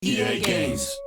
EA Games.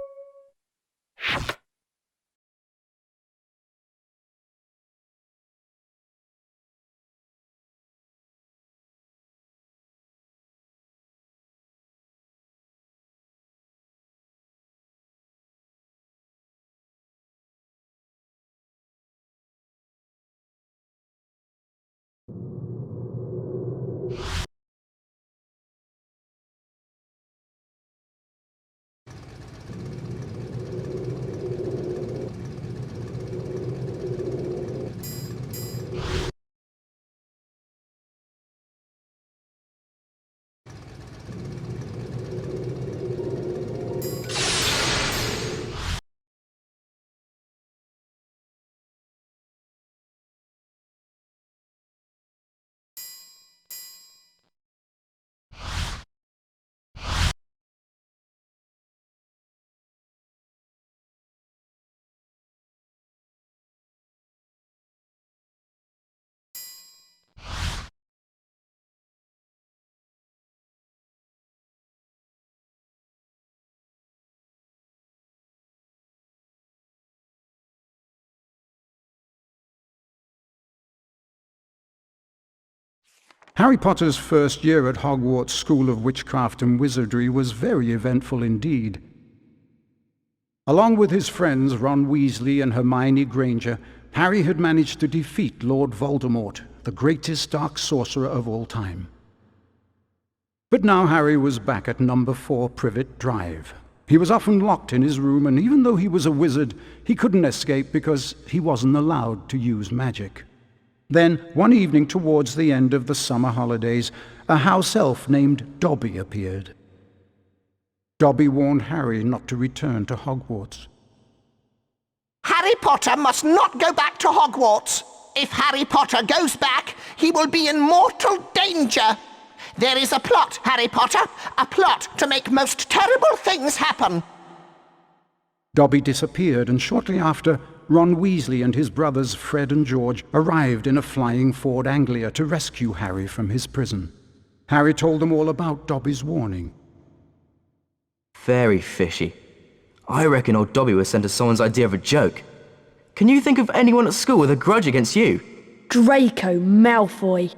Harry Potter's first year at Hogwarts School of Witchcraft and Wizardry was very eventful indeed. Along with his friends Ron Weasley and Hermione Granger, Harry had managed to defeat Lord Voldemort, the greatest dark sorcerer of all time. But now Harry was back at number 4 Privet Drive. He was often locked in his room, and even though he was a wizard, he couldn't escape because he wasn't allowed to use magic. Then, one evening towards the end of the summer holidays, a house elf named Dobby appeared. Dobby warned Harry not to return to Hogwarts. Harry Potter must not go back to Hogwarts. If Harry Potter goes back, he will be in mortal danger. There is a plot, Harry Potter, a plot to make most terrible things happen. Dobby disappeared, and shortly after, Ron Weasley and his brothers Fred and George arrived in a flying Ford Anglia to rescue Harry from his prison. Harry told them all about Dobby's warning. Very fishy. I reckon old Dobby was sent as someone's idea of a joke. Can you think of anyone at school with a grudge against you? Draco Malfoy.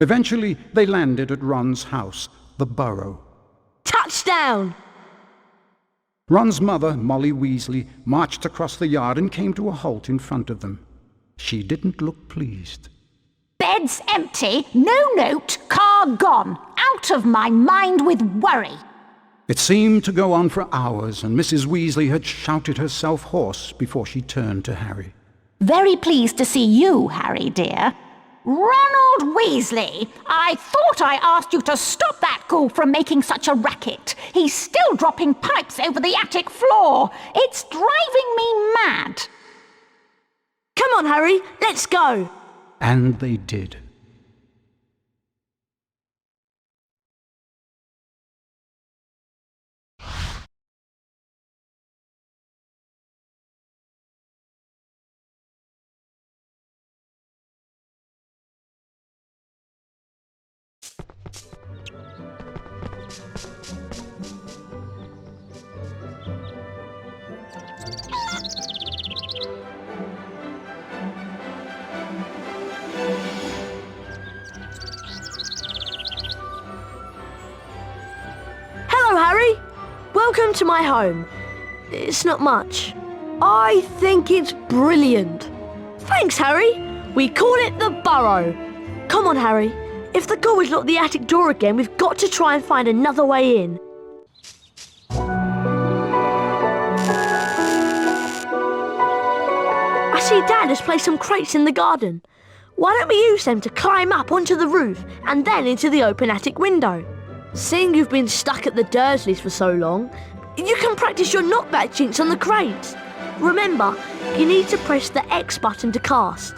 Eventually, they landed at Ron's house, the Burrow. Touchdown! Ron's mother, Molly Weasley, marched across the yard and came to a halt in front of them. She didn't look pleased. Bed's empty, no note, car gone. Out of my mind with worry. It seemed to go on for hours, and Mrs. Weasley had shouted herself hoarse before she turned to Harry. Very pleased to see you, Harry dear. Ronald Weasley, I thought I asked you to stop that ghoul from making such a racket. He's still dropping pipes over the attic floor. It's driving me mad. Come on, Harry, let's go. And they did. Hello, Harry. Welcome to my home. It's not much. I think it's brilliant. Thanks, Harry. We call it the Burrow. Come on, Harry. If the ghoul has locked the attic door again, we've got to try and find another way in. I see Dad has placed some crates in the garden. Why don't we use them to climb up onto the roof and then into the open attic window? Seeing you've been stuck at the Dursleys for so long, you can practice your knockback jinx on the crates. Remember, you need to press the X button to cast.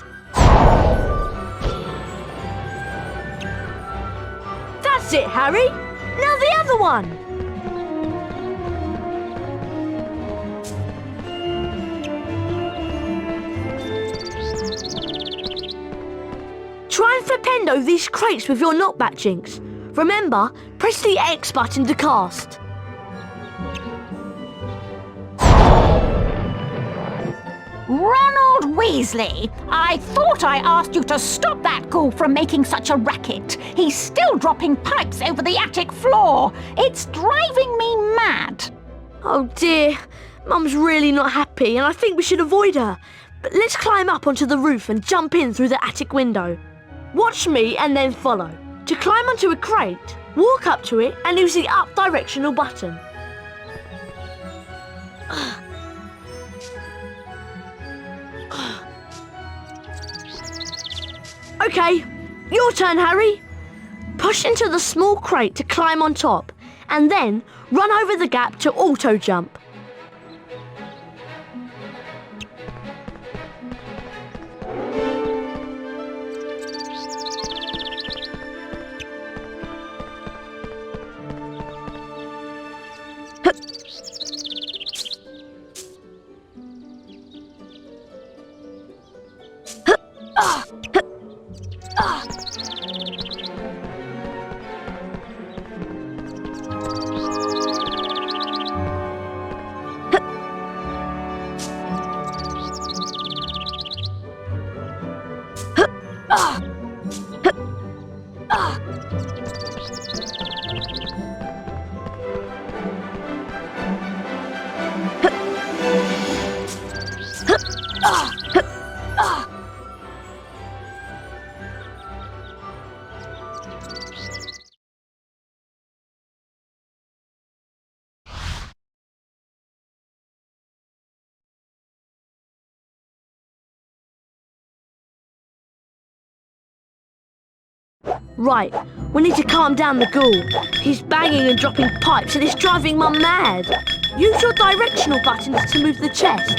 That's it, Harry. Now the other one. Try and flipendo these crates with your knockback jinx. Remember, press the X button to cast. Ronald Weasley, I thought I asked you to stop that ghoul from making such a racket. He's still dropping pipes over the attic floor. It's driving me mad. Oh dear, Mum's really not happy and I think we should avoid her. But let's climb up onto the roof and jump in through the attic window. Watch me and then follow. To climb onto a crate, walk up to it and use the up directional button. Okay, your turn, Harry. Push into the small crate to climb on top, and then run over the gap to auto-jump. Right, we need to calm down the ghoul. He's banging and dropping pipes and it's driving Mum mad. Use your directional buttons to move the chest.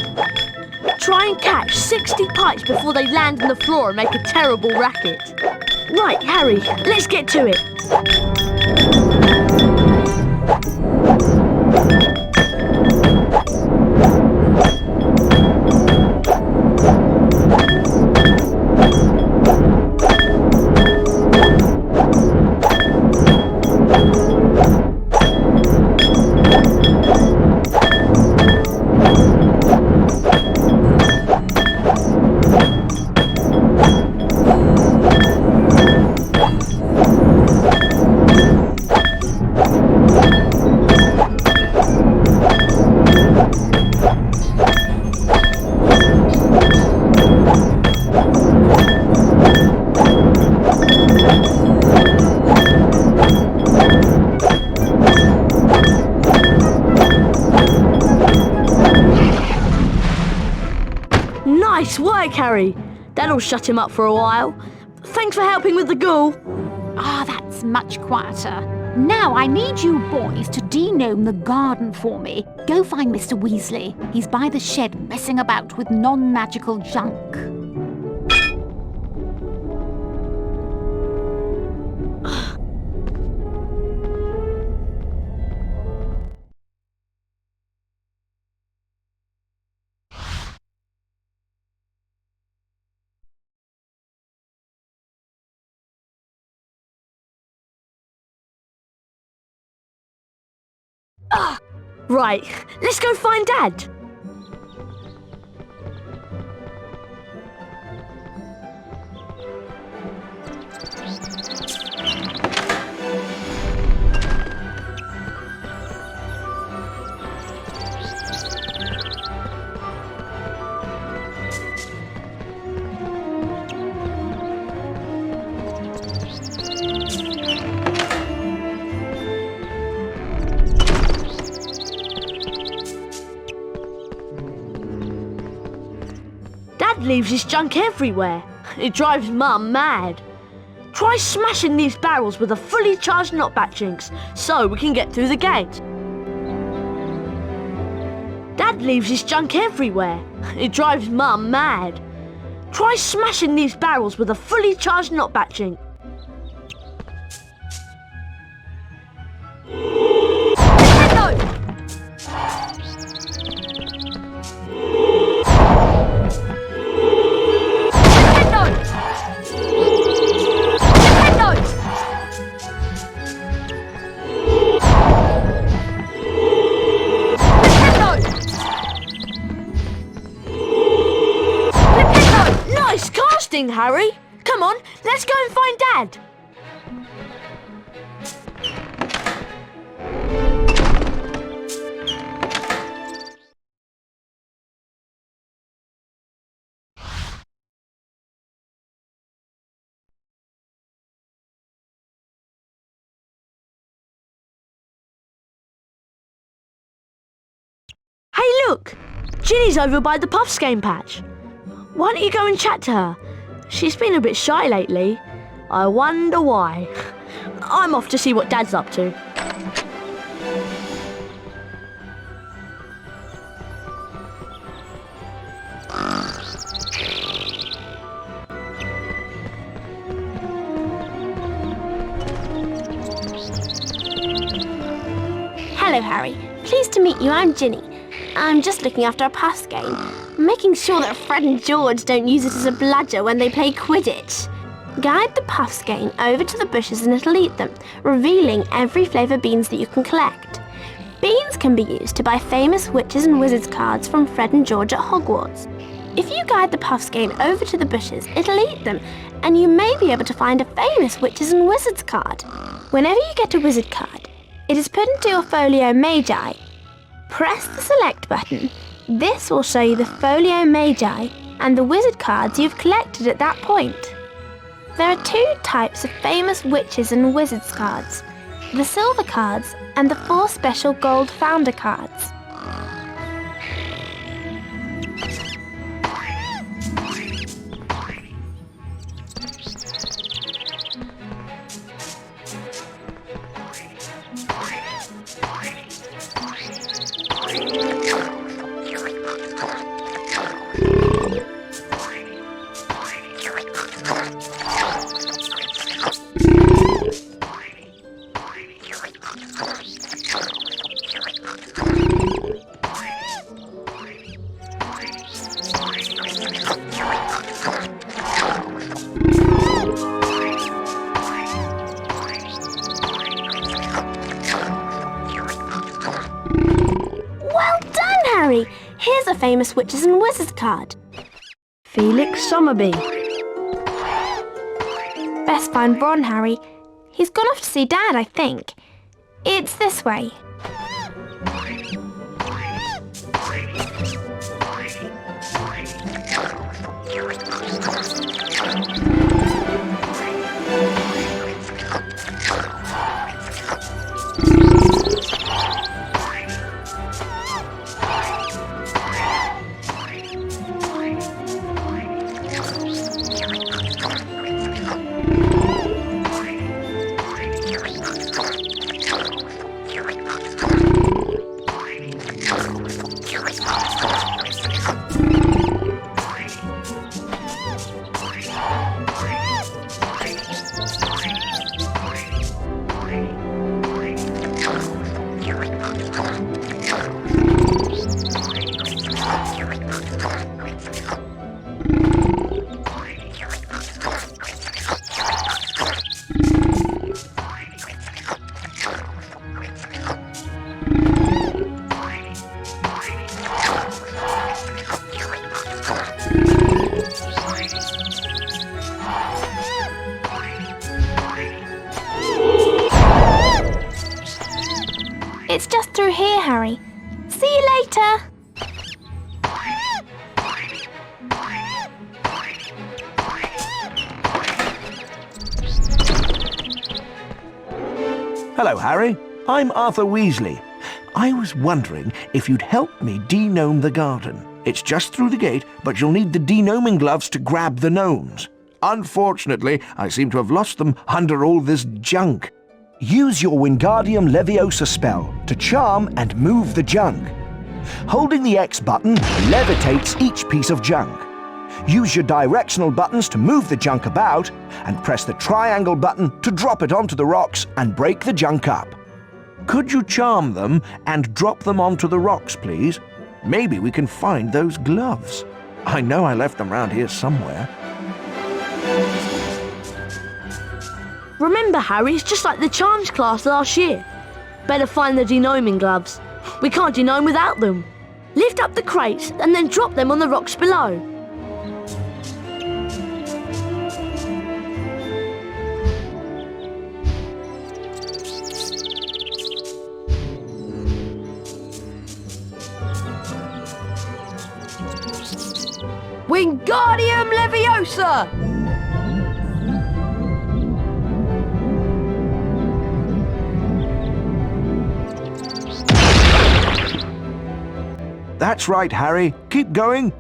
Try and catch 60 pipes before they land on the floor and make a terrible racket. Right, Harry, let's get to it. Nice work, Harry. That'll shut him up for a while. Thanks for helping with the ghoul. Ah, that's much quieter. Now I need you boys to denome the garden for me. Go find Mr. Weasley. He's by the shed messing about with non-magical junk. Right, let's go find Dad. Dad leaves his junk everywhere. It drives Mum mad. Try smashing these barrels with a fully charged knockback jinx so we can get through the gate. Dad leaves his junk everywhere. It drives Mum mad. Try smashing these barrels with a fully charged knockback jinx. Harry. Come on, let's go and find Dad. Hey, look! Ginny's over by the Puffs game patch. Why don't you go and chat to her? She's been a bit shy lately. I wonder why. I'm off to see what Dad's up to. Hello, Harry. Pleased to meet you. I'm Ginny. I'm just looking after a Puffs game, making sure that Fred and George don't use it as a bludger when they play Quidditch. Guide the Puffs game over to the bushes and it'll eat them, revealing every flavour beans that you can collect. Beans can be used to buy famous witches and wizards cards from Fred and George at Hogwarts. If you guide the Puffs game over to the bushes, it'll eat them, and you may be able to find a famous witches and wizards card. Whenever you get a wizard card, it is put into your Folio Magi. Press the select button. This will show you the Folio Magi and the wizard cards you've collected at that point. There are two types of famous witches and wizards cards, the silver cards and the 4 special gold founder cards. Here's a famous witches and wizards card. Felix Summerby. Best find Ron, Harry. He's gone off to see Dad, I think. It's this way. It's just through here, Harry. See you later. Hello, Harry. I'm Arthur Weasley. I was wondering if you'd help me de-gnome the garden. It's just through the gate, but you'll need the de-gnoming gloves to grab the gnomes. Unfortunately, I seem to have lost them under all this junk. Use your Wingardium Leviosa spell to charm and move the junk. Holding the X button levitates each piece of junk. Use your directional buttons to move the junk about, and press the triangle button to drop it onto the rocks and break the junk up. Could you charm them and drop them onto the rocks, please? Maybe we can find those gloves. I know I left them round here somewhere. Remember, Harry, it's just like the charms class last year. Better find the de-gnoming gloves. We can't de-gnome without them. Lift up the crates and then drop them on the rocks below. Wingardium Leviosa! That's right, Harry. Keep going.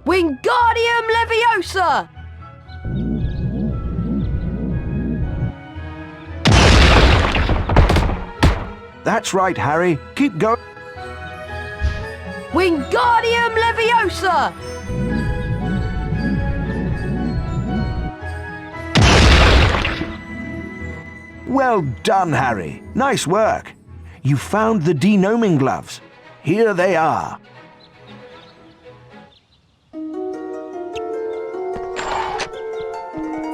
Wingardium Leviosa! That's right, Harry. Keep going. Wingardium Leviosa! Well done, Harry. Nice work. You found the denoming gloves. Here they are.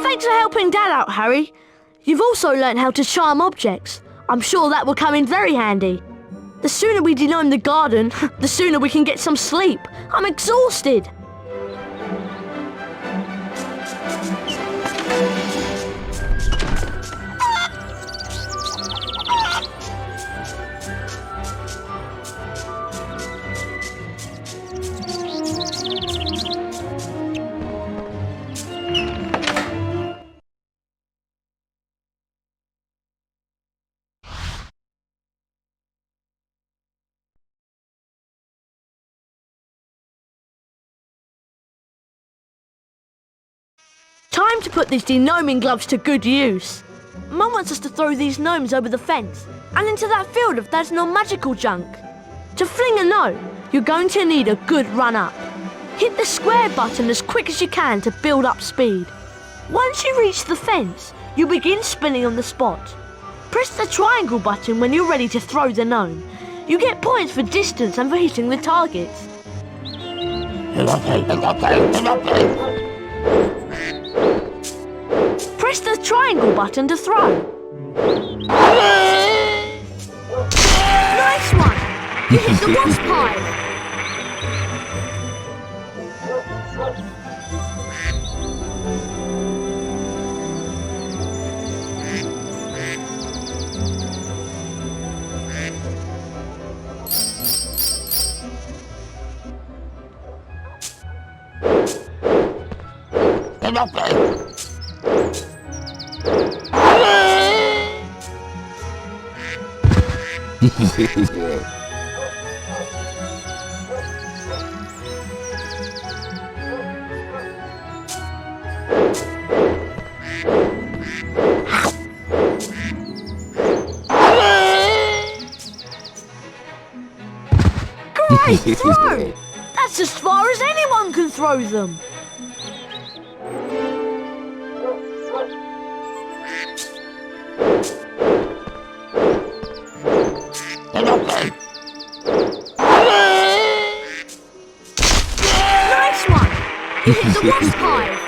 Thanks for helping Dad out, Harry. You've also learnt how to charm objects. I'm sure that will come in very handy. The sooner we denome the garden, the sooner we can get some sleep. I'm exhausted. Time to put these denoming gloves to good use. Mum wants us to throw these gnomes over the fence and into that field of there's no magical junk. To fling a gnome, you're going to need a good run-up. Hit the square button as quick as you can to build up speed. Once you reach the fence, you begin spinning on the spot. Press the triangle button when you're ready to throw the gnome. You get points for distance and for hitting the targets. Press the triangle button to throw. Nice one! You hit the wasp hive. Great throw! That's as far as anyone can throw them. Nice one! You hit the wasp hive.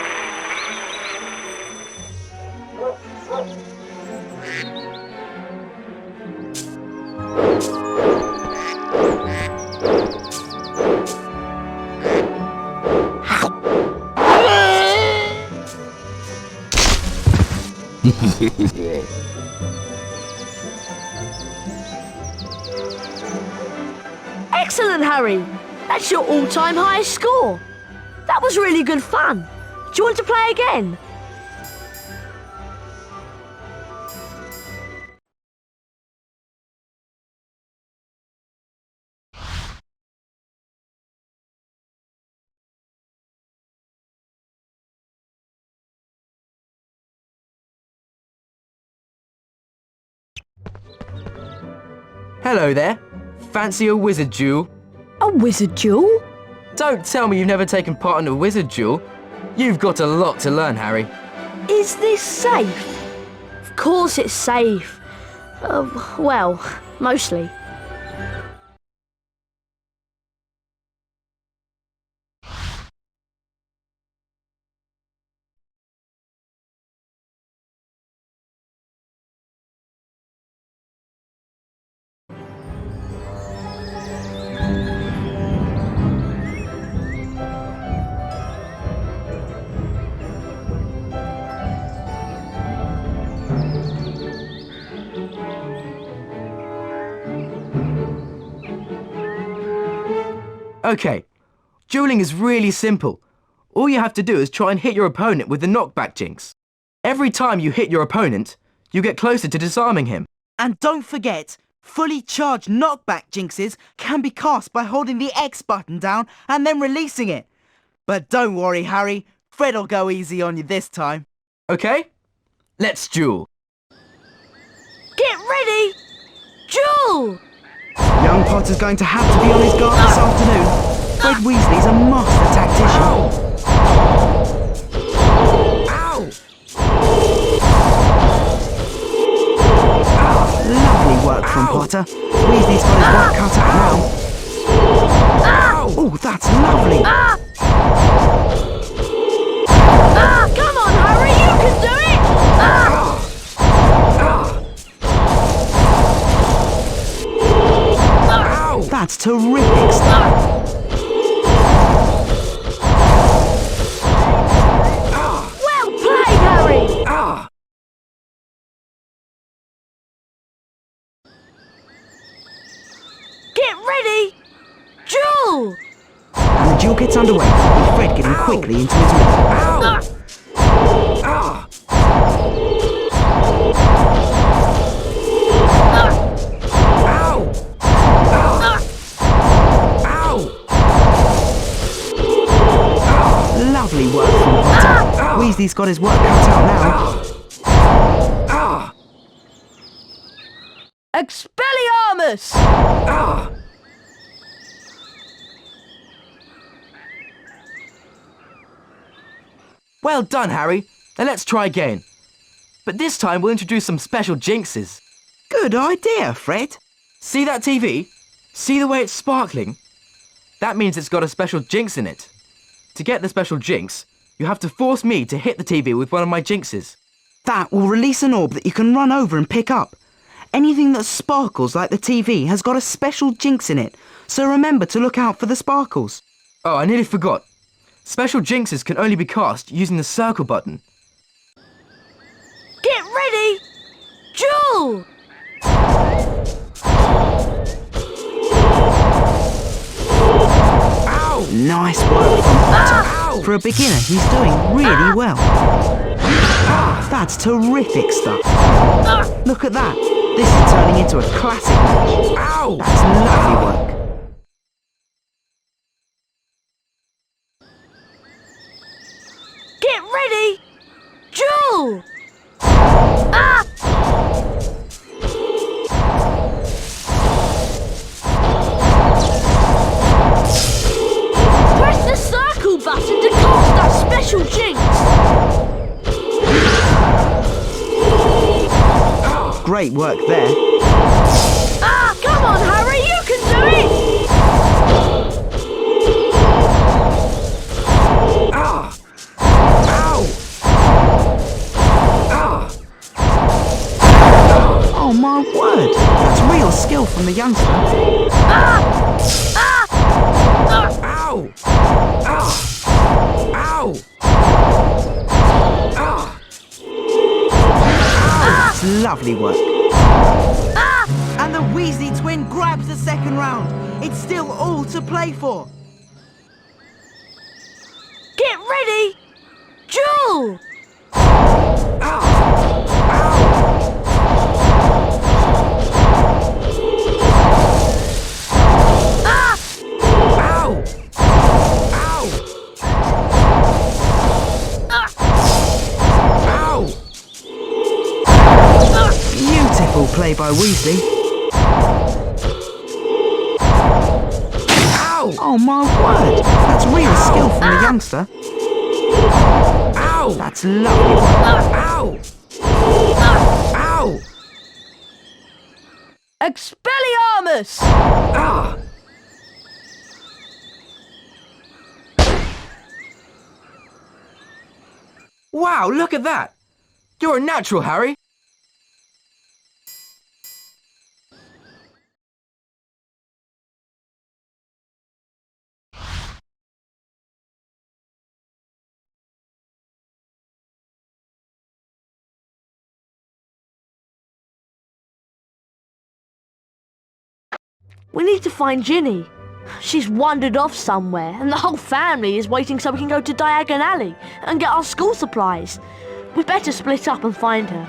Excellent, Harry! That's your all-time highest score! That was really good fun! Do you want to play again? Hello there. Fancy a wizard duel? A wizard duel? Don't tell me you've never taken part in a wizard duel. You've got a lot to learn, Harry. Is this safe? Of course it's safe. Well, mostly. Okay, Dueling is really simple. All you have to do is try and hit your opponent with the knockback jinx. Every time you hit your opponent, you get closer to disarming him. And don't forget, fully charged knockback jinxes can be cast by holding the X button down and then releasing it. But don't worry, Harry, Fred'll go easy on you this time. Okay? Let's duel. Get ready! Duel! Young Potter's going to have to be on his guard this afternoon. Fred Weasley's a master tactician. Lovely work from Potter. Weasley's got his work cut out now. Oh, that's lovely. Come on, Harry, you can do it! That's terrific stuff. Well played, Harry! Get ready! Duel! And the duel gets underway, with Fred getting quickly into his rhythm. Lovely work from Potter. Weasley's got his work cut out now. Expelliarmus! Well done, Harry. Now let's try again. But this time we'll introduce some special jinxes. Good idea, Fred. See that TV? See the way it's sparkling? That means it's got a special jinx in it. To get the special jinx, you have to force me to hit the TV with one of my jinxes. That will release an orb that you can run over and pick up. Anything that sparkles like the TV has got a special jinx in it, so remember to look out for the sparkles. Oh, I nearly forgot. Special jinxes can only be cast using the circle button. Get ready! Duel! Nice work from Potter. For a beginner, he's doing really well. That's terrific stuff. Look at that. This is turning into a classic match. That's lovely work. Get ready! Duel! Press the circle button to cast that special jinx! Great work there. Come on, Harry, you can do it! Oh my word. That's real skill from the youngster. That's lovely work. And the Weasley twin grabs the second round. It's still all to play for. Get ready! Duel! Beautiful play by Weasley. Oh my word! That's real skill from the youngster. That's lovely work. Expelliarmus! Wow, look at that! You're a natural, Harry! We need to find Ginny. She's wandered off somewhere, and the whole family is waiting so we can go to Diagon Alley and get our school supplies. We'd better split up and find her.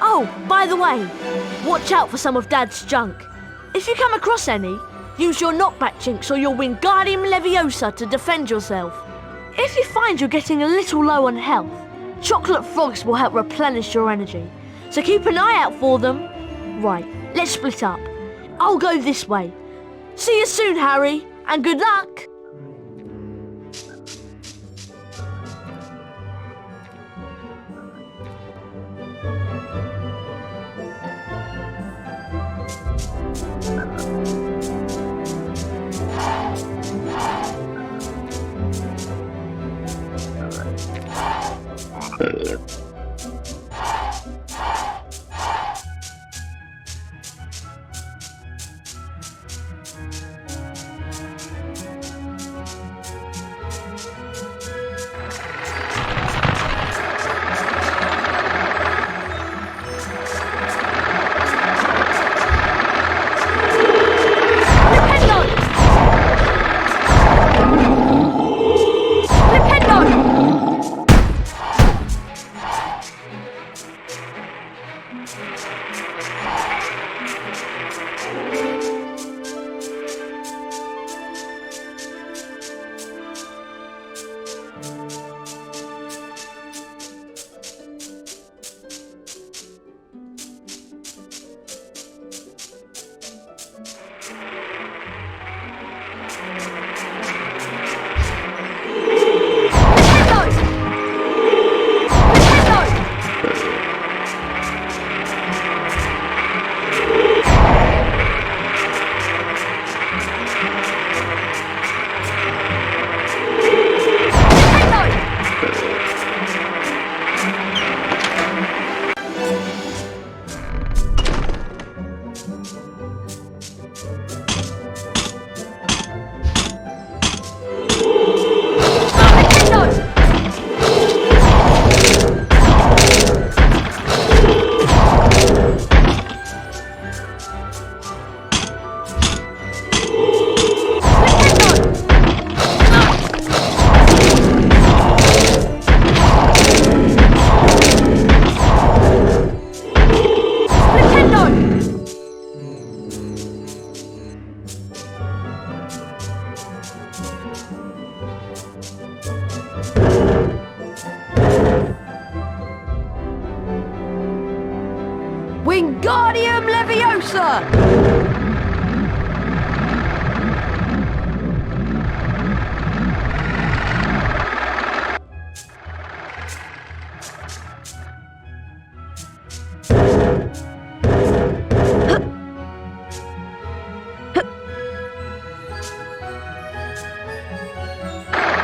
Oh, by the way, watch out for some of Dad's junk. If you come across any, use your knockback jinx or your Wingardium Leviosa to defend yourself. If you find you're getting a little low on health, chocolate frogs will help replenish your energy. So keep an eye out for them. Right, let's split up. I'll go this way. See you soon, Harry, and good luck! Wingardium Leviosa!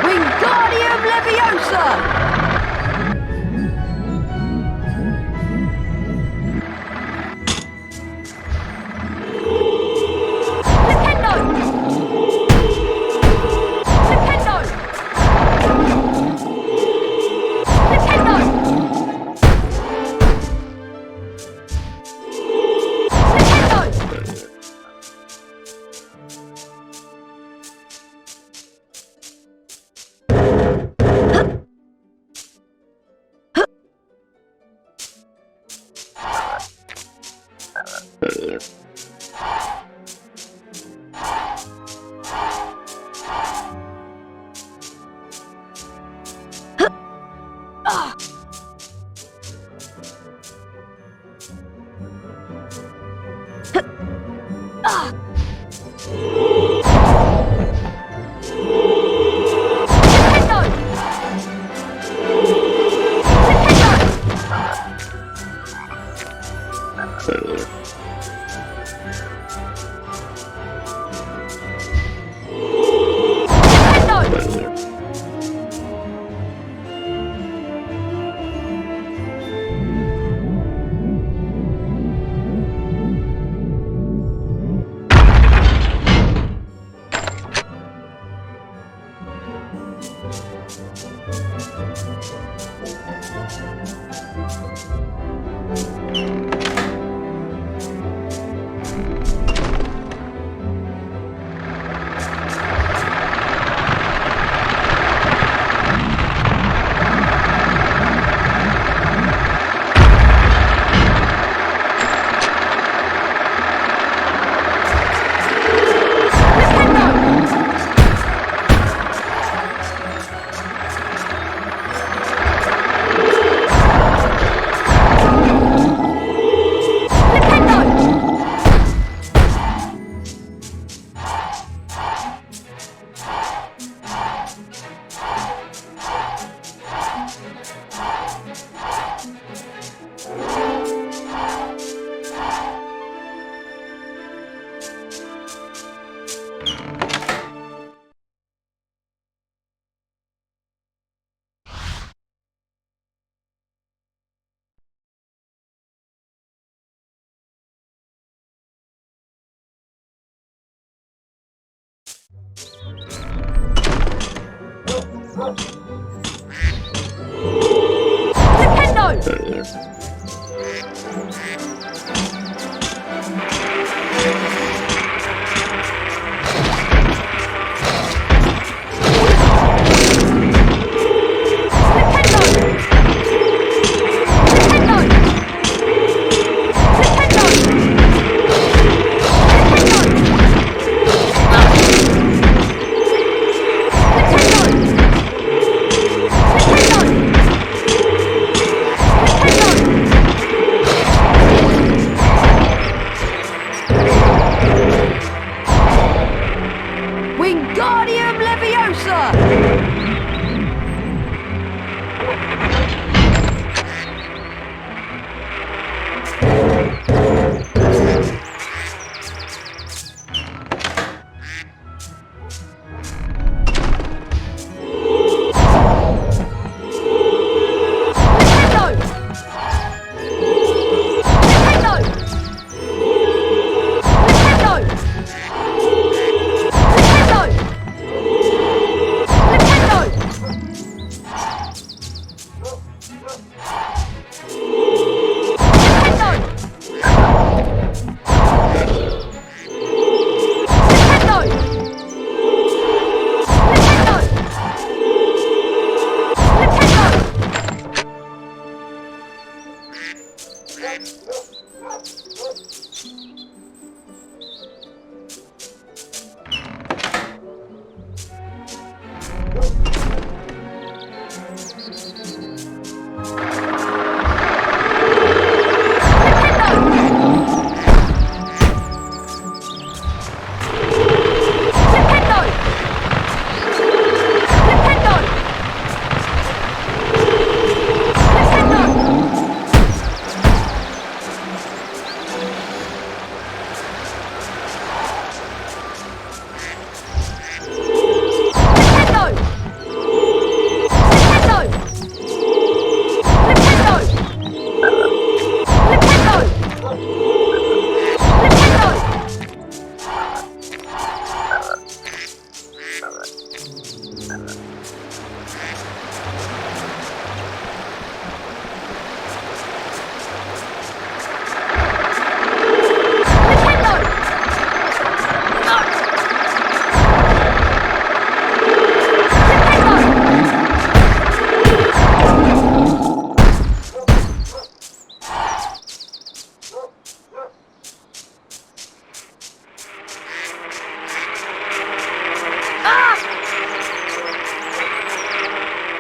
Wingardium Leviosa! Wingardium Leviosa!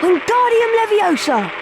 Wingardium Leviosa!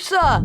Leviosa!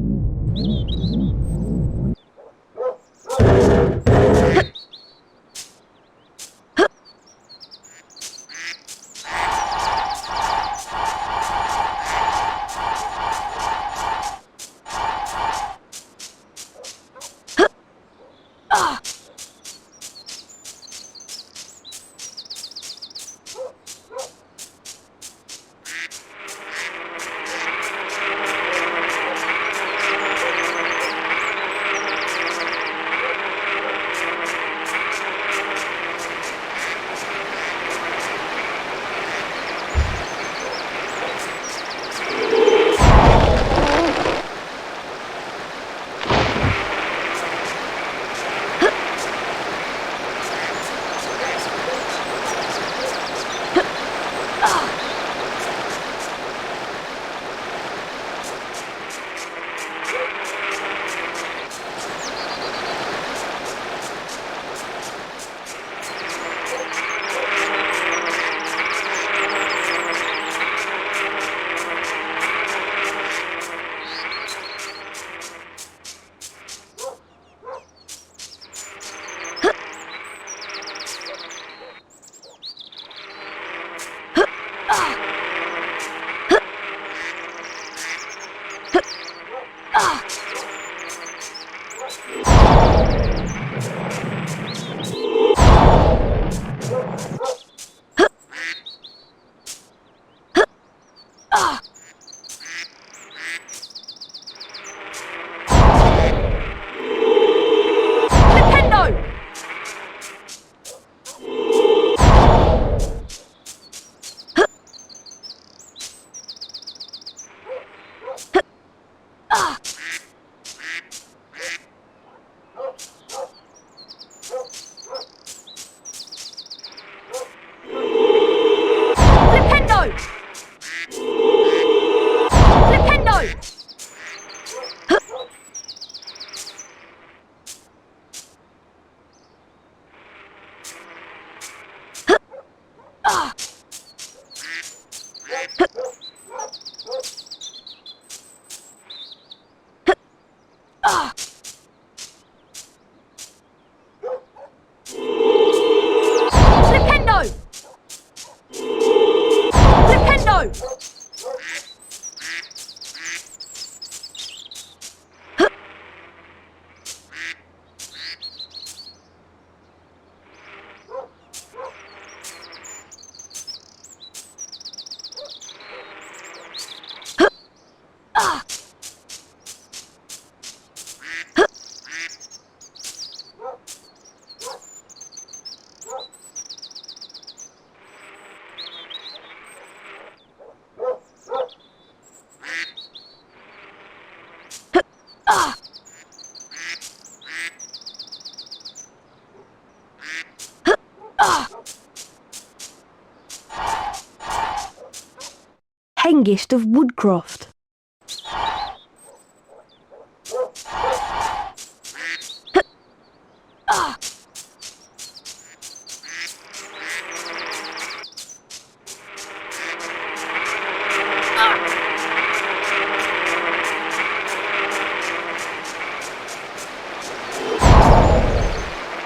Hengist of Woodcroft.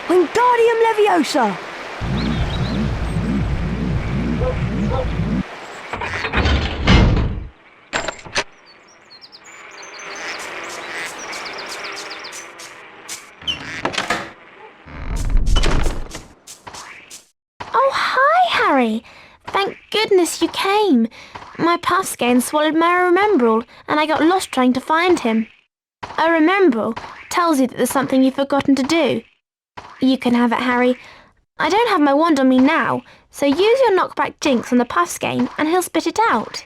Wingardium Leviosa! Oh, hi, Harry. Thank goodness you came. My Puffskein swallowed my Remembrall, and I got lost trying to find him. A Remembrall tells you that there's something you've forgotten to do. You can have it, Harry. I don't have my wand on me now, so use your knockback jinx on the Puffskein and he'll spit it out.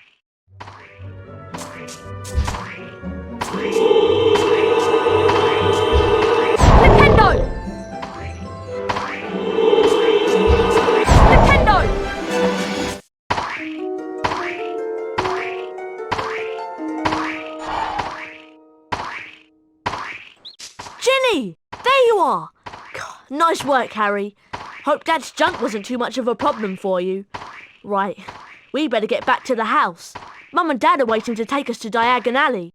Nintendo! Nintendo! Ginny! There you are! God, nice work, Harry. Hope Dad's junk wasn't too much of a problem for you. Right, we better get back to the house. Mum and Dad are waiting to take us to Diagon Alley.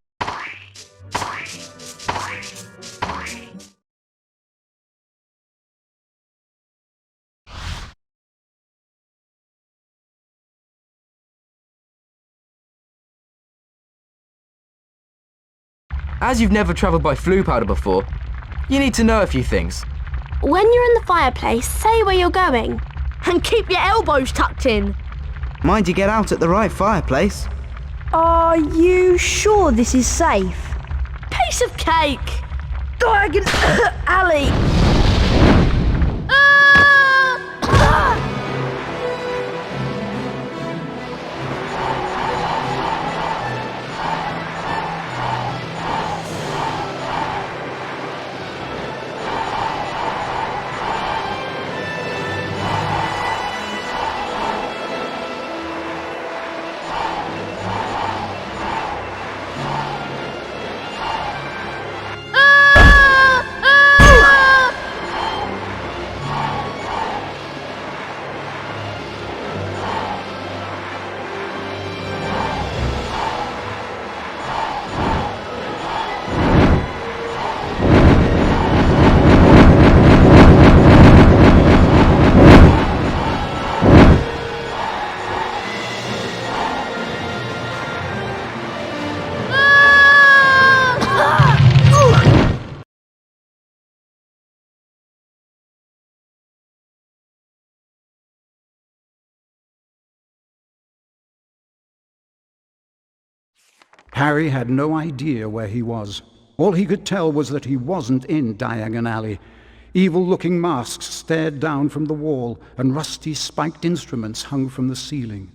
As you've never travelled by flue powder before, you need to know a few things. When you're in the fireplace, say where you're going. And keep your elbows tucked in. Mind you get out at the right fireplace. Are you sure this is safe? Piece of cake! Diagon Alley! Harry had no idea where he was. All he could tell was that he wasn't in Diagon Alley. Evil-looking masks stared down from the wall, and rusty spiked instruments hung from the ceiling.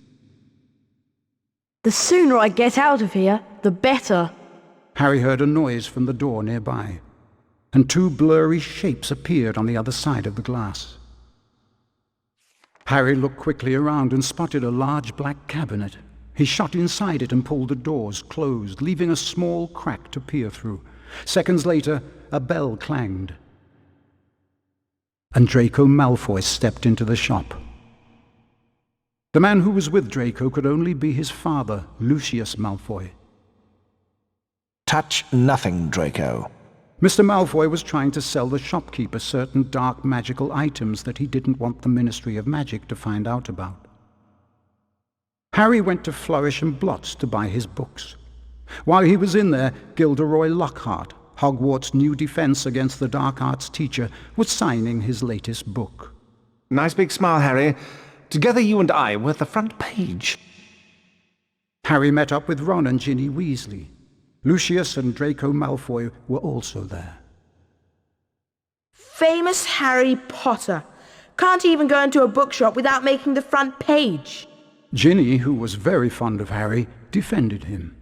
The sooner I get out of here, the better. Harry heard a noise from the door nearby, and two blurry shapes appeared on the other side of the glass. Harry looked quickly around and spotted a large black cabinet. He shot inside it and pulled the doors closed, leaving a small crack to peer through. Seconds later, a bell clanged, and Draco Malfoy stepped into the shop. The man who was with Draco could only be his father, Lucius Malfoy. Touch nothing, Draco. Mr. Malfoy was trying to sell the shopkeeper certain dark magical items that he didn't want the Ministry of Magic to find out about. Harry went to Flourish and Blotts to buy his books. While he was in there, Gilderoy Lockhart, Hogwarts' new defense against the dark arts teacher, was signing his latest book. Nice big smile, Harry. Together you and I were at the front page. Harry met up with Ron and Ginny Weasley. Lucius and Draco Malfoy were also there. Famous Harry Potter. Can't even go into a bookshop without making the front page. Ginny, who was very fond of Harry, defended him.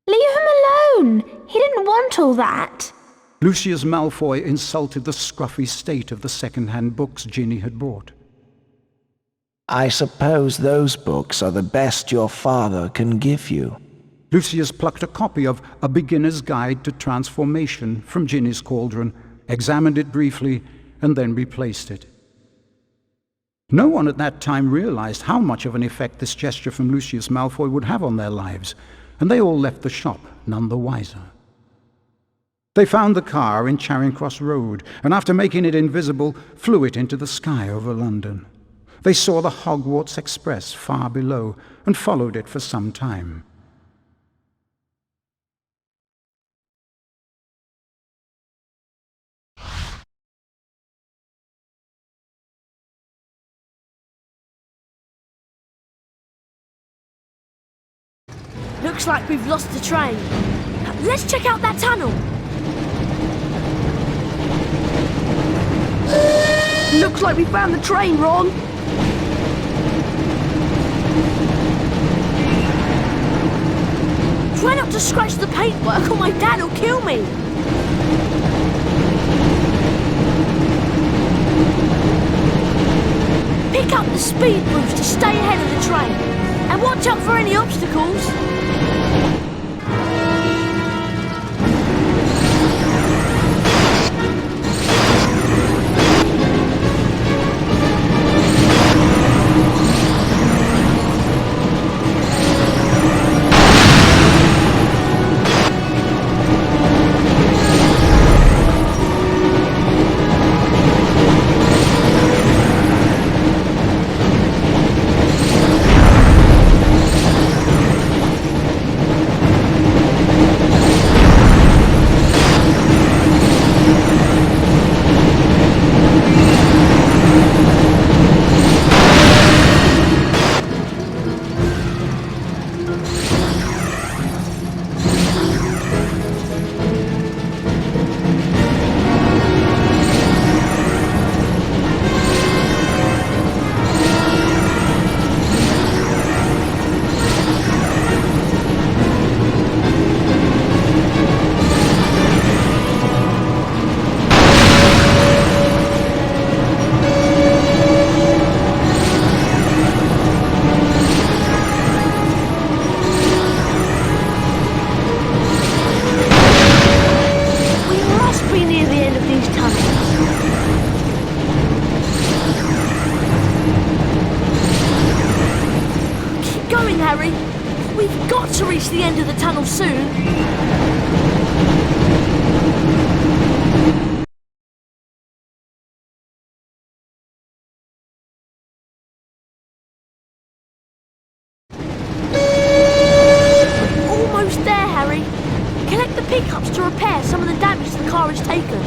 Leave him alone. He didn't want all that. Lucius Malfoy insulted the scruffy state of the second-hand books Ginny had bought. I suppose those books are the best your father can give you. Lucius plucked a copy of A Beginner's Guide to Transformation from Ginny's cauldron, examined it briefly, and then replaced it. No one at that time realized how much of an effect this gesture from Lucius Malfoy would have on their lives, and they all left the shop none the wiser. They found the car in Charing Cross Road, and after making it invisible, flew it into the sky over London. They saw the Hogwarts Express far below, and followed it for some time. Looks like we've lost the train. Let's check out that tunnel. Looks like we found the train, Ron. Try not to scratch the paintwork or my dad will kill me. Pick up the speed boost to stay ahead of the train. And watch out for any obstacles. going, Harry. We've got to reach the end of the tunnel soon. Almost there, Harry. Collect the pickups to repair some of the damage the car has taken.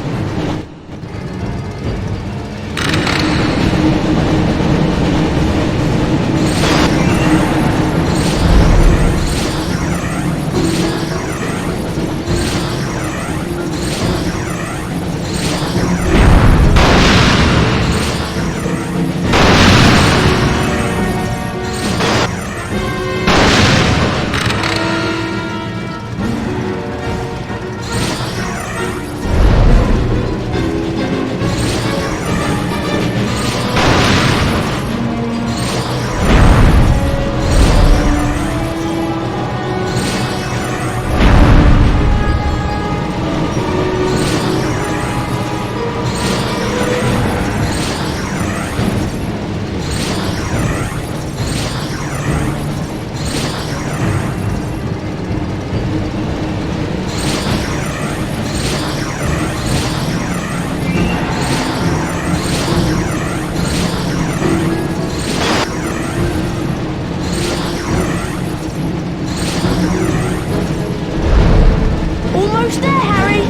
Almost there, Harry!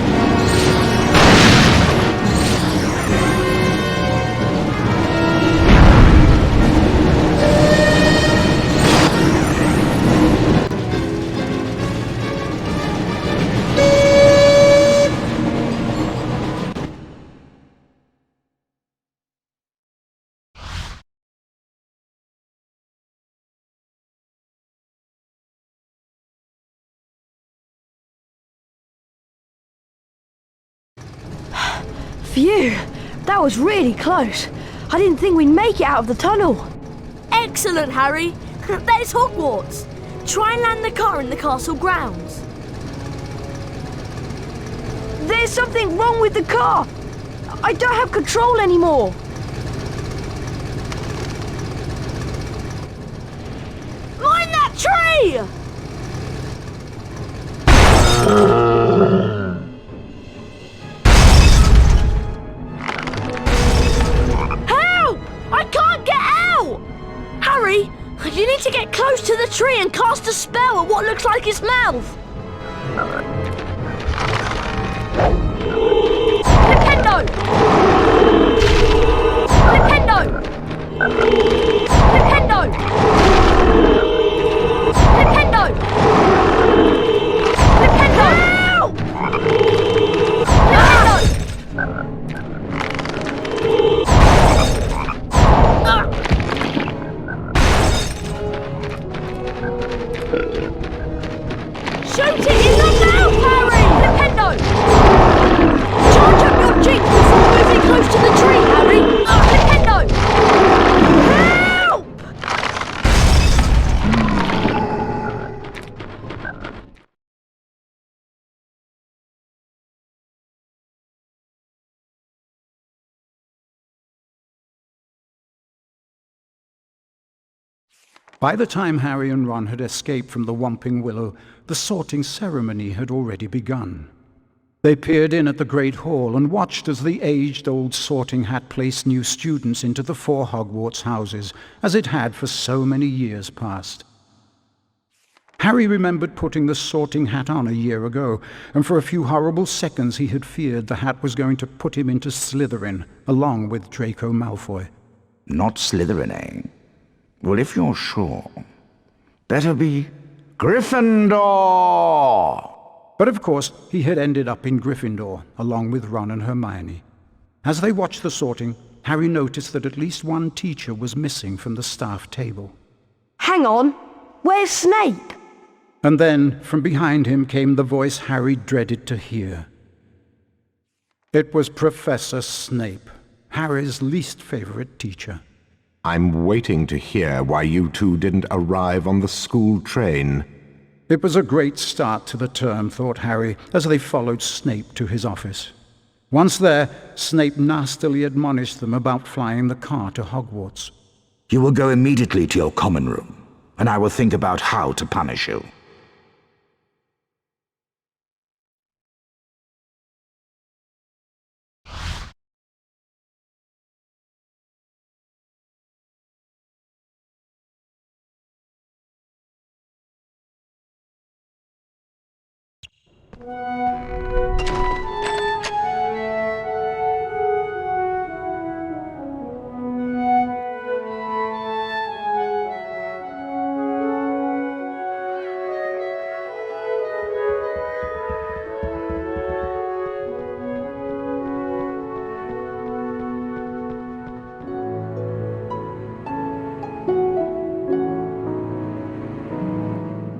Phew, that was really close. I didn't think we'd make it out of the tunnel. Excellent, Harry. There's Hogwarts. Try and land the car in the castle grounds. There's something wrong with the car. I don't have control anymore. Mind that tree! I can't get out! Harry, you need to get close to the tree and cast a spell at what looks like its mouth. Nintendo! Nintendo! Nintendo! Nintendo! Nintendo! Nintendo! Shoot it in the mouth, Harry! Nintendo! Charge up your jinx before moving close to the tree, Harry! Nintendo! Help! By the time Harry and Ron had escaped from the Whomping Willow, the sorting ceremony had already begun. They peered in at the Great Hall and watched as the aged-old sorting hat placed new students into the 4 Hogwarts houses, as it had for so many years past. Harry remembered putting the sorting hat on a year ago, and for a few horrible seconds he had feared the hat was going to put him into Slytherin, along with Draco Malfoy. Not Slytherin, eh? Well, if you're sure, better be Gryffindor! But of course, he had ended up in Gryffindor, along with Ron and Hermione. As they watched the sorting, Harry noticed that at least one teacher was missing from the staff table. Hang on, where's Snape? And then, from behind him, came the voice Harry dreaded to hear. It was Professor Snape, Harry's least favorite teacher. I'm waiting to hear why you two didn't arrive on the school train. It was a great start to the term, thought Harry, as they followed Snape to his office. Once there, Snape nastily admonished them about flying the car to Hogwarts. You will go immediately to your common room. and I will think about how to punish you.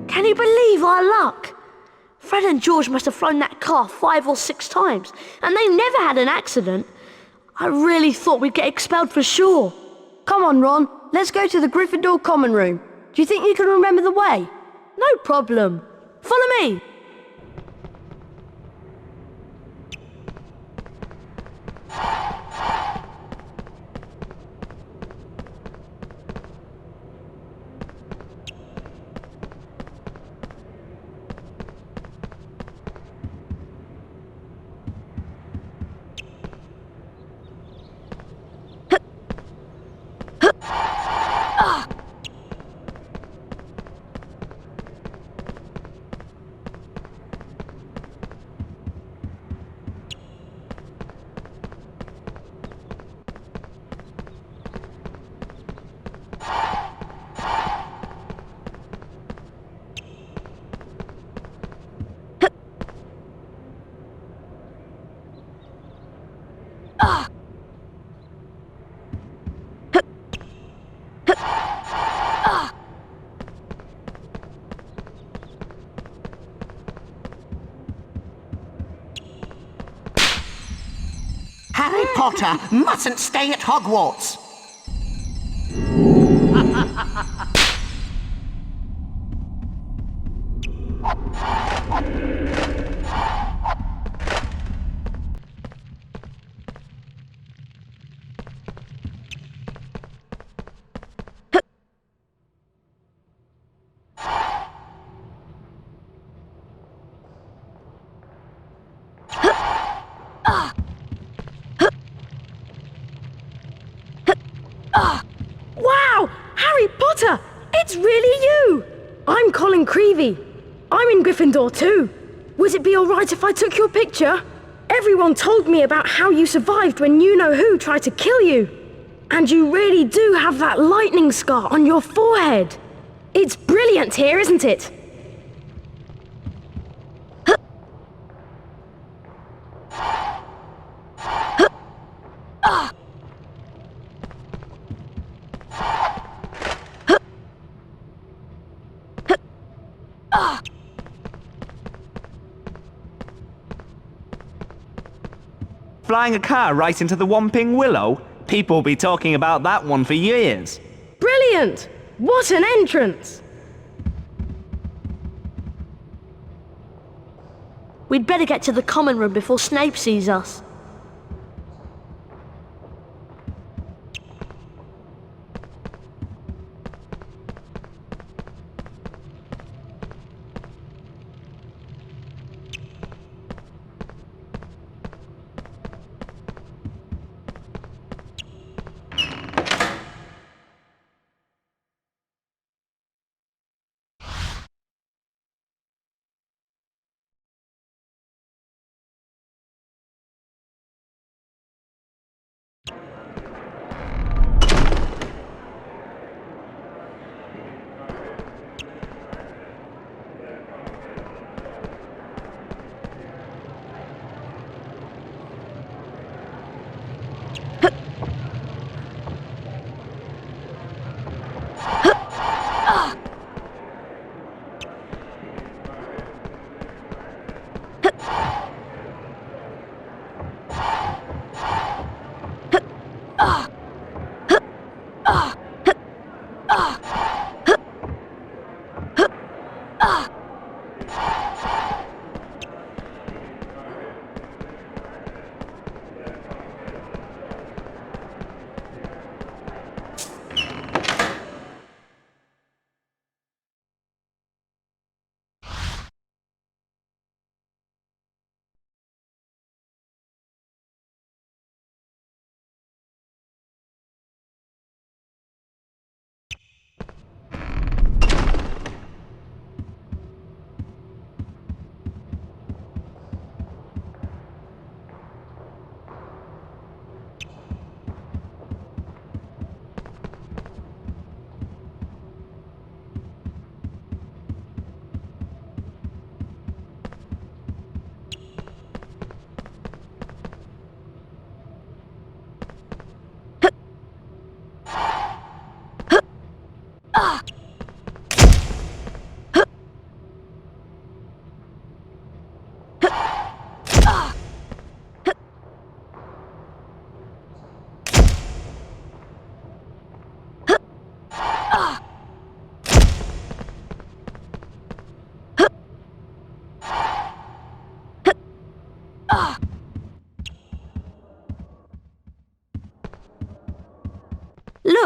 Can you believe our luck? Fred and George must have flown that car 5 or 6 times, and they never had an accident. I really thought we'd get expelled for sure. Come on, Ron. Let's go to the Gryffindor common room. Do you think you can remember the way? No problem. Follow me. Harry Potter mustn't stay at Hogwarts. Wow! Harry Potter! It's really you! I'm Colin Creevy. I'm in Gryffindor too. Would it be alright if I took your picture? Everyone told me about how you survived when you-know-who tried to kill you. And you really do have that lightning scar on your forehead. It's brilliant here, isn't it? Flying a car right into the Whomping Willow? People will be talking about that one for years. Brilliant! What an entrance! We'd better get to the common room before Snape sees us.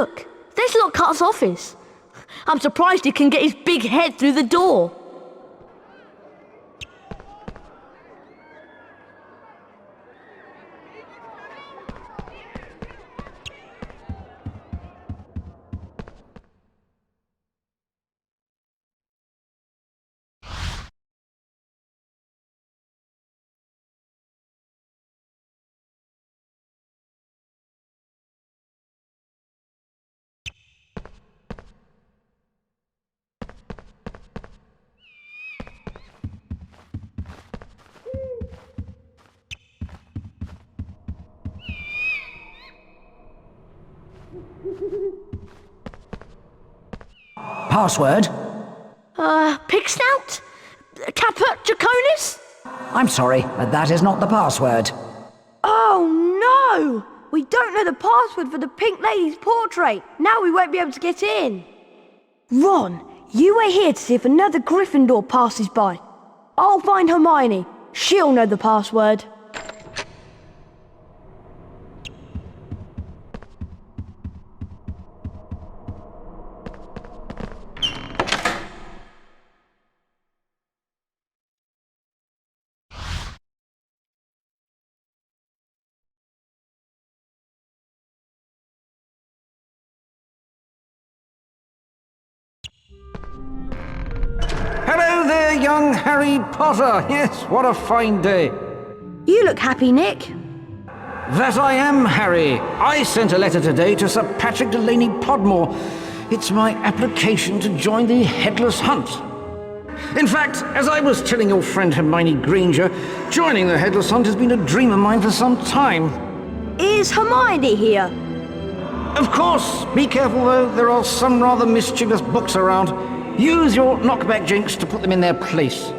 Look, there's Lockhart's office. I'm surprised he can get his big head through the door. Password? Pig snout? Caput Draconis? I'm sorry, but that is not the password. Oh no! We don't know the password for the Pink Lady's portrait. Now we won't be able to get in. Ron, you wait here to see if another Gryffindor passes by. I'll find Hermione. She'll know the password. Hello there, young Harry Potter. Yes, what a fine day. You look happy, Nick. That I am, Harry. I sent a letter today to Sir Patrick Delaney Podmore. It's my application to join the Headless Hunt. In fact, as I was telling your friend Hermione Granger, joining the Headless Hunt has been a dream of mine for some time. Is Hermione here? Of course. Be careful, though. There are some rather mischievous books around. Use your knockback jinx to put them in their place.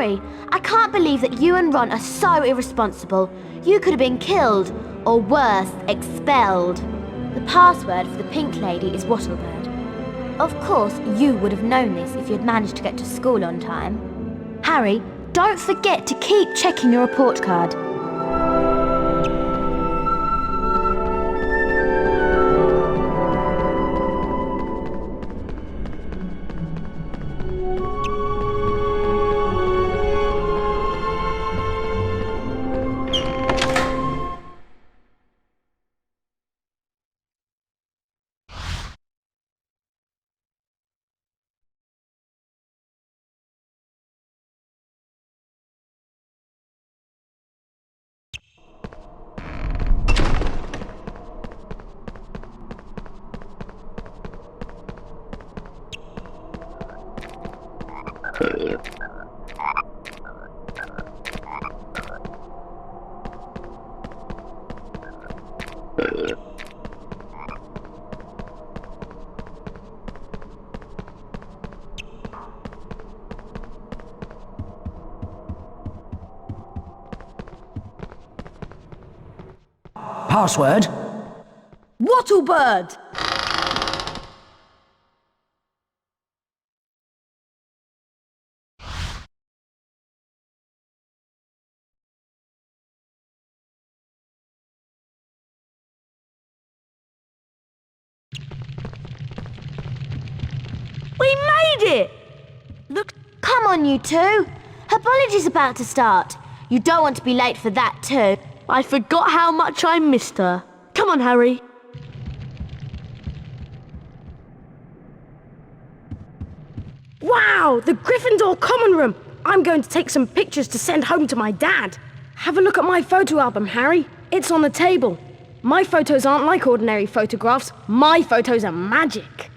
Harry, I can't believe that you and Ron are so irresponsible. You could have been killed, or worse, expelled. The password for the pink lady is Wattlebird. Of course, you would have known this if you'd managed to get to school on time. Harry, don't forget to keep checking your report card. Password? Wattlebird! We made it! Look, come on you two. Herbology's about to start. You don't want to be late for that too. I forgot how much I missed her. Come on, Harry. Wow, the Gryffindor common room. I'm going to take some pictures to send home to my dad. Have a look at my photo album, Harry. It's on the table. My photos aren't like ordinary photographs. My photos are magic.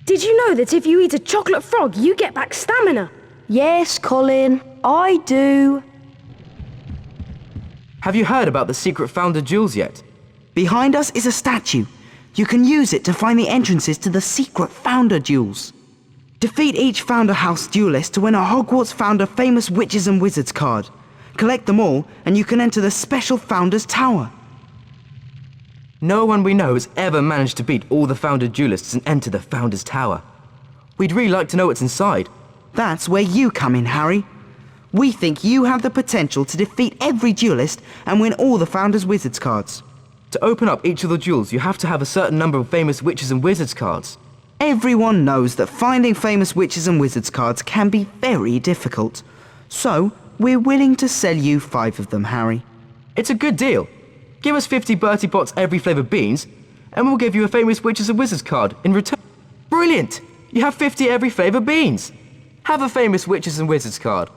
Did you know that if you eat a chocolate frog, you get back stamina? Yes, Colin, I do. Have you heard about the secret founder jewels yet? Behind us is a statue. You can use it to find the entrances to the secret founder jewels. Defeat each Founder House duelist to win a Hogwarts Founder Famous Witches and Wizards card. Collect them all, and you can enter the special Founders Tower. No one we know has ever managed to beat all the Founder duelists and enter the Founders Tower. We'd really like to know what's inside. That's where you come in, Harry. We think you have the potential to defeat every duelist and win all the Founders Wizards cards. To open up each of the jewels, you have to have a certain number of Famous Witches and Wizards cards. Everyone knows that finding Famous Witches and Wizards cards can be very difficult. So, we're willing to sell you 5 of them, Harry. It's a good deal. Give us 50 Bertie Bott's every flavour beans, and we'll give you a Famous Witches and Wizards card in return. Brilliant! You have 50 every flavour beans. Have a Famous Witches and Wizards card.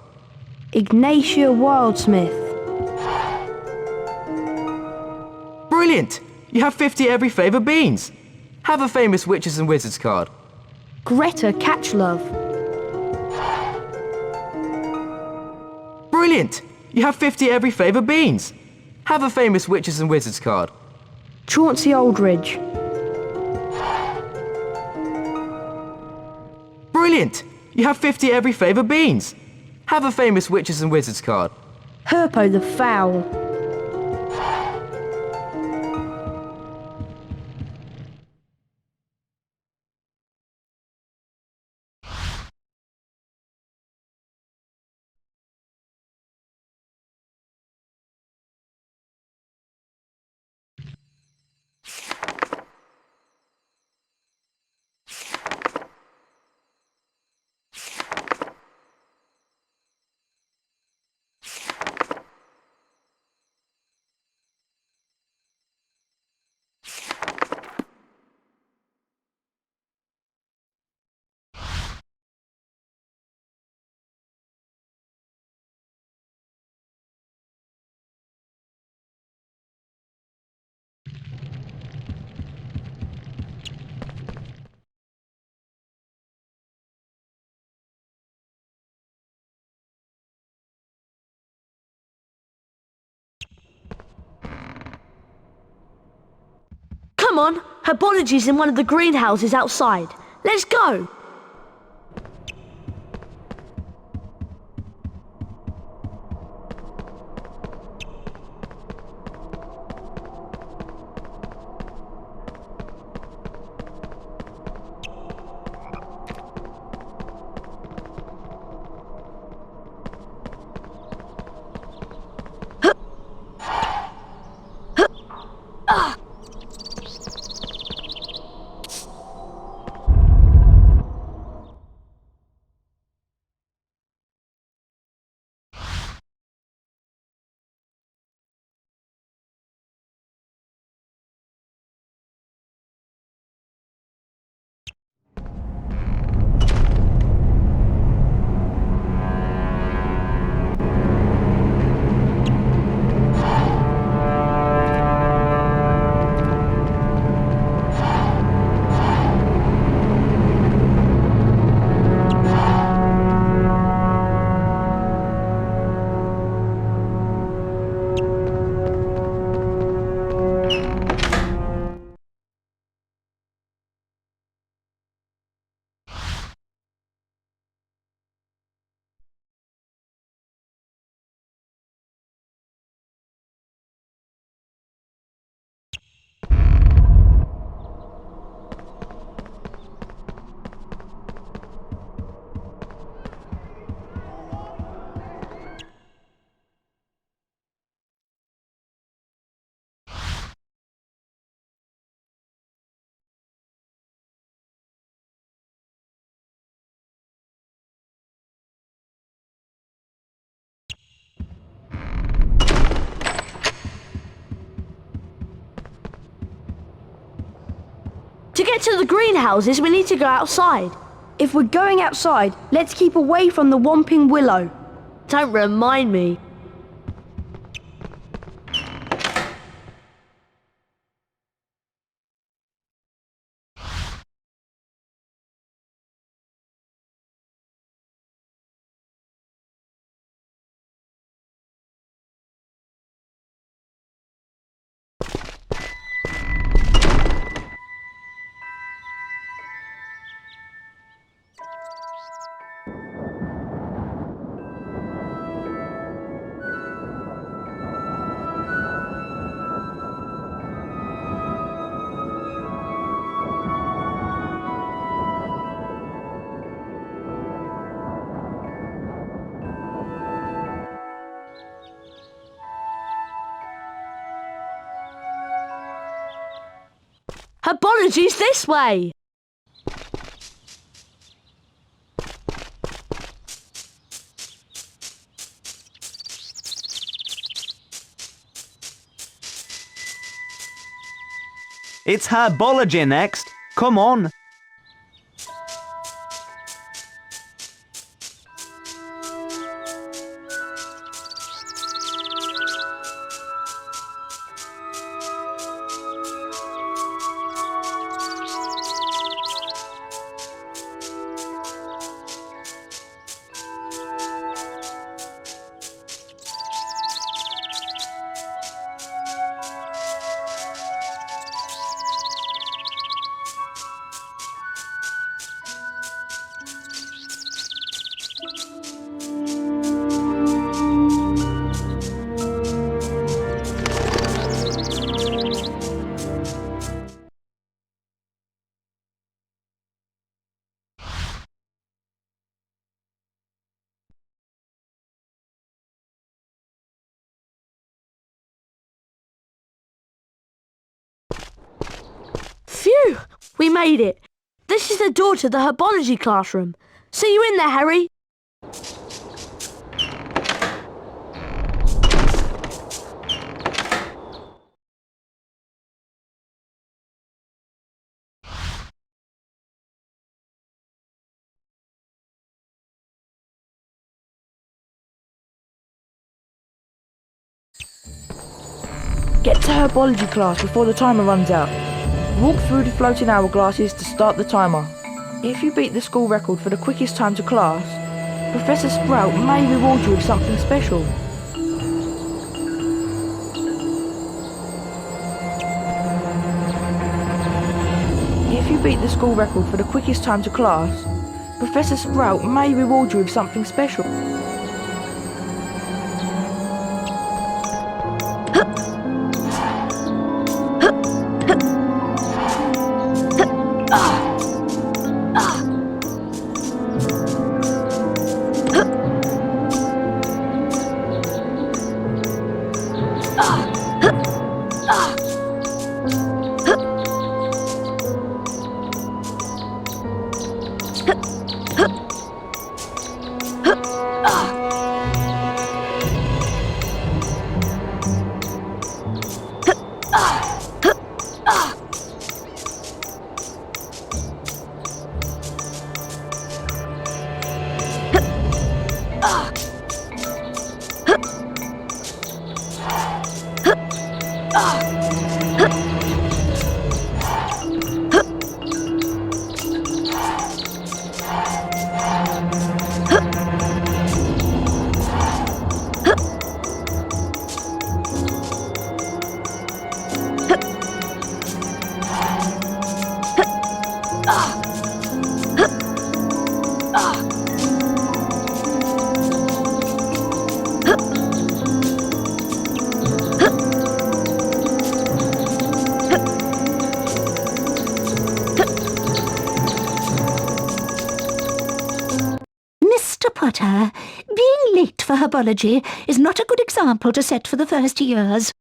Ignatia Wildsmith. Brilliant! You have 50 every flavour beans. Have a Famous Witches and Wizards card. Greta Catchlove. Brilliant! You have 50 every flavour beans. Have a Famous Witches and Wizards card. Chauncey Aldridge. Brilliant! You have 50 every flavour beans. Have a Famous Witches and Wizards card. Herpo the Foul. Come on, Herbology's in one of the greenhouses outside. Let's go. To get to the greenhouses, we need to go outside. If we're going outside, let's keep away from the Whomping Willow. Don't remind me. Herbology's this way! It's herbology next. Come on. Phew! We made it. This is the door to the herbology classroom. See you in there, Harry. Get to herbology class before the timer runs out. Walk through the floating hourglasses to start the timer. If you beat the school record for the quickest time to class, Professor Sprout may reward you with something special. If you beat the school record for the quickest time to class, Professor Sprout may reward you with something special. Potter, being late for herbology is not a good example to set for the first years.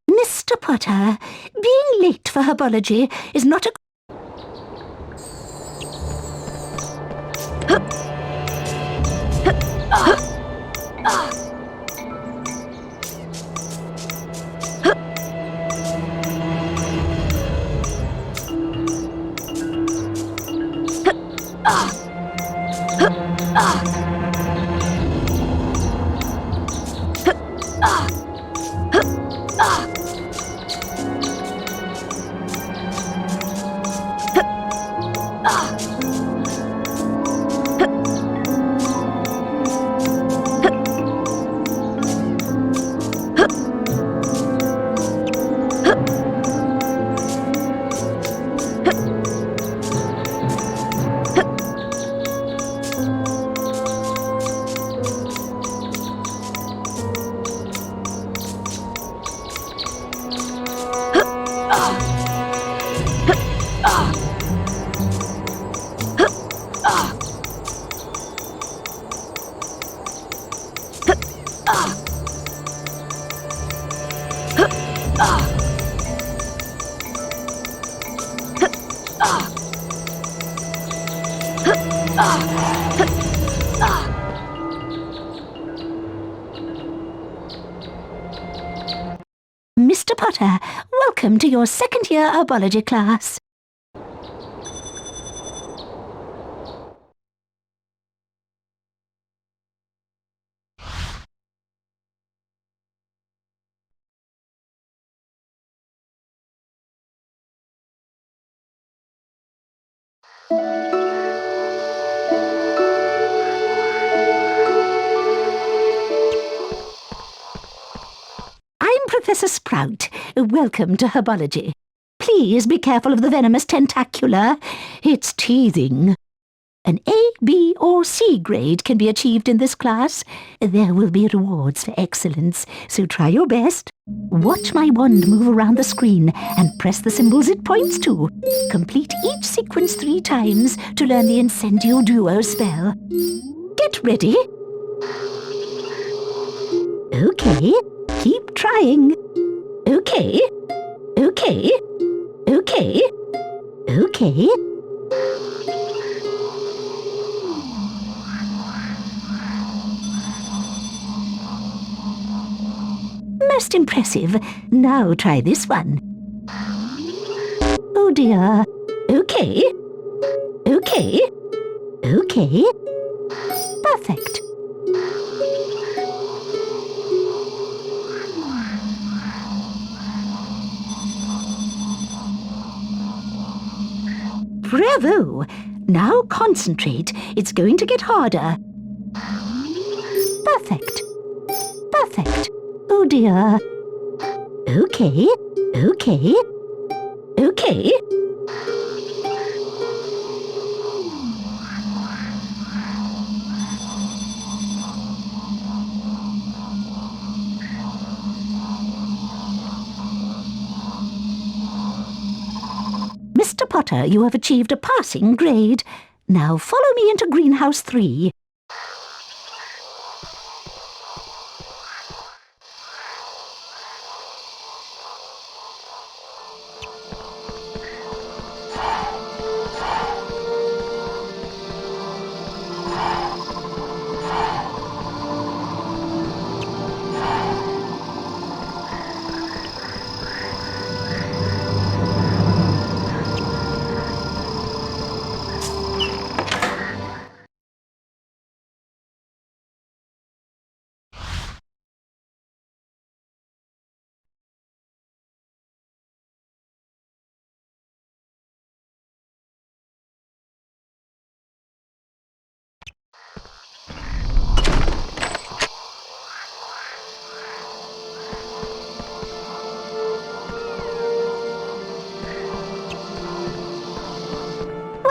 Mr. Potter, being late for herbology is not a... Mr. Potter, welcome to your second-year herbology class. I'm Professor Sprout. Welcome to herbology. Please be careful of the venomous tentacula. It's teething. An A, B, or C grade can be achieved in this class. There will be rewards for excellence, so try your best. Watch my wand move around the screen and press the symbols it points to. Complete each sequence 3 times to learn the Incendio Duo spell. Get ready. Okay, keep trying. Okay, okay, okay, okay. Most impressive. Now try this one. Oh dear. Okay. Okay. Okay. Perfect. Bravo! Now concentrate. It's going to get harder. Perfect. Perfect. Oh dear. Okay. Okay. Okay. Mr. Potter, you have achieved a passing grade. Now follow me into Greenhouse 3.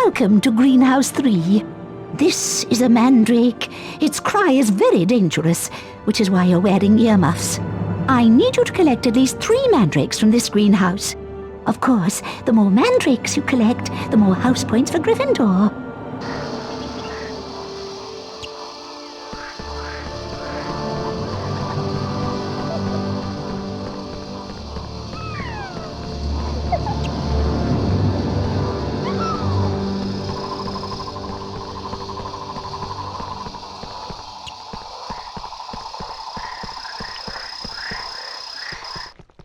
Welcome to Greenhouse 3. This is a mandrake. Its cry is very dangerous, which is why you're wearing earmuffs. I need you to collect at least 3 mandrakes from this greenhouse. Of course, the more mandrakes you collect, the more house points for Gryffindor.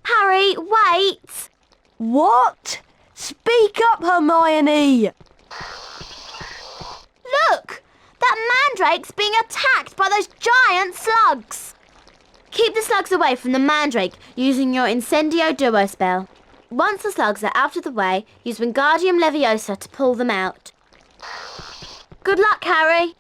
Harry, wait! What? Speak up, Hermione! Look! That mandrake's being attacked by those giant slugs! Keep the slugs away from the mandrake using your Incendio Duo spell. Once the slugs are out of the way, use Wingardium Leviosa to pull them out. Good luck, Harry!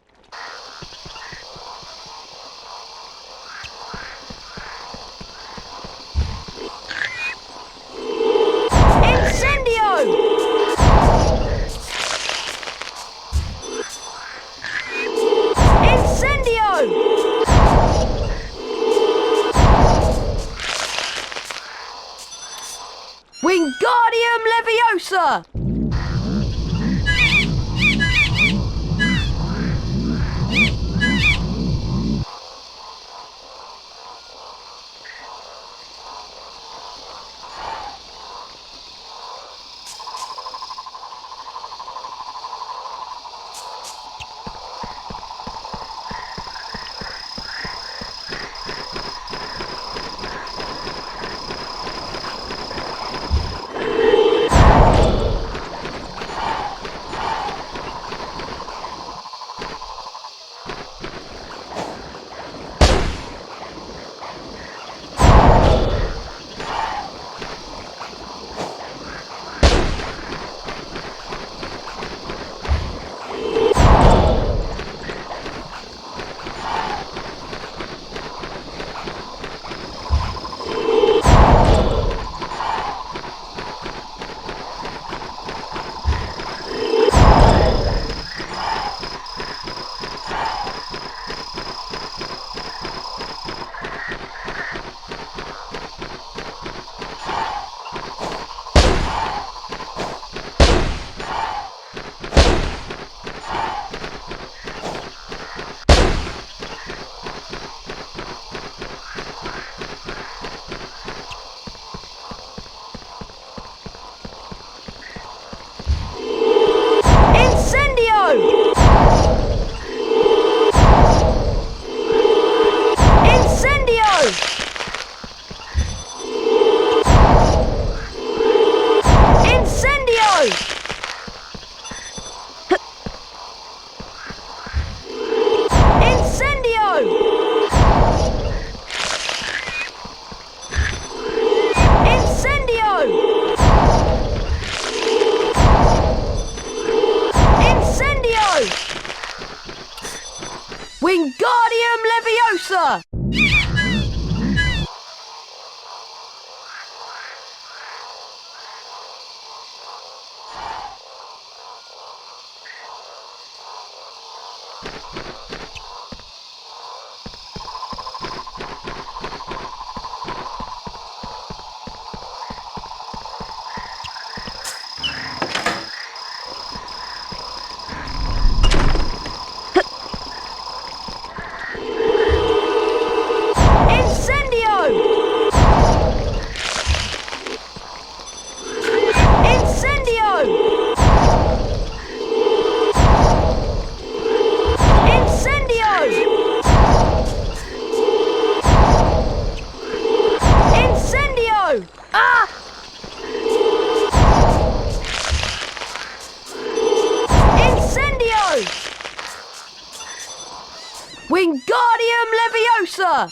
Wingardium Leviosa! Wingardium Leviosa! Wingardium Leviosa!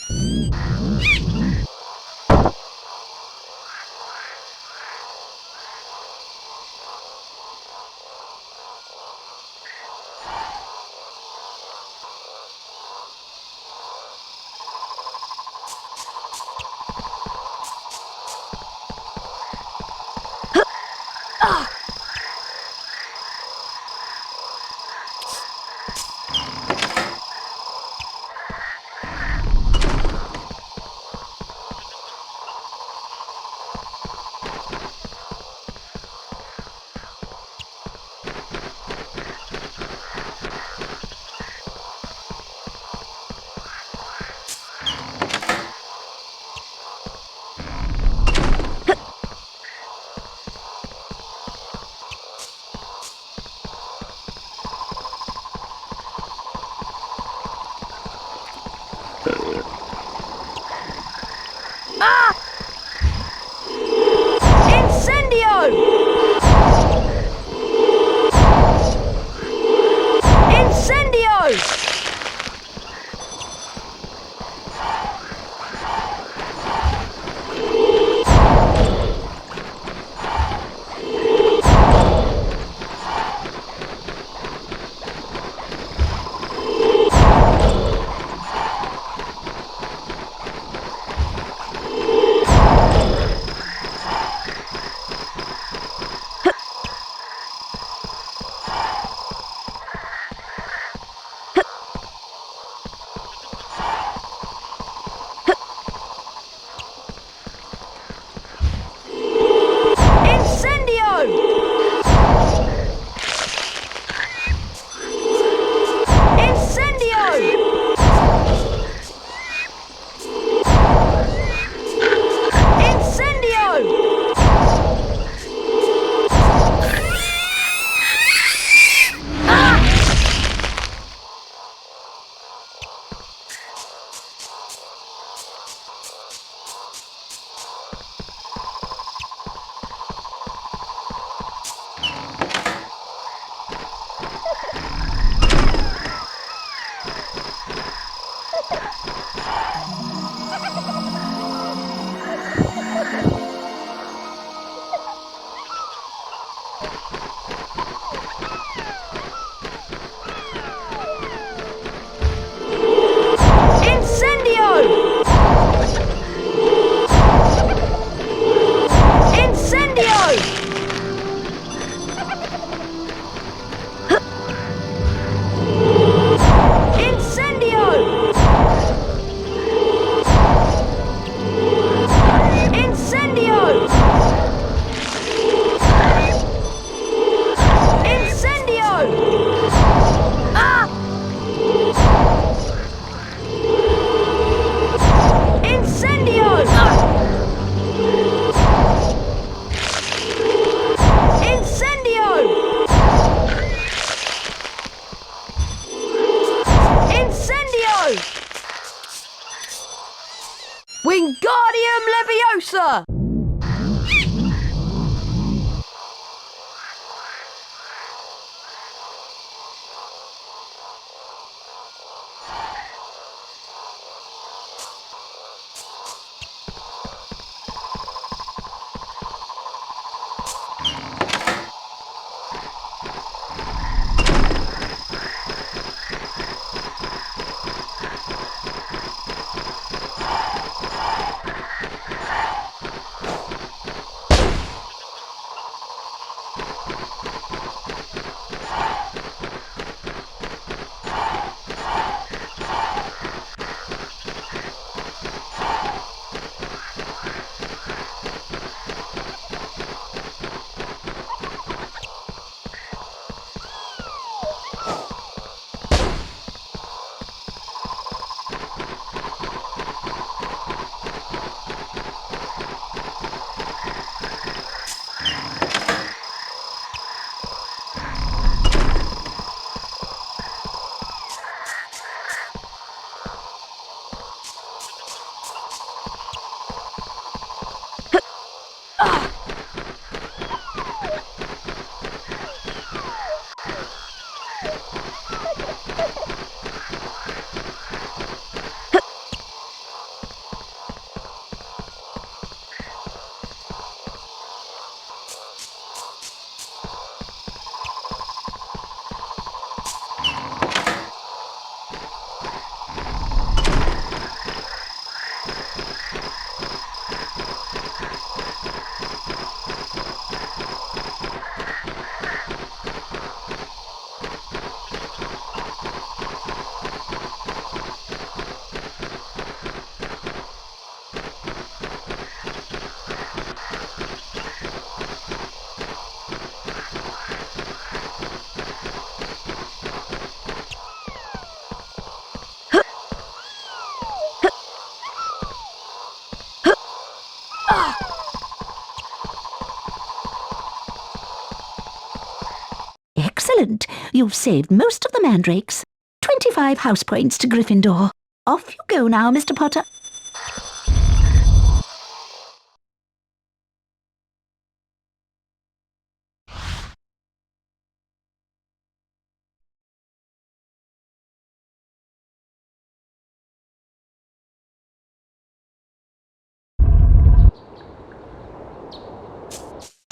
Excellent. You've saved most of the mandrakes. 25 house points to Gryffindor. Off you go now, Mr. Potter.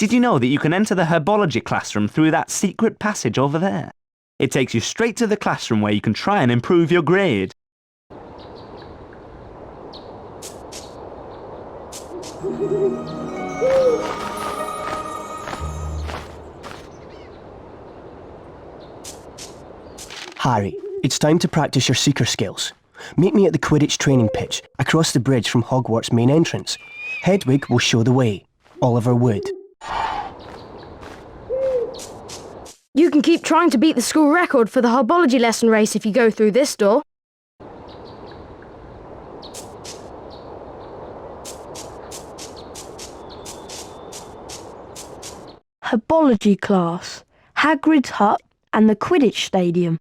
Did you know that you can enter the herbology classroom through that secret passage over there? It takes you straight to the classroom where you can try and improve your grade. Harry, it's time to practice your seeker skills. Meet me at the Quidditch training pitch, across the bridge from Hogwarts' main entrance. Hedwig will show the way. Oliver Wood. You can keep trying to beat the school record for the herbology lesson race if you go through this door. Herbology class, Hagrid's hut and the Quidditch stadium.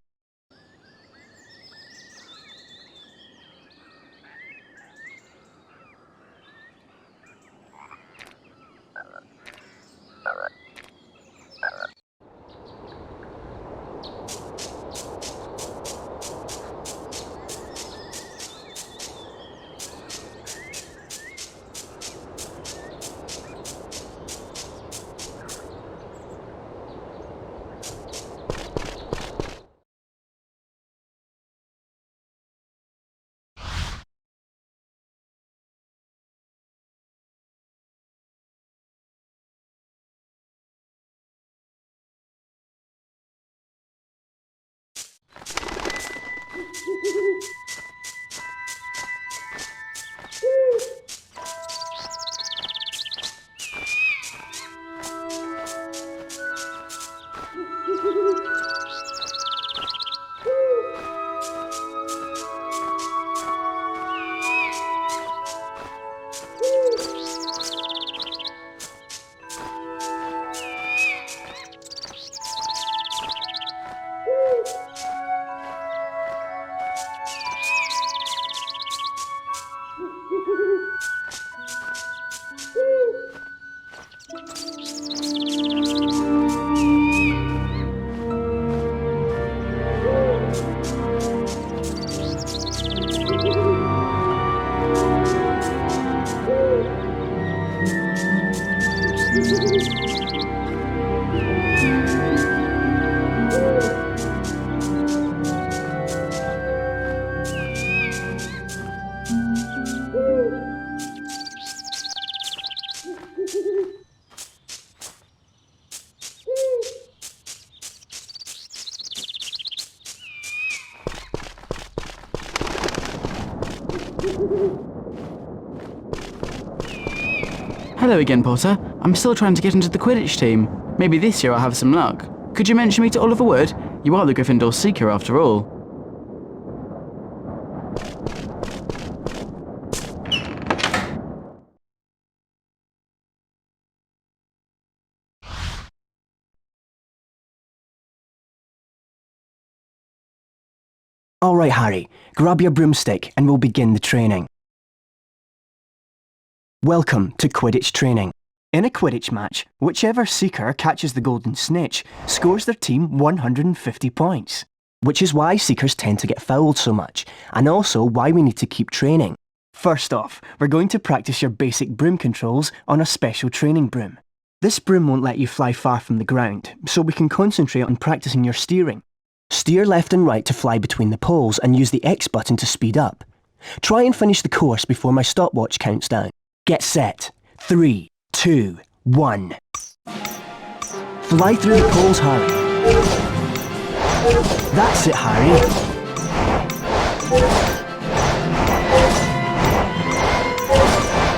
Hello again, Potter. I'm still trying to get into the Quidditch team. Maybe this year I'll have some luck. Could you mention me to Oliver Wood? You are the Gryffindor Seeker after all. All right, Harry, grab your broomstick and we'll begin the training. Welcome to Quidditch training. In a Quidditch match, whichever Seeker catches the golden snitch scores their team 150 points. Which is why Seekers tend to get fouled so much, and also why we need to keep training. First off, we're going to practice your basic broom controls on a special training broom. This broom won't let you fly far from the ground, so we can concentrate on practicing your steering. Steer left and right to fly between the poles and use the X button to speed up. Try and finish the course before my stopwatch counts down. Get set. 3, 2, 1. Fly through the poles, Harry. That's it, Harry.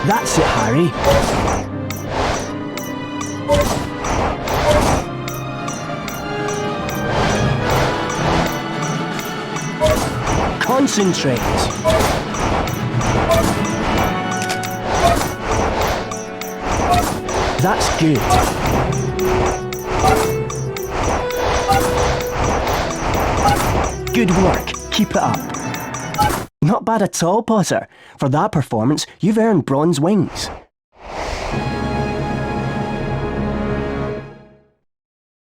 That's it, Harry. Concentrate. That's good. Good work. Keep it up. Not bad at all, Potter. For that performance, you've earned bronze wings.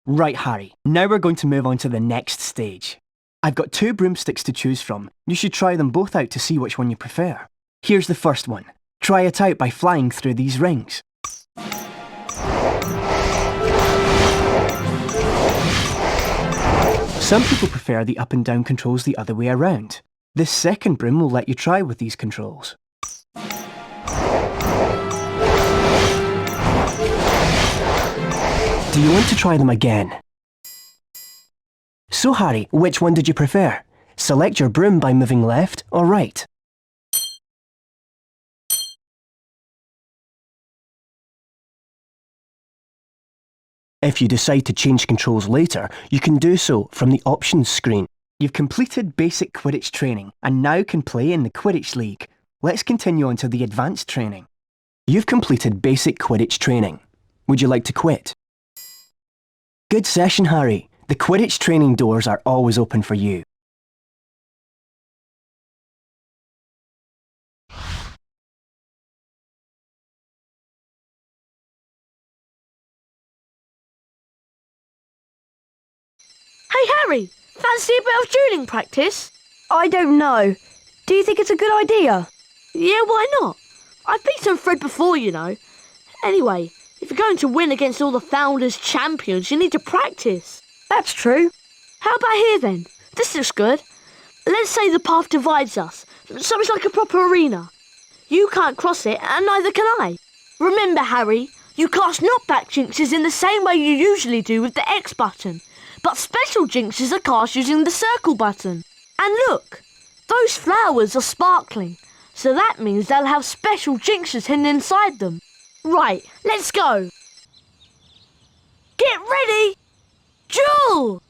Right, Harry. Now we're going to move on to the next stage. I've got 2 broomsticks to choose from. You should try them both out to see which one you prefer. Here's the first one. Try it out by flying through these rings. Some people prefer the up and down controls the other way around. This second broom will let you try with these controls. Do you want to try them again? So Harry, which one did you prefer? Select your broom by moving left or right. If you decide to change controls later, you can do so from the options screen. You've completed basic Quidditch training and now can play in the Quidditch League. Let's continue on to the advanced training. You've completed basic Quidditch training. Would you like to quit? Good session, Harry. The Quidditch training doors are always open for you. Hey Harry, fancy a bit of dueling practice? I don't know. Do you think it's a good idea? Yeah, why not? I've beaten Fred before, you know. Anyway, if you're going to win against all the Founders champions, you need to practice. That's true. How about here then? This looks good. Let's say the path divides us, so it's like a proper arena. You can't cross it, and neither can I. Remember, Harry, you cast knockback jinxes in the same way you usually do with the X button, but special jinxes are cast using the circle button. And look, those flowers are sparkling, so that means they'll have special jinxes hidden inside them. Right, let's go. Get ready! Duel!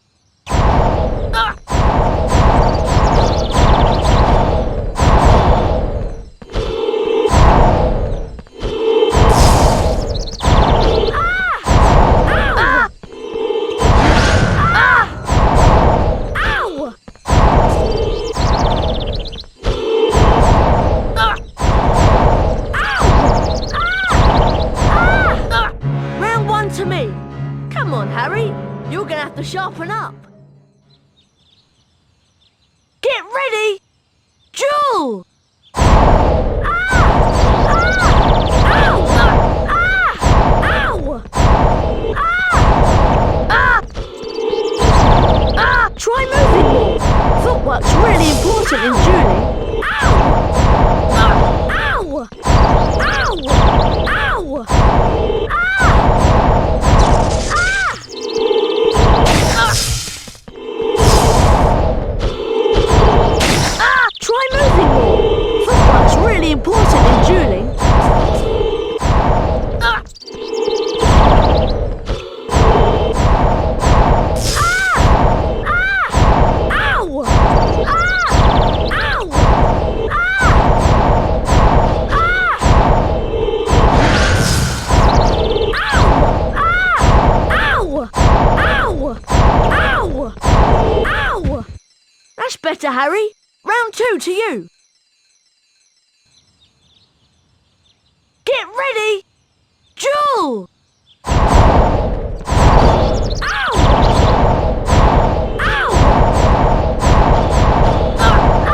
To me. Come on, Harry. You're going to have to sharpen up. Get ready. Duel! Try moving more. Footwork's really important in dueling. Ow! Try moving more. Footwork's better, Harry. Round 2 to you. Get ready! Duel! Ow! Ow! Ah!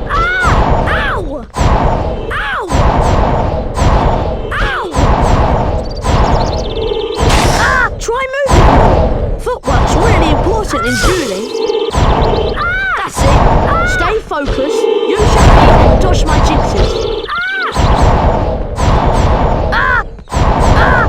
Ah! Ow! Ow! Ow! Ah! Try moving. Footwork's really important in dueling. That's it. Stay focused. Use your feet and dodge my jinxes. Ah! Ah!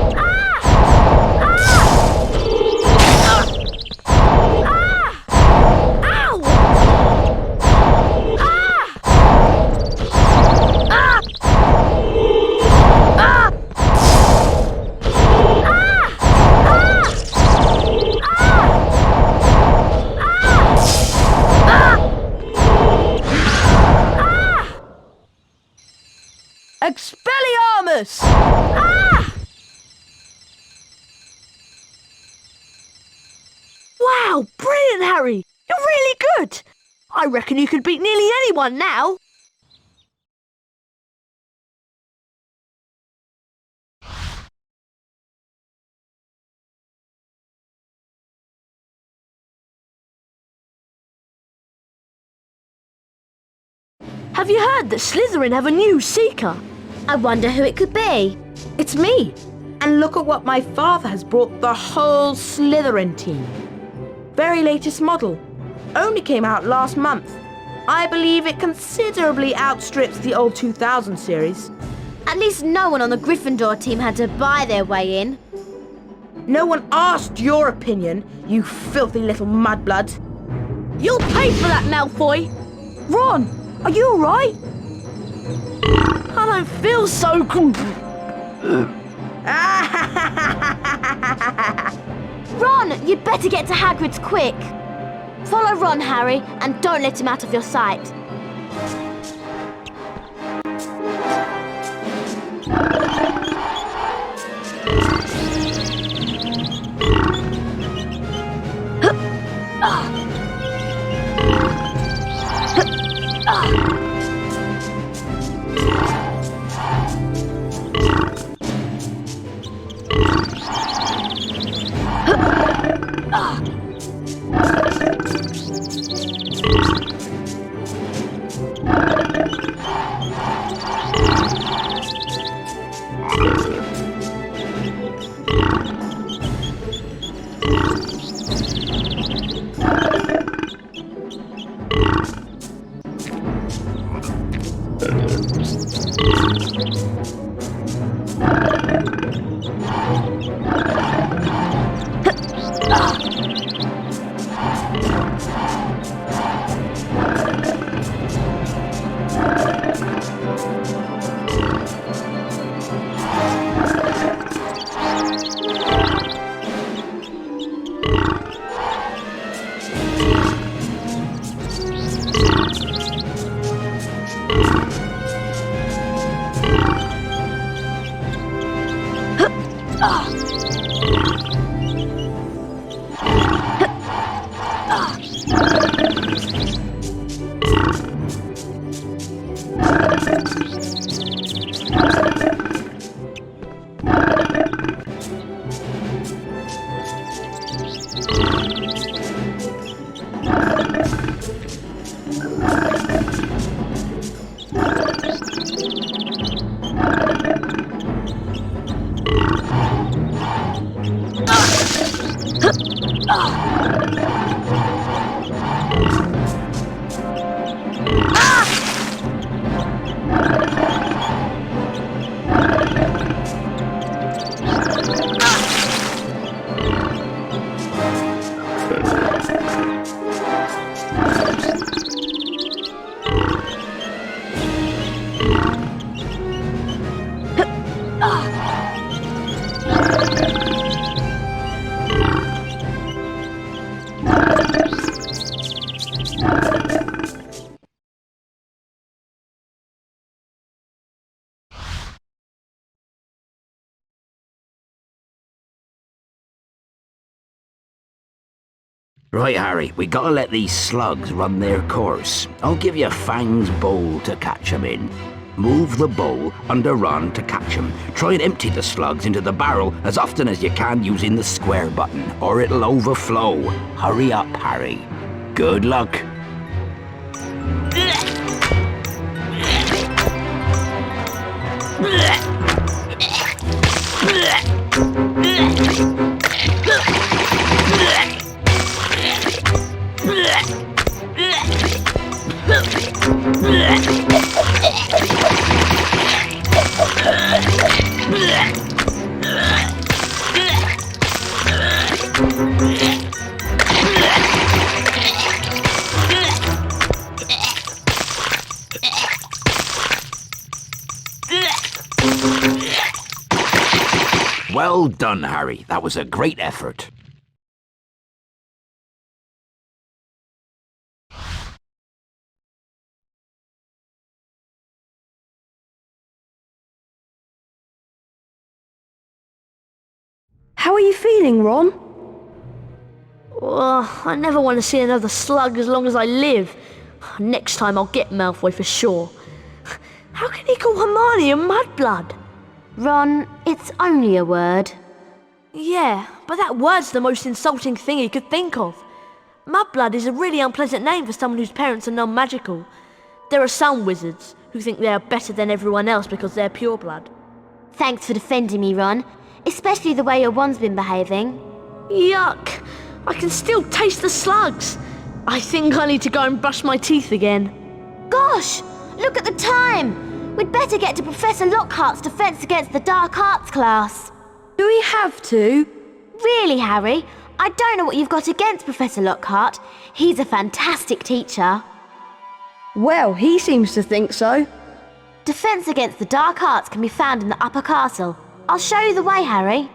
Expelliarmus! Ah! Wow, brilliant, Harry! You're really good! I reckon you could beat nearly anyone now. Have you heard that Slytherin have a new Seeker? I wonder who it could be. It's me. And look at what my father has brought the whole Slytherin team. Very latest model. Only came out last month. I believe it considerably outstrips the old 2000 series. At least no one on the Gryffindor team had to buy their way in. No one asked your opinion, you filthy little mudblood. You'll pay for that, Malfoy! Ron, are you alright? I don't feel so good. Ron, you'd better get to Hagrid's quick. Follow Ron, Harry, and don't let him out of your sight. Right, Harry, we gotta let these slugs run their course. I'll give you Fang's bowl to catch 'em in. Move the bowl under Ron to catch 'em. Try and empty the slugs into the barrel as often as you can using the square button, or it'll overflow. Hurry up, Harry. Good luck. Well done, Harry. That was a great effort. How are you feeling, Ron? Oh, I never want to see another slug as long as I live. Next time I'll get Malfoy for sure. How can he call Hermione a mudblood? Ron, it's only a word. Yeah, but that word's the most insulting thing he could think of. Mudblood is a really unpleasant name for someone whose parents are non-magical. There are some wizards who think they are better than everyone else because they're pureblood. Thanks for defending me, Ron. Especially the way your wand's been behaving. Yuck! I can still taste the slugs. I think I need to go and brush my teeth again. Gosh! Look at the time! We'd better get to Professor Lockhart's Defense Against the Dark Arts class. Do we have to? Really, Harry? I don't know what you've got against Professor Lockhart. He's a fantastic teacher. Well, he seems to think so. Defense Against the Dark Arts can be found in the upper castle. I'll show you the way, Harry.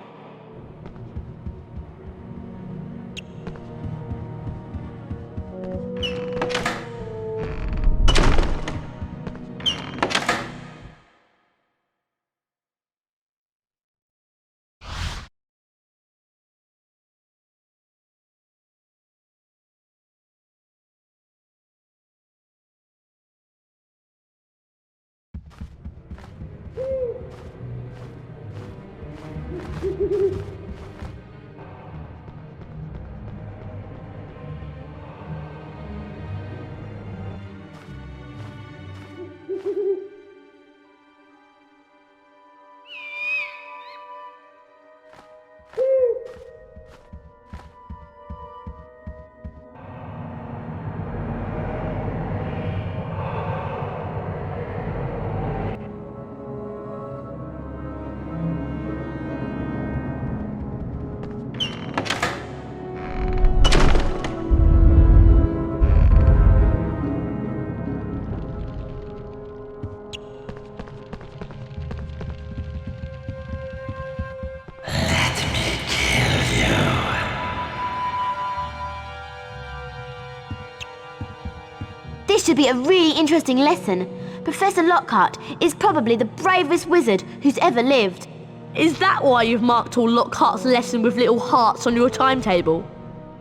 This should be a really interesting lesson. Professor Lockhart is probably the bravest wizard who's ever lived. Is that why you've marked all Lockhart's lesson with little hearts on your timetable?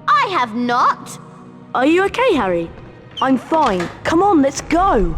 I have not! Are you okay, Harry? I'm fine. Come on, let's go!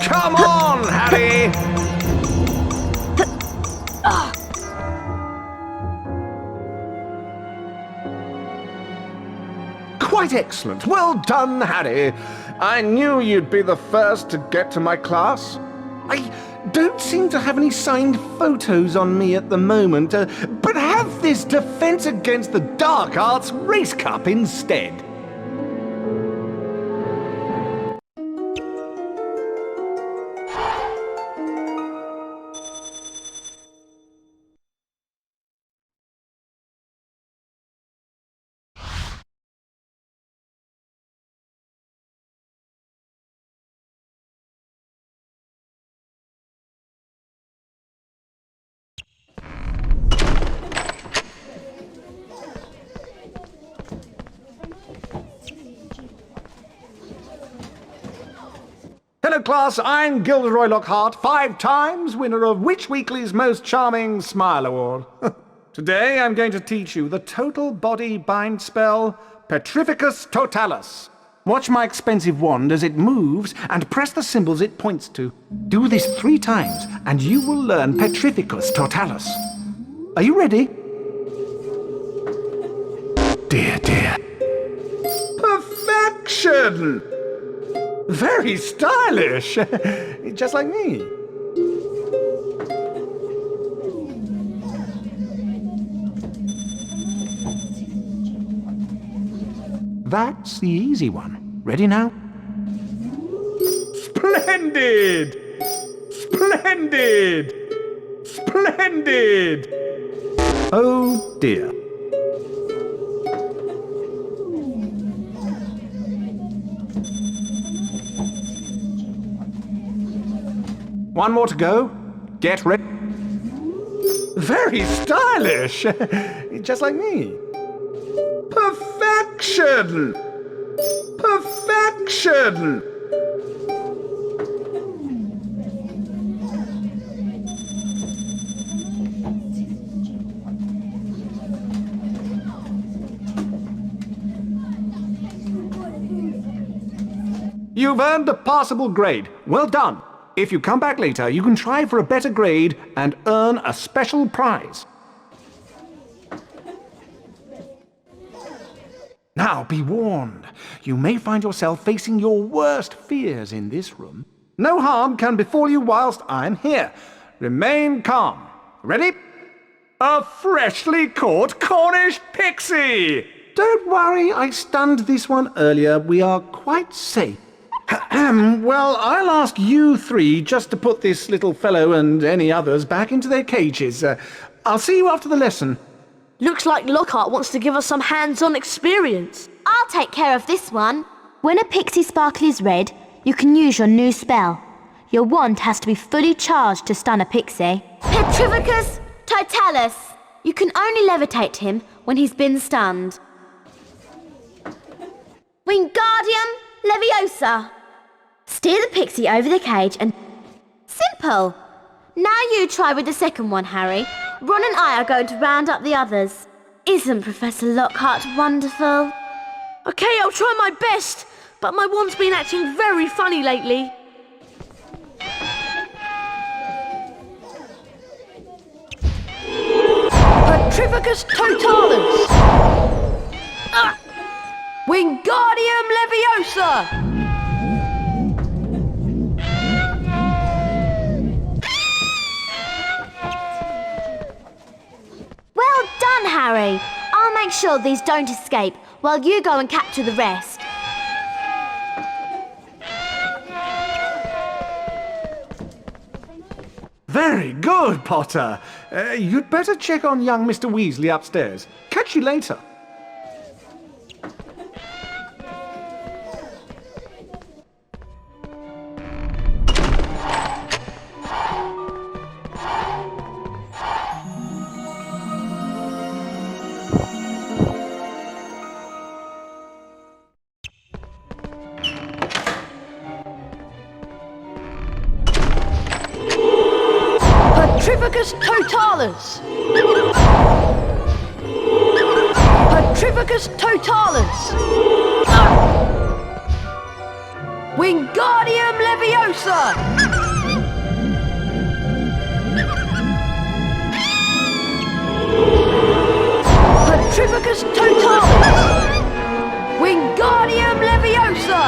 Come on, Harry! Quite excellent. Well done, Harry. I knew you'd be the first to get to my class. I don't seem to have any signed photos on me at the moment, but have this Defense Against the Dark Arts Race Cup instead. Hello class, I'm Gilderoy Lockhart, 5 times winner of Witch Weekly's Most Charming Smile Award. Today I'm going to teach you the total body bind spell, Petrificus Totalis. Watch my expensive wand as it moves and press the symbols it points to. Do this 3 times and you will learn Petrificus Totalis. Are you ready? Dear, dear. Perfection! Very stylish! Just like me. That's the easy one. Ready now? Splendid! Splendid! Splendid! Oh dear. One more to go. Get ready. Very stylish! Just like me. Perfection! Perfection! You've earned a passable grade. Well done. If you come back later, you can try for a better grade and earn a special prize. Now, be warned. You may find yourself facing your worst fears in this room. No harm can befall you whilst I'm here. Remain calm. Ready? A freshly caught Cornish pixie! Don't worry, I stunned this one earlier. We are quite safe. Well, I'll ask you 3 just to put this little fellow and any others back into their cages. I'll see you after the lesson. Looks like Lockhart wants to give us some hands-on experience. I'll take care of this one. When a pixie sparkle is red, you can use your new spell. Your wand has to be fully charged to stun a pixie. Petrificus Totalis. You can only levitate him when he's been stunned. Wingardium Leviosa. Steer the pixie over the cage and... Simple! Now you try with the second one, Harry. Ron and I are going to round up the others. Isn't Professor Lockhart wonderful? Okay, I'll try my best, but my wand's been acting very funny lately. Petrificus Totalis! Wingardium Leviosa! Well done, Harry. I'll make sure these don't escape while you go and capture the rest. Very good, Potter. You'd better check on young Mr. Weasley upstairs. Catch you later. Petrificus totalus! Petrificus totalus! Wingardium Leviosa! Petrificus totalus! Wingardium Leviosa!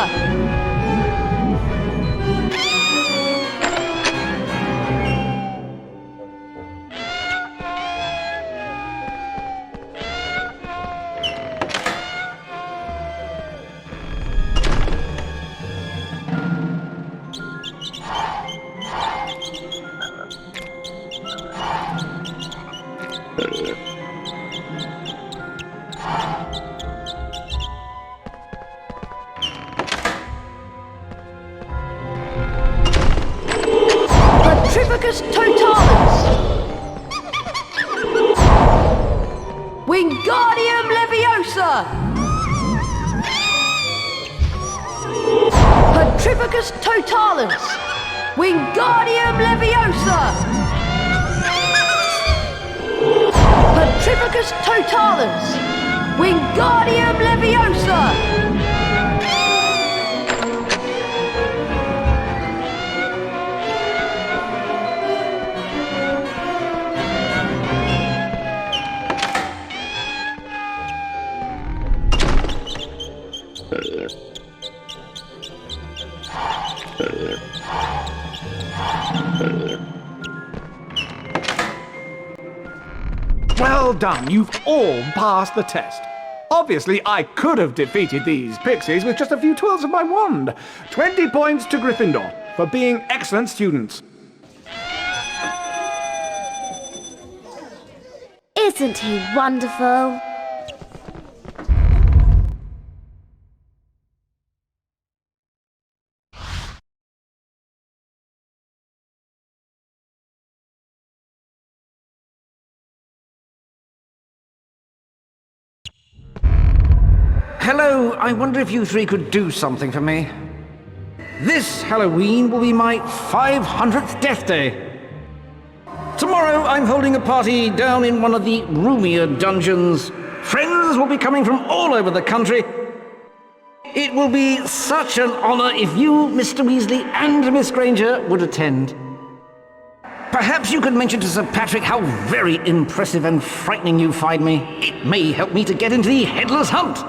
Petrificus totalus! Wingardium Leviosa! Petrificus totalus! Wingardium Leviosa! Petrificus totalus! Wingardium Leviosa! Well done, you've all passed the test. Obviously, I could have defeated these pixies with just a few twirls of my wand. 20 points to Gryffindor for being excellent students. Isn't he wonderful? Hello, I wonder if you three could do something for me. This Halloween will be my 500th Death Day. Tomorrow I'm holding a party down in one of the roomier dungeons. Friends will be coming from all over the country. It will be such an honour if you, Mr. Weasley, and Miss Granger would attend. Perhaps you could mention to Sir Patrick how very impressive and frightening you find me. It may help me to get into the Headless Hunt.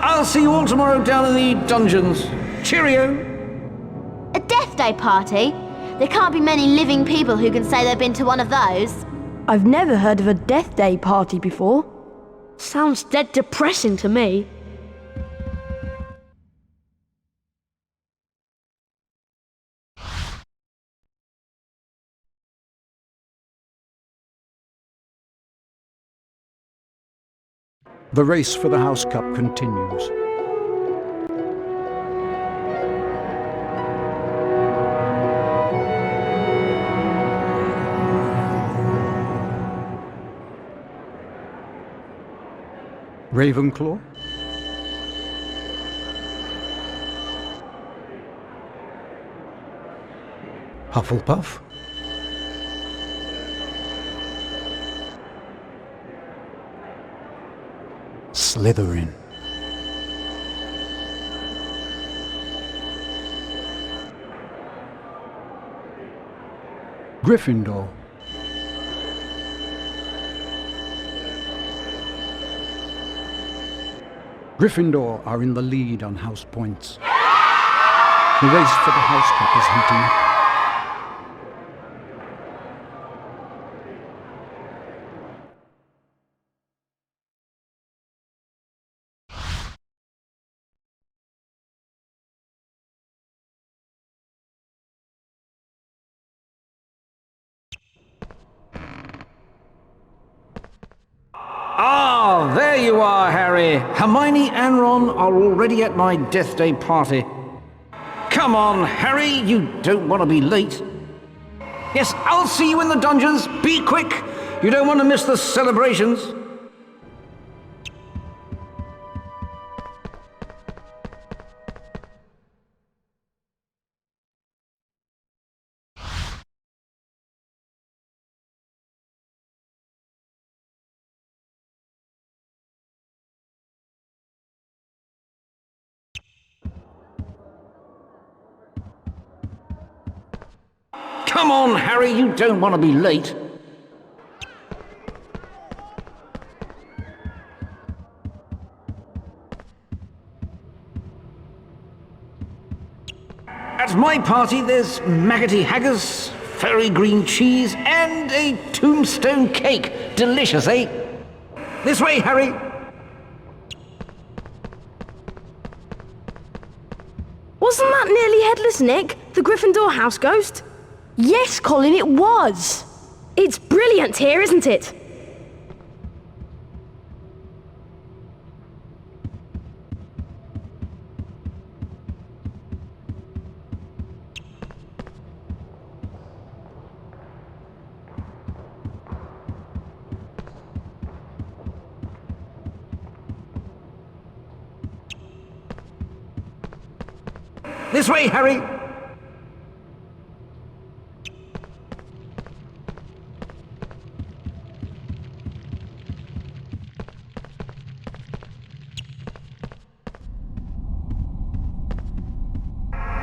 I'll see you all tomorrow down in the dungeons. Cheerio! A Death Day party? There can't be many living people who can say they've been to one of those. I've never heard of a Death Day party before. Sounds dead depressing to me. The race for the House Cup continues. Ravenclaw. Hufflepuff. Slytherin. Gryffindor. Gryffindor are in the lead on house points. The race for the House Cup is heating up. Ah, there you are, Harry. Hermione and Ron are already at my Death Day party. Come on, Harry, you don't want to be late. Yes, I'll see you in the dungeons. Be quick. You don't want to miss the celebrations. Come on, Harry, you don't want to be late. At my party, there's maggoty haggis, fairy green cheese, and a tombstone cake. Delicious, eh? This way, Harry. Wasn't that nearly Headless Nick, the Gryffindor house ghost? Yes, Colin, it was. It's brilliant here, isn't it? This way, Harry.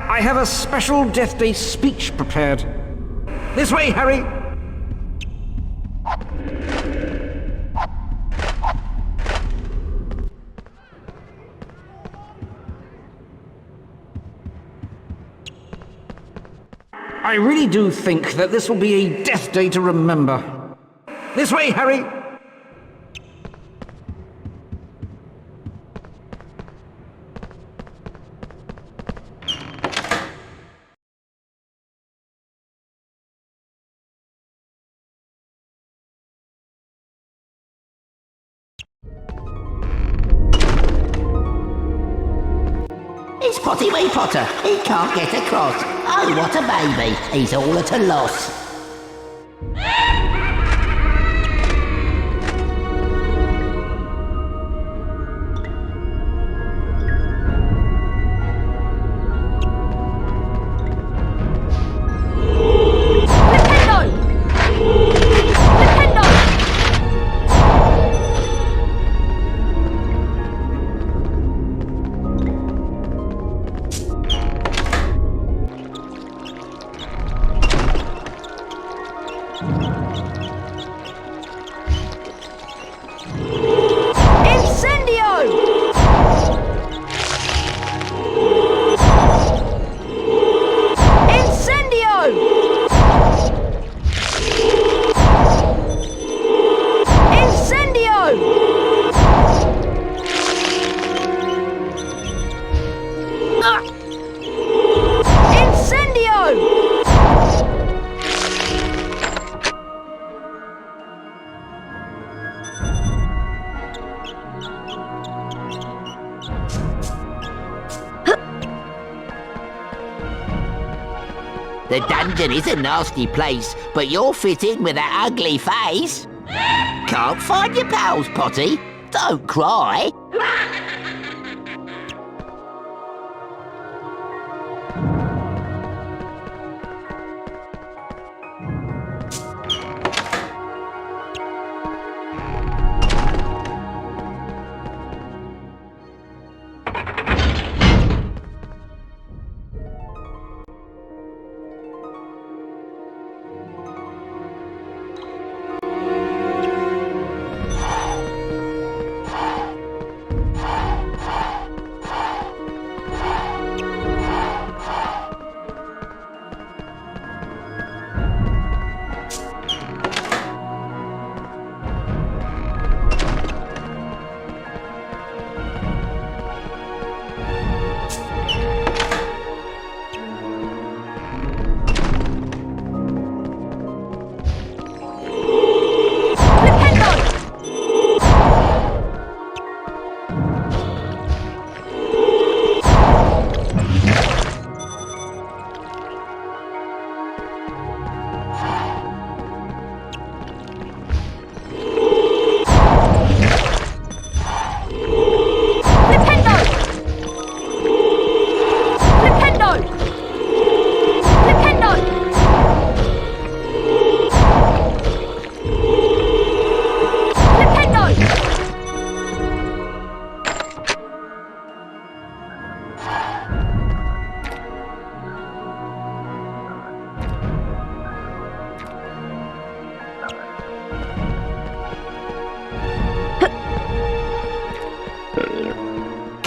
I have a special Death Day speech prepared. This way, Harry. I really do think that this will be a death day to remember. This way, Harry! It's Potty Wee Potter. He can't get across. Oh, what a baby. He's all at a loss. The dungeon is a nasty place, but you'll fit in with that ugly face. Can't find your pals, Potty? Don't cry.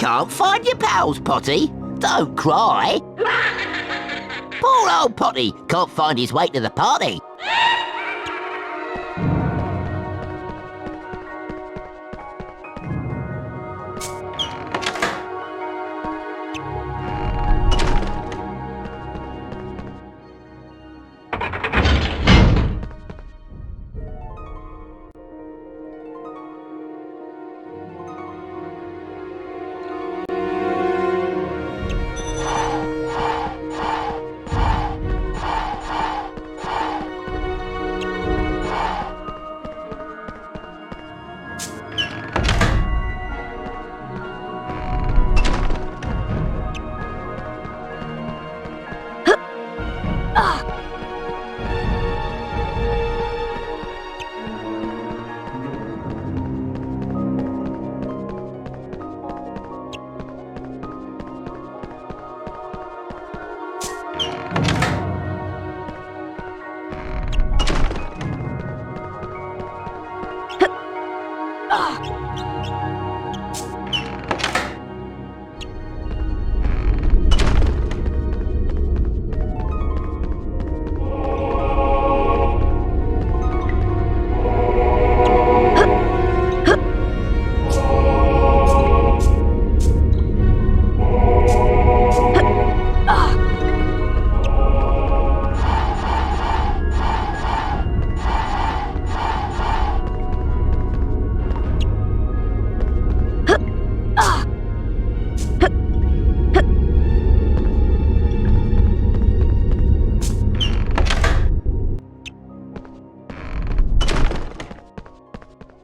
can't find your pals, Potty. Don't cry. Poor old Potty can't find his way to the party.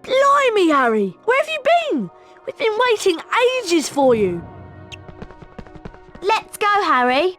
Blimey, Harry! Where have you been? We've been waiting ages for you. Let's go, Harry.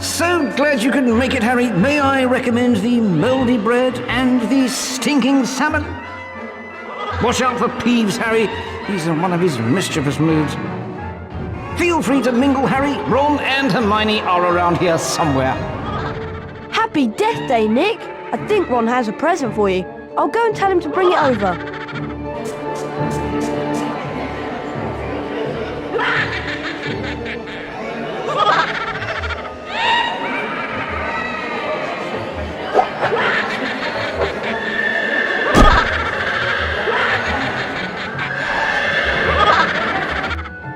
So glad you could make it, Harry. May I recommend the mouldy bread and the stinking salmon? Watch out for Peeves, Harry. He's in one of his mischievous moods. Feel free to mingle, Harry. Ron and Hermione are around here somewhere. Happy Death Day, Nick. I think Ron has a present for you. I'll go and tell him to bring it over.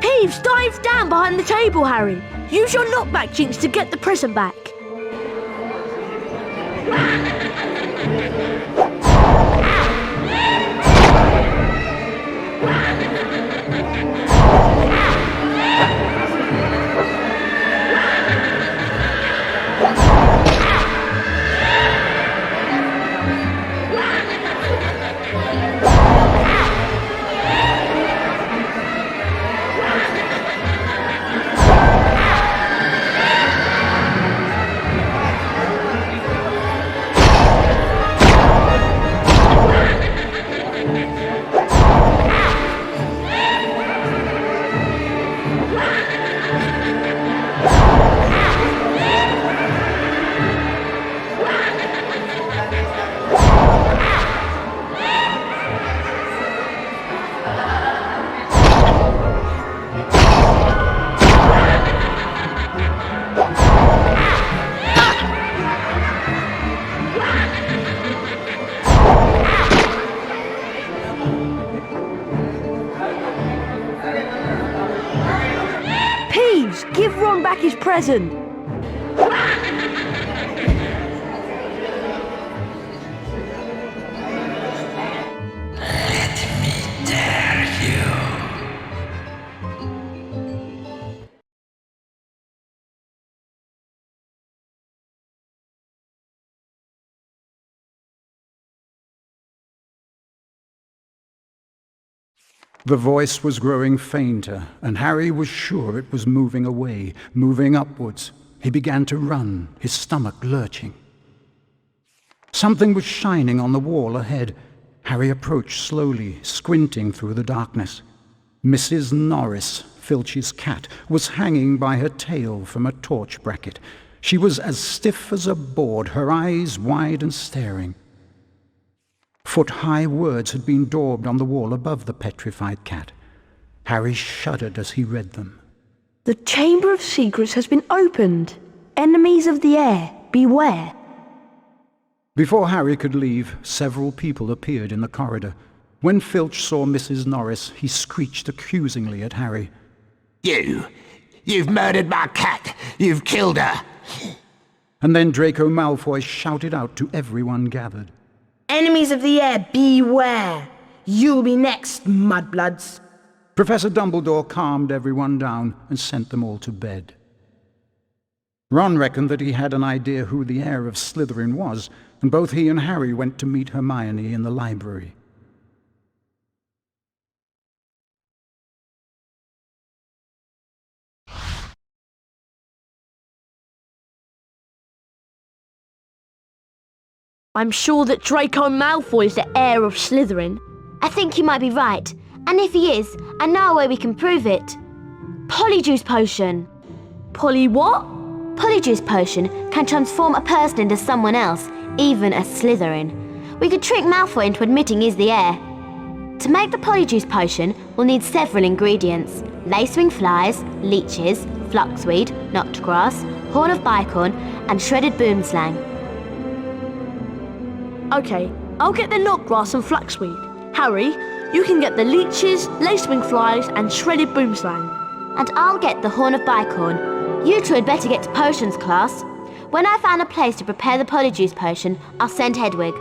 Peeves dives down behind the table, Harry. Use your knockback jinx to get the present back. Give Ron back his present. The voice was growing fainter, and Harry was sure it was moving away, moving upwards. He began to run, his stomach lurching. Something was shining on the wall ahead. Harry approached slowly, squinting through the darkness. Mrs. Norris, Filch's cat, was hanging by her tail from a torch bracket. She was as stiff as a board, her eyes wide and staring. Foot-high words had been daubed on the wall above the petrified cat. Harry shuddered as he read them. The Chamber of Secrets has been opened. Enemies of the air, beware. Before Harry could leave, several people appeared in the corridor. When Filch saw Mrs. Norris, he screeched accusingly at Harry. You've murdered my cat! You've killed her! And then Draco Malfoy shouted out to everyone gathered. Enemies of the air, beware! You'll be next, mudbloods. Professor Dumbledore calmed everyone down and sent them all to bed. Ron reckoned that he had an idea who the heir of Slytherin was, and both he and Harry went to meet Hermione in the library. I'm sure that Draco Malfoy is the heir of Slytherin. I think you might be right. And if he is, I know a way we can prove it. Polyjuice Potion. Polly what? Polyjuice Potion can transform a person into someone else, even a Slytherin. We could trick Malfoy into admitting he's the heir. To make the Polyjuice Potion, we'll need several ingredients. Lacewing flies, leeches, fluxweed, knotgrass, horn of bicorn, and shredded boomslang. Okay, I'll get the knotgrass and fluxweed. Harry, you can get the leeches, lacewing flies, and shredded boomslang. And I'll get the horn of bicorn. You two had better get to potions class. When I find a place to prepare the Polyjuice Potion, I'll send Hedwig.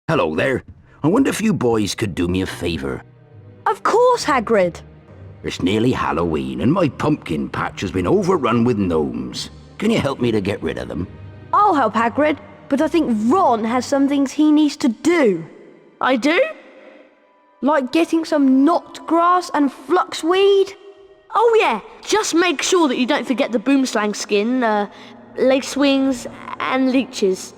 Hello there. I wonder if you boys could do me a favour. Of course, Hagrid. It's nearly Halloween and my pumpkin patch has been overrun with gnomes. Can you help me to get rid of them? I'll help Hagrid, but I think Ron has some things he needs to do. I do? Like getting some knotgrass and fluxweed? Oh yeah, just make sure that you don't forget the boomslang skin, lacewings and leeches.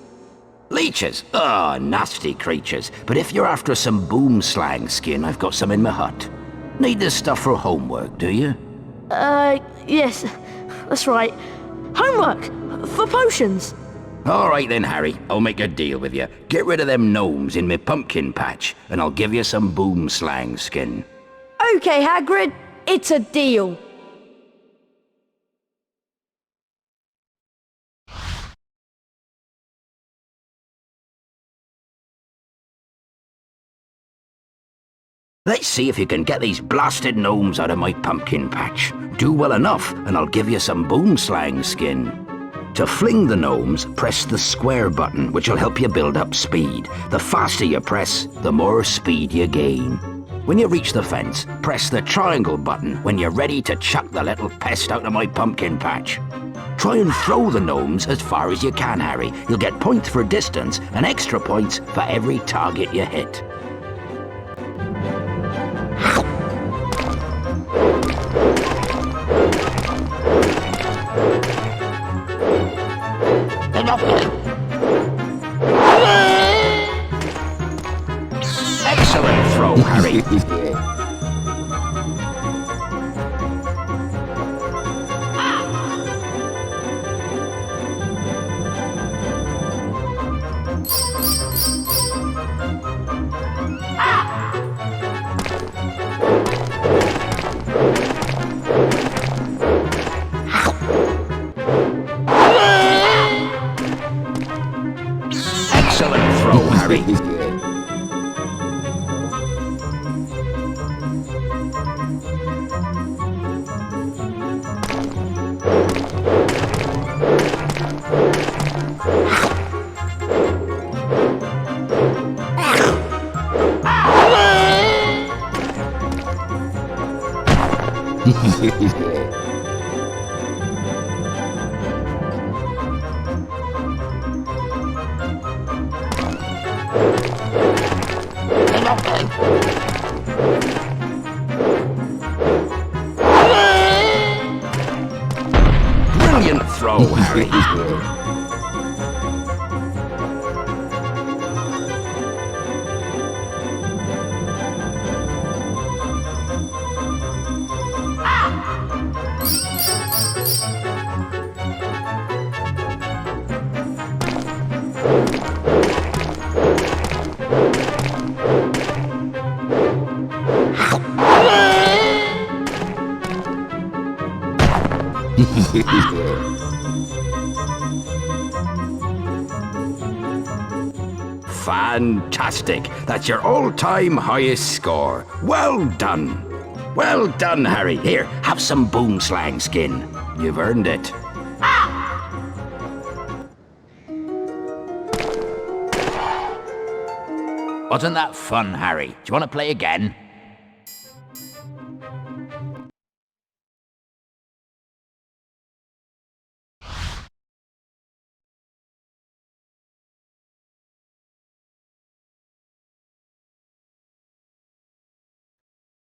Leeches? Ah, nasty creatures. But if you're after some boomslang skin, I've got some in my hut. Need this stuff for homework, do you? Yes, that's right. Homework! For potions! Alright then, Harry. I'll make a deal with you. Get rid of them gnomes in my pumpkin patch, and I'll give you some boomslang skin. Okay, Hagrid, it's a deal. Let's see if you can get these blasted gnomes out of my pumpkin patch. Do well enough, and I'll give you some boomslang skin. To fling the gnomes, press the square button, which will help you build up speed. The faster you press, the more speed you gain. When you reach the fence, press the triangle button when you're ready to chuck the little pest out of my pumpkin patch. Try and throw the gnomes as far as you can, Harry. You'll get points for distance and extra points for every target you hit. Excellent throw, Harry. Excellent throw, Harry. Brilliant throw, Harry. Fantastic! That's your all-time highest score. Well done. Well done, Harry. Here, have some boomslang skin. You've earned it. Wasn't that fun, Harry? Do you want to play again?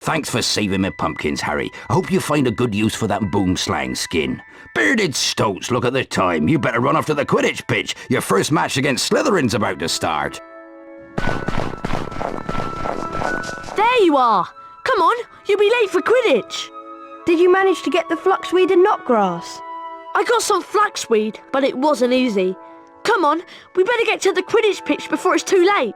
Thanks for saving me pumpkins, Harry. I hope you find a good use for that boomslang skin. Bearded stoats, look at the time. You better run off to the Quidditch pitch. Your first match against Slytherin's about to start. There you are! Come on, you'll be late for Quidditch! Did you manage to get the fluxweed and knotgrass? I got some flaxweed, but it wasn't easy. Come on, we better get to the Quidditch pitch before it's too late.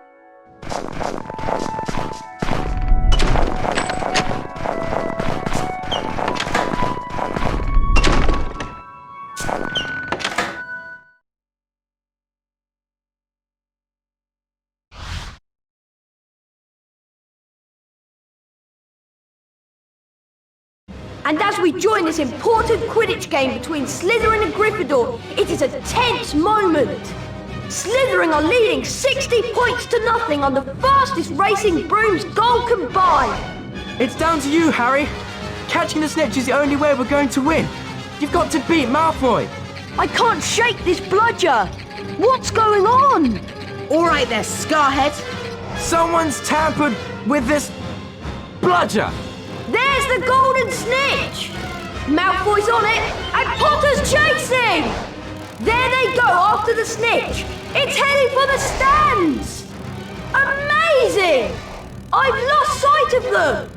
And as we join this important Quidditch game between Slytherin and Gryffindor, it is a tense moment. Slytherin are leading 60 points to nothing on the fastest racing brooms goal combined. It's down to you, Harry. Catching the snitch is the only way we're going to win. You've got to beat Malfoy. I can't shake this bludger. What's going on? All right there, Scarhead. Someone's tampered with this bludger. There's the golden snitch! Malfoy's on it, and Potter's chasing! There they go after the snitch! It's heading for the stands! Amazing! I've lost sight of them!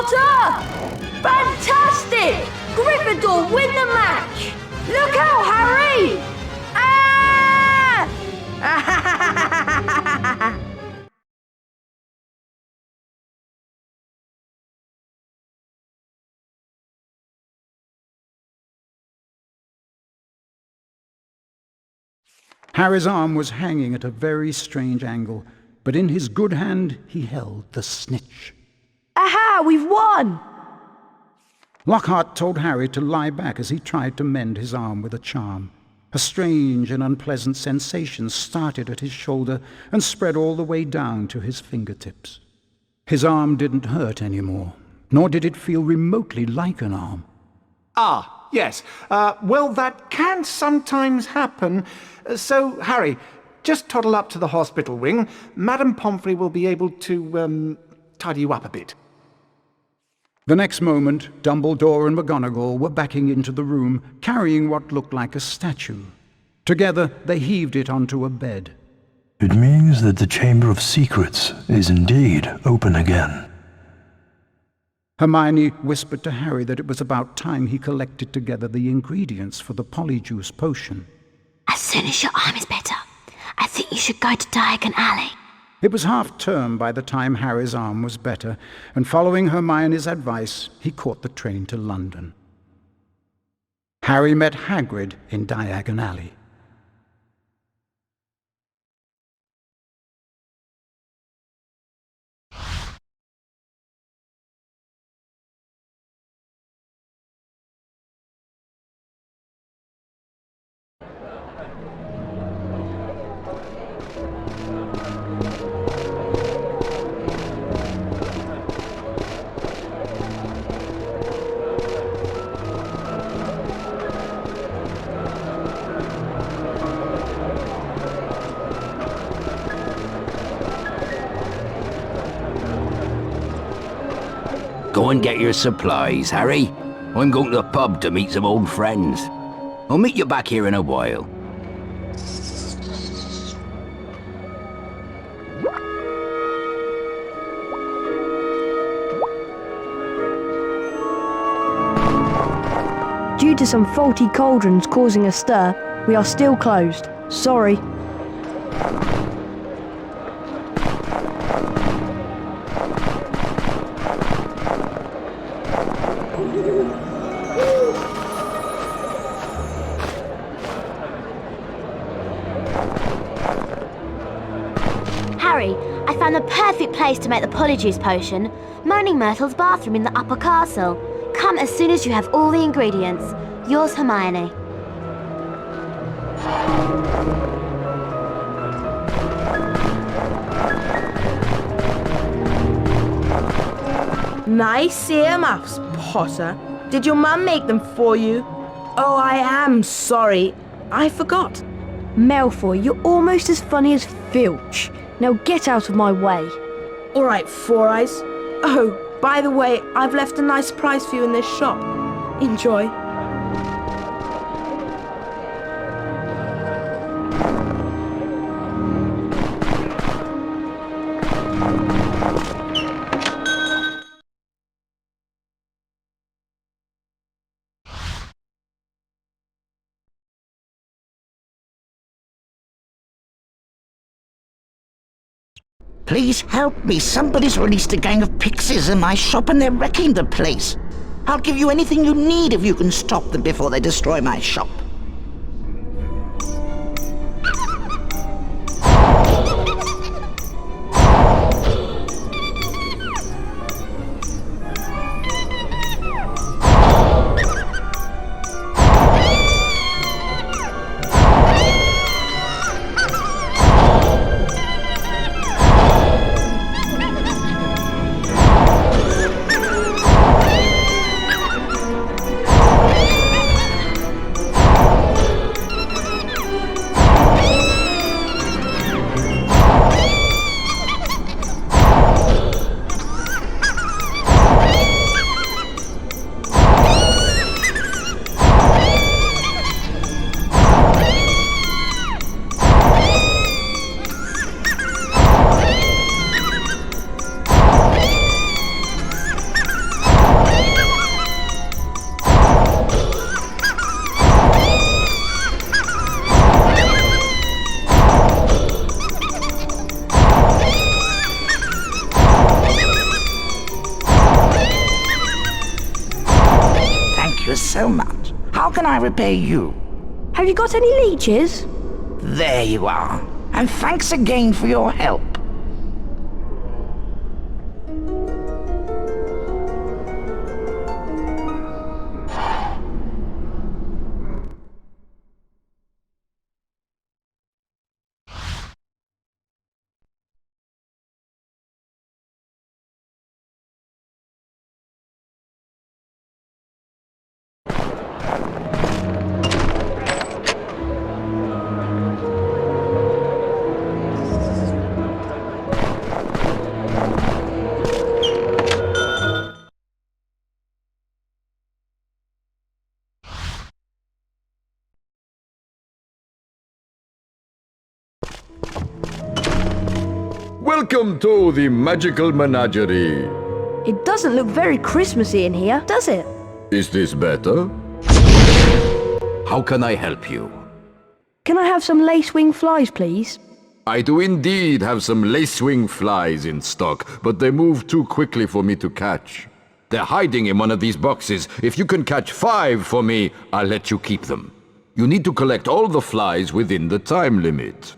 Potter! Fantastic! Gryffindor win the match! Look out, Harry! Ah! Harry's arm was hanging at a very strange angle, but in his good hand he held the snitch. Aha, we've won! Lockhart told Harry to lie back as he tried to mend his arm with a charm. A strange and unpleasant sensation started at his shoulder and spread all the way down to his fingertips. His arm didn't hurt anymore, nor did it feel remotely like an arm. Ah, yes. Well, that can sometimes happen. So, Harry, just toddle up to the hospital wing. Madame Pomfrey will be able to, tidy you up a bit. The next moment, Dumbledore and McGonagall were backing into the room, carrying what looked like a statue. Together, they heaved it onto a bed. It means that the Chamber of Secrets is indeed open again. Hermione whispered to Harry that it was about time he collected together the ingredients for the Polyjuice potion. As soon as your arm is better, I think you should go to Diagon Alley. It was half-term by the time Harry's arm was better, and following Hermione's advice, he caught the train to London. Harry met Hagrid in Diagon Alley. Go and get your supplies, Harry. I'm going to the pub to meet some old friends. I'll meet you back here in a while. Due to some faulty cauldrons causing a stir, we are still closed. Sorry. Harry, I found the perfect place to make the Polyjuice potion. Moaning Myrtle's bathroom in the upper castle. Come as soon as you have all the ingredients. Yours, Hermione. Nice earmuffs, Potter. Did your mum make them for you? Oh, I am sorry. I forgot. Malfoy, you're almost as funny as Filch. Now get out of my way. All right, Four Eyes. Oh, by the way, I've left a nice surprise for you in this shop. Enjoy. Please help me. Somebody's released a gang of pixies in my shop and they're wrecking the place. I'll give you anything you need if you can stop them before they destroy my shop. so much. How can I repay you? Have you got any leeches? There you are. And thanks again for your help. Welcome to the magical menagerie. It doesn't look very Christmassy in here, does it? Is this better? How can I help you? Can I have some lace-wing flies, please? I do indeed have some lacewing flies in stock, but they move too quickly for me to catch. They're hiding in one of these boxes. If you can catch 5 for me, I'll let you keep them. You need to collect all the flies within the time limit.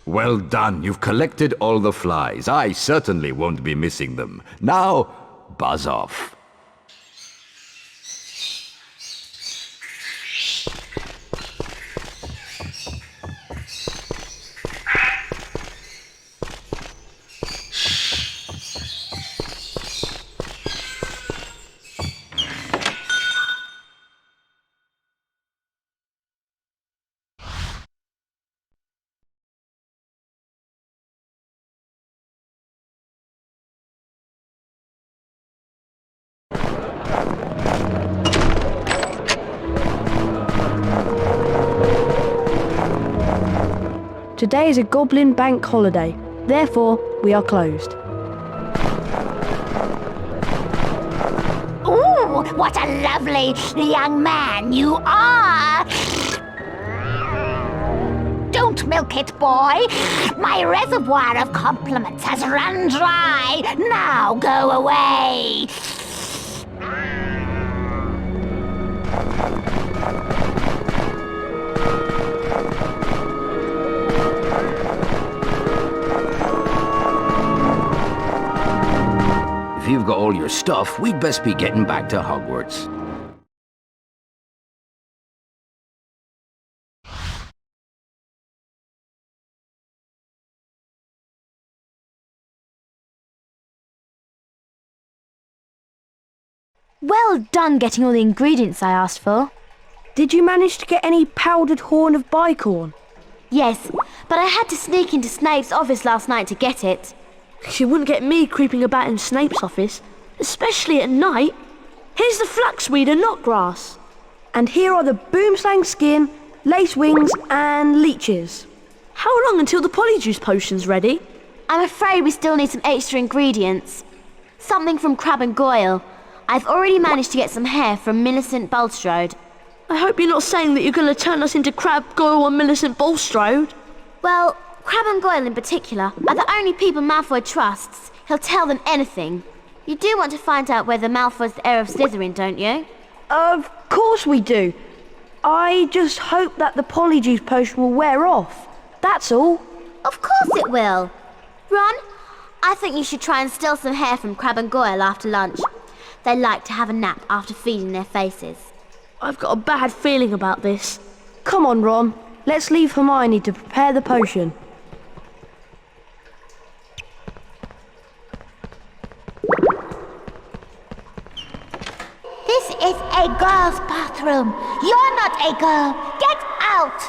Well done, you've collected all the flies. I certainly won't be missing them. Now, buzz off. Today is a Goblin Bank holiday, therefore we are closed. Ooh, what a lovely young man you are! Don't milk it, boy. My reservoir of compliments has run dry. Now go away. If you've got all your stuff, we'd best be getting back to Hogwarts. Well done getting all the ingredients I asked for. Did you manage to get any powdered horn of bicorn? Yes, but I had to sneak into Snape's office last night to get it. You wouldn't get me creeping about in Snape's office, especially at night. Here's the flaxweed and knotgrass. And here are the boomslang skin, lace wings and leeches. How long until the polyjuice potion's ready? I'm afraid we still need some extra ingredients. Something from Crab and Goyle. I've already managed to get some hair from Millicent Bulstrode. I hope you're not saying that you're going to turn us into Crab, Goyle and Millicent Bulstrode. Well, Crab and Goyle in particular are the only people Malfoy trusts. He'll tell them anything. You do want to find out whether Malfoy's the heir of Slytherin, don't you? Of course we do. I just hope that the polyjuice potion will wear off. That's all. Of course it will. Ron, I think you should try and steal some hair from Crab and Goyle after lunch. They like to have a nap after feeding their faces. I've got a bad feeling about this. Come on, Ron. Let's leave Hermione to prepare the potion. This is a girl's bathroom. You're not a girl. Get out!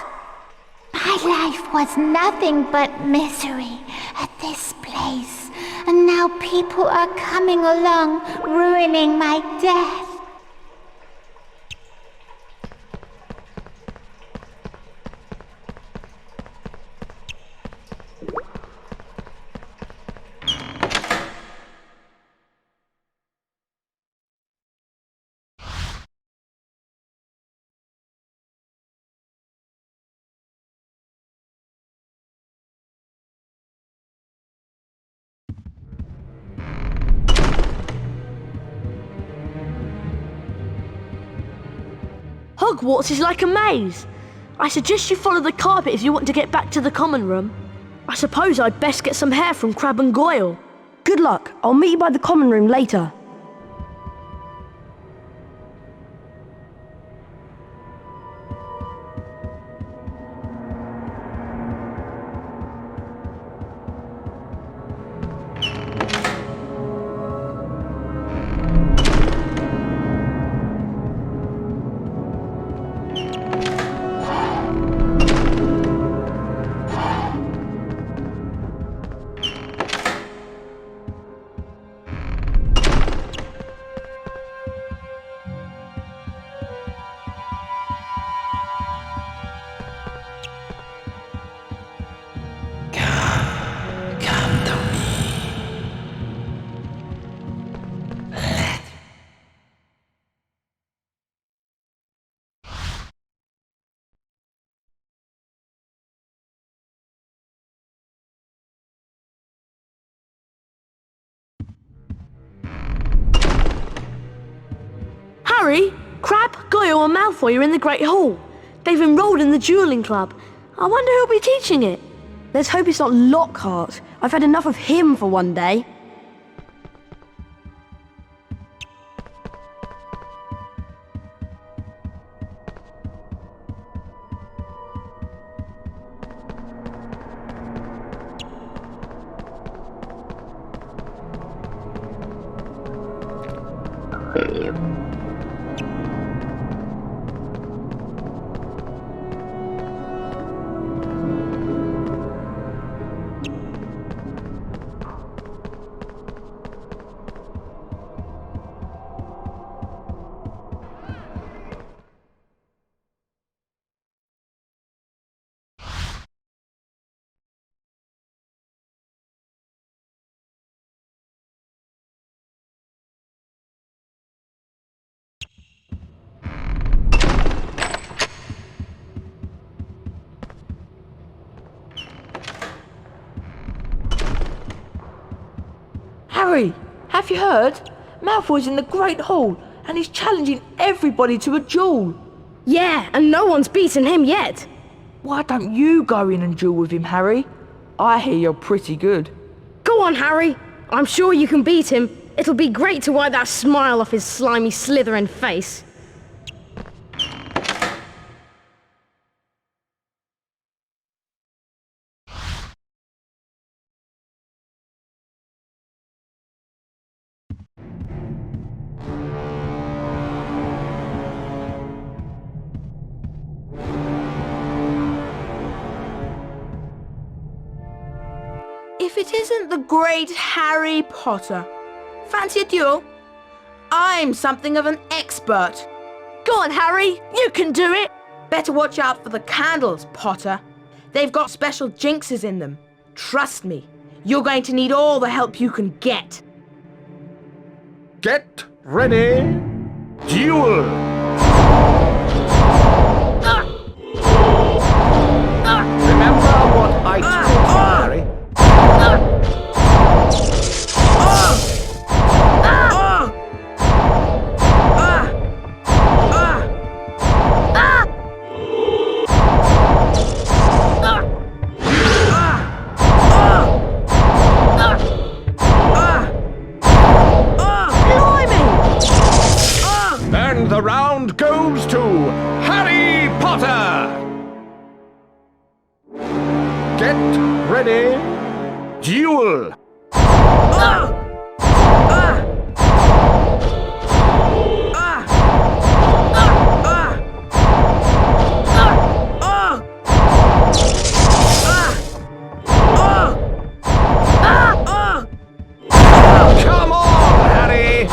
My life was nothing but misery at this place. And now people are coming along, ruining my death. Hogwarts is like a maze. I suggest you follow the carpet if you want to get back to the common room. I suppose I'd best get some hair from Crabbe and Goyle. Good luck. I'll meet you by the common room later. Harry, Crabbe, Goyle and Malfoy are in the Great Hall. They've enrolled in the duelling club. I wonder who'll be teaching it. Let's hope it's not Lockhart. I've had enough of him for one day. Harry, have you heard? Malfoy's in the Great Hall and he's challenging everybody to a duel. Yeah, and no one's beaten him yet. Why don't you go in and duel with him, Harry? I hear you're pretty good. Go on, Harry. I'm sure you can beat him. It'll be great to wipe that smile off his slimy Slytherin face. If it isn't the great Harry Potter. Fancy a duel? I'm something of an expert. Go on, Harry. You can do it. Better watch out for the candles, Potter. They've got special jinxes in them. Trust me, you're going to need all the help you can get. Get ready. Duel. Remember what I told you, Harry. And the round Ready? Duel! Come on, Harry!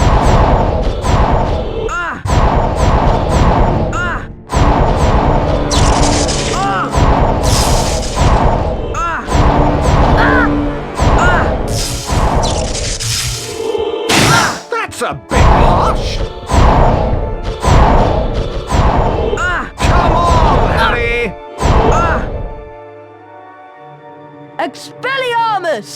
That's a bit harsh! Come on, Harry! Expelliarmus!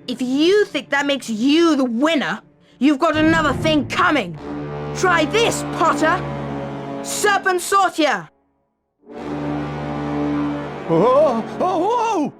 If you think that makes you the winner, you've got another thing coming. Try this, Potter! Serpent Sortia! Oh, oh, whoa!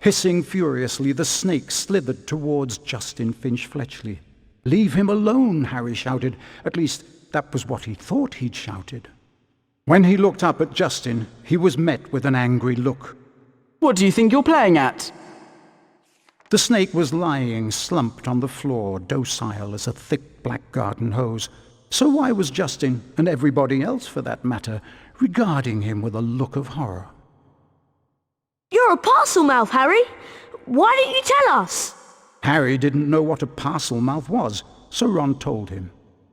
Hissing furiously, the snake slithered towards Justin Finch-Fletchley. "Leave him alone," Harry shouted. At least, that was what he thought he'd shouted. When he looked up at Justin, he was met with an angry look. What do you think you're playing at? The snake was lying slumped on the floor, docile as a thick black garden hose. So why was Justin, and everybody else for that matter, regarding him with a look of horror? You're a parcel mouth, Harry. Why didn't you tell us? Harry didn't know what a parcel mouth was, so Ron told him.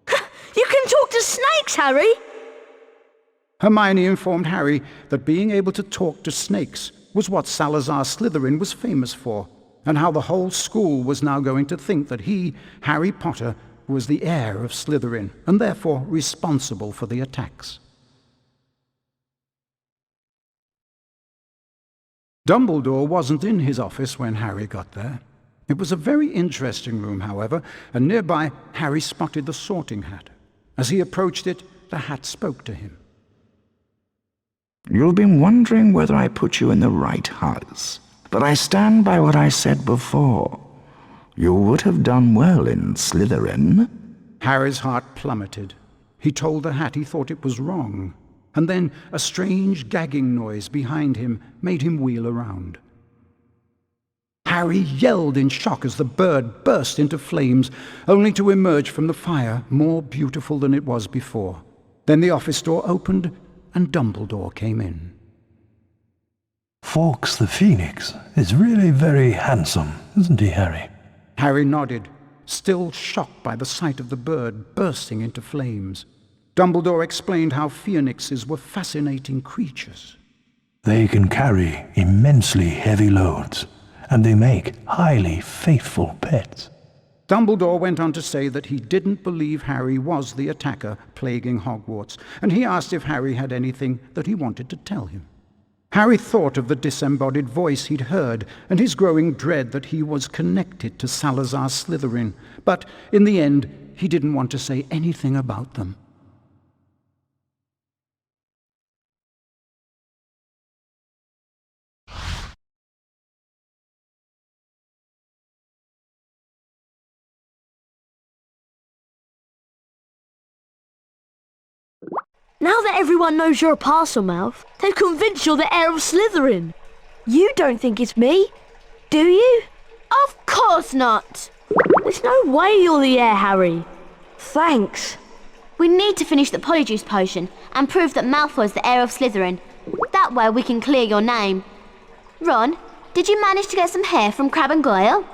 You can talk to snakes, Harry. Hermione informed Harry that being able to talk to snakes was what Salazar Slytherin was famous for, and how the whole school was now going to think that he, Harry Potter, was the heir of Slytherin, and therefore responsible for the attacks. Dumbledore wasn't in his office when Harry got there. It was a very interesting room, however, and nearby Harry spotted the sorting hat. As he approached it, the hat spoke to him. You've been wondering whether I put you in the right house, but I stand by what I said before. You would have done well in Slytherin. Harry's heart plummeted. He told the hat he thought it was wrong, and then a strange gagging noise behind him made him wheel around. Harry yelled in shock as the bird burst into flames, only to emerge from the fire more beautiful than it was before. Then the office door opened, and Dumbledore came in. Fawkes the Phoenix is really very handsome, isn't he, Harry? Harry nodded, still shocked by the sight of the bird bursting into flames. Dumbledore explained how phoenixes were fascinating creatures. They can carry immensely heavy loads, and they make highly faithful pets. Dumbledore went on to say that he didn't believe Harry was the attacker plaguing Hogwarts, and he asked if Harry had anything that he wanted to tell him. Harry thought of the disembodied voice he'd heard and his growing dread that he was connected to Salazar Slytherin, but in the end he didn't want to say anything about them. Now that everyone knows you're a Parselmouth, they've convinced you're the heir of Slytherin. You don't think it's me, do you? Of course not. There's no way you're the heir, Harry. Thanks. We need to finish the Polyjuice potion and prove that Malfoy's the heir of Slytherin. That way we can clear your name. Ron, did you manage to get some hair from Crabbe and Goyle?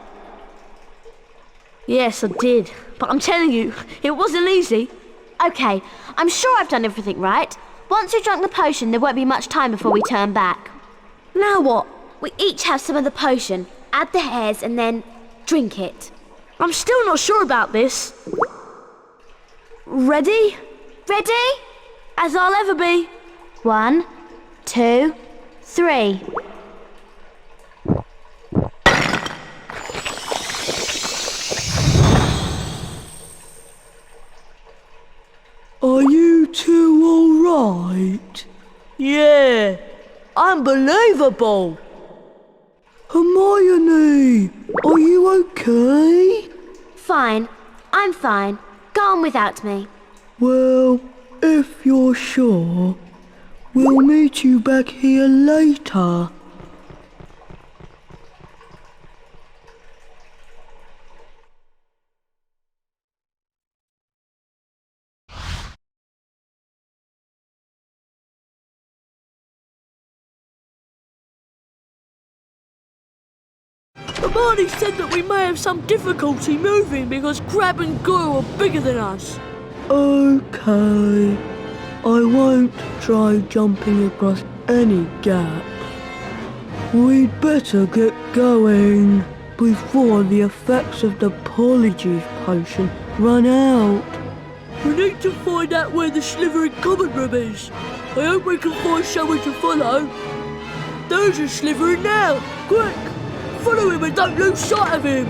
Yes, I did. But I'm telling you, it wasn't easy. Okay, I'm sure I've done everything right. Once we've drunk the potion, there won't be much time before we turn back. Now what? We each have some of the potion, add the hairs, and then drink it. I'm still not sure about this. Ready? Ready? As I'll ever be. 1, 2, 3. Are you two all right? Yeah, unbelievable. Hermione, are you okay? Fine, I'm fine. Go on without me. Well, if you're sure, we'll meet you back here later. Hermione said that we may have some difficulty moving because Crabbe and Goyle are bigger than us. Okay. I won't try jumping across any gaps. We'd better get going before the effects of the Polyjuice potion run out. We need to find out where the Slytherin common room is. I hope we can find someone to follow. There's a Slytherin now. Quick! Follow him and don't lose sight of him!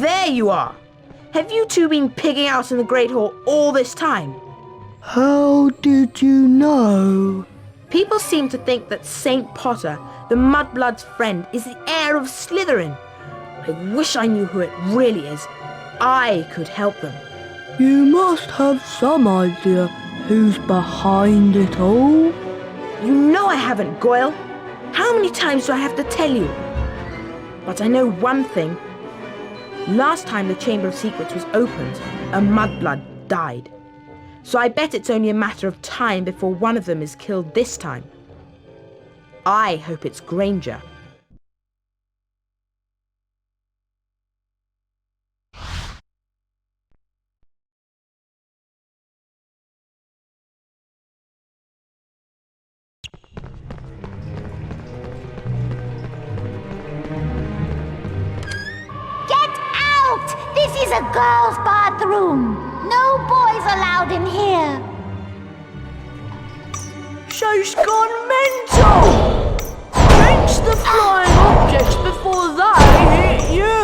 there you are! Have you two been pigging out in the Great Hall all this time? How did you know? People seem to think that Saint Potter, the Mudblood's friend, is the heir of Slytherin. I wish I knew who it really is. I could help them. You must have some idea who's behind it all. You know I haven't, Goyle. How many times do I have to tell you? But I know one thing. Last time the Chamber of Secrets was opened, a Mudblood died. So I bet it's only a matter of time before one of them is killed this time. I hope it's Granger. This is a girl's bathroom. No boys allowed in here. She's gone mental! Fence the flying objects before they hit you!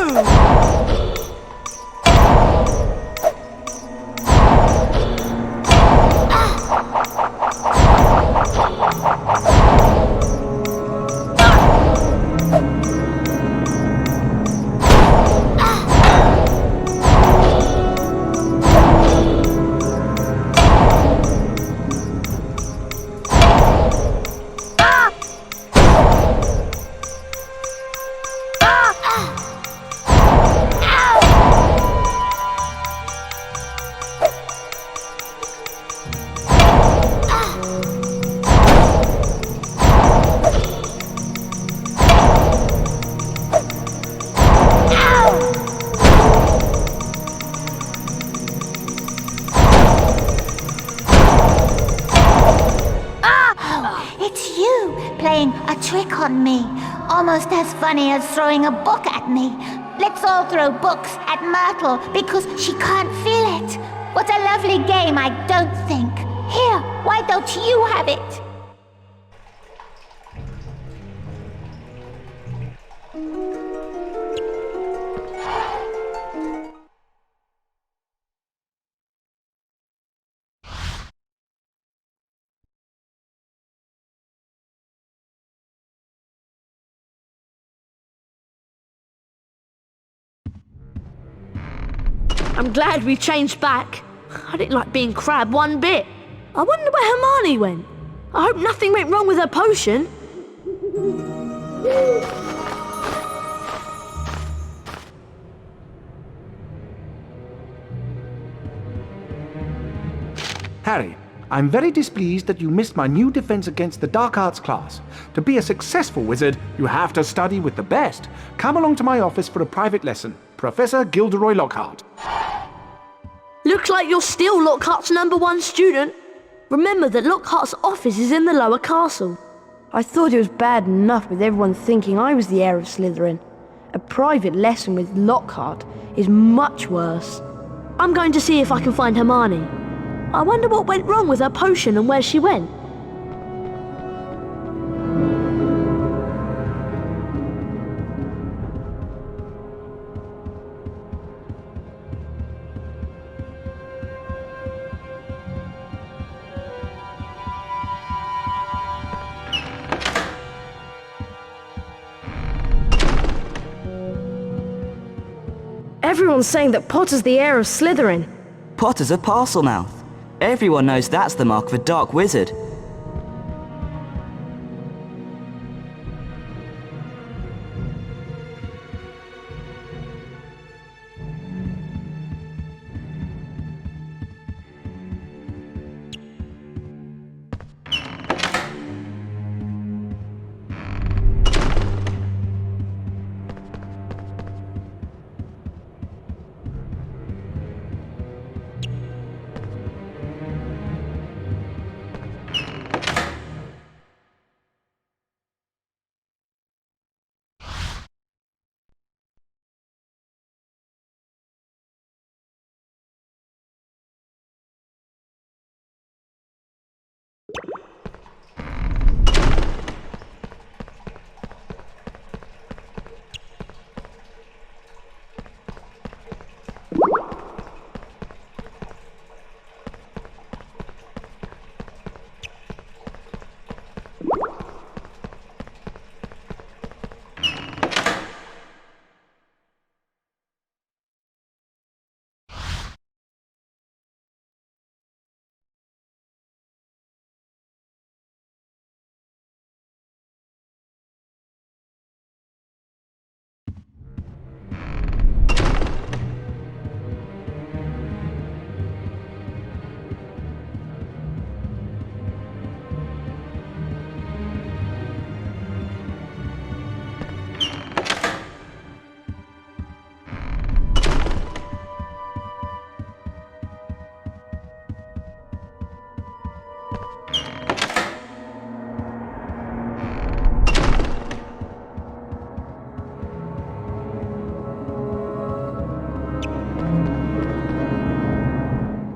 Playing a trick on me. Almost as funny as throwing a book at me. Let's all throw books at Myrtle because she can't feel it. What a lovely game, I don't think. Here, why don't you have it? I'm glad we changed back. I didn't like being Crab one bit. I wonder where Hermione went. I hope nothing went wrong with her potion. Harry, I'm very displeased that you missed my new defense against the dark arts class. To be a successful wizard, you have to study with the best. Come along to my office for a private lesson. Professor Gilderoy Lockhart. Looks like you're still Lockhart's #1 student. Remember that Lockhart's office is in the lower castle. I thought it was bad enough with everyone thinking I was the heir of Slytherin. A private lesson with Lockhart is much worse. I'm going to see if I can find Hermione. I wonder what went wrong with her potion and where she went. Everyone's saying that Potter's the heir of Slytherin. Potter's a Parselmouth. Everyone knows that's the mark of a dark wizard.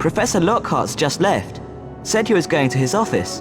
Professor Lockhart's just left. Said he was going to his office.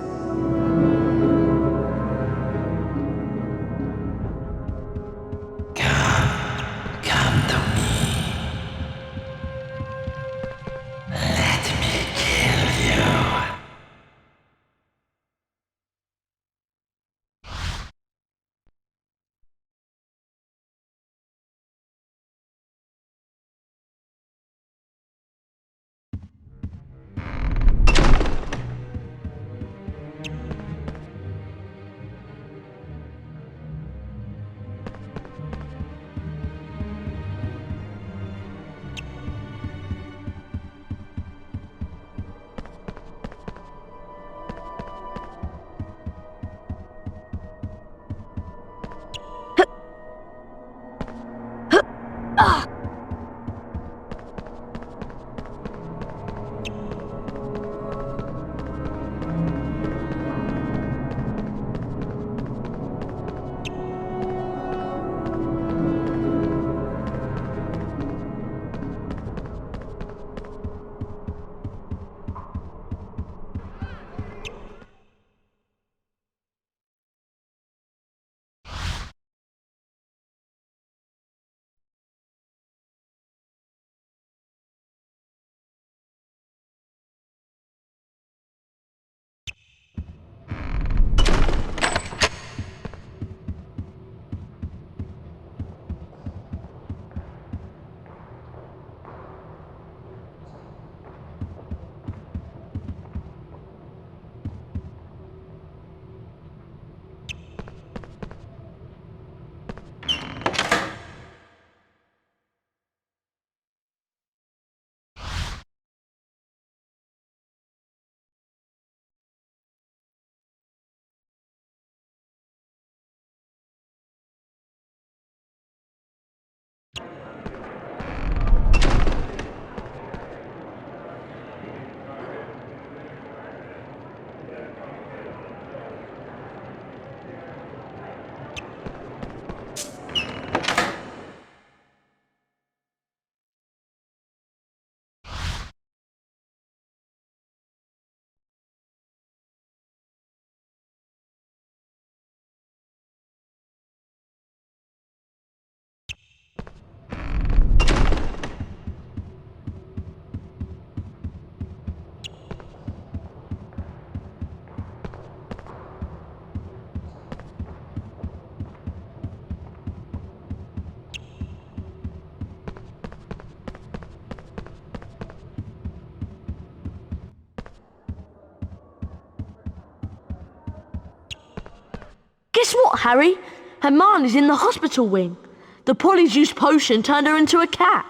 Guess what, Harry? Hermione's in the hospital wing. The polyjuice potion turned her into a cat.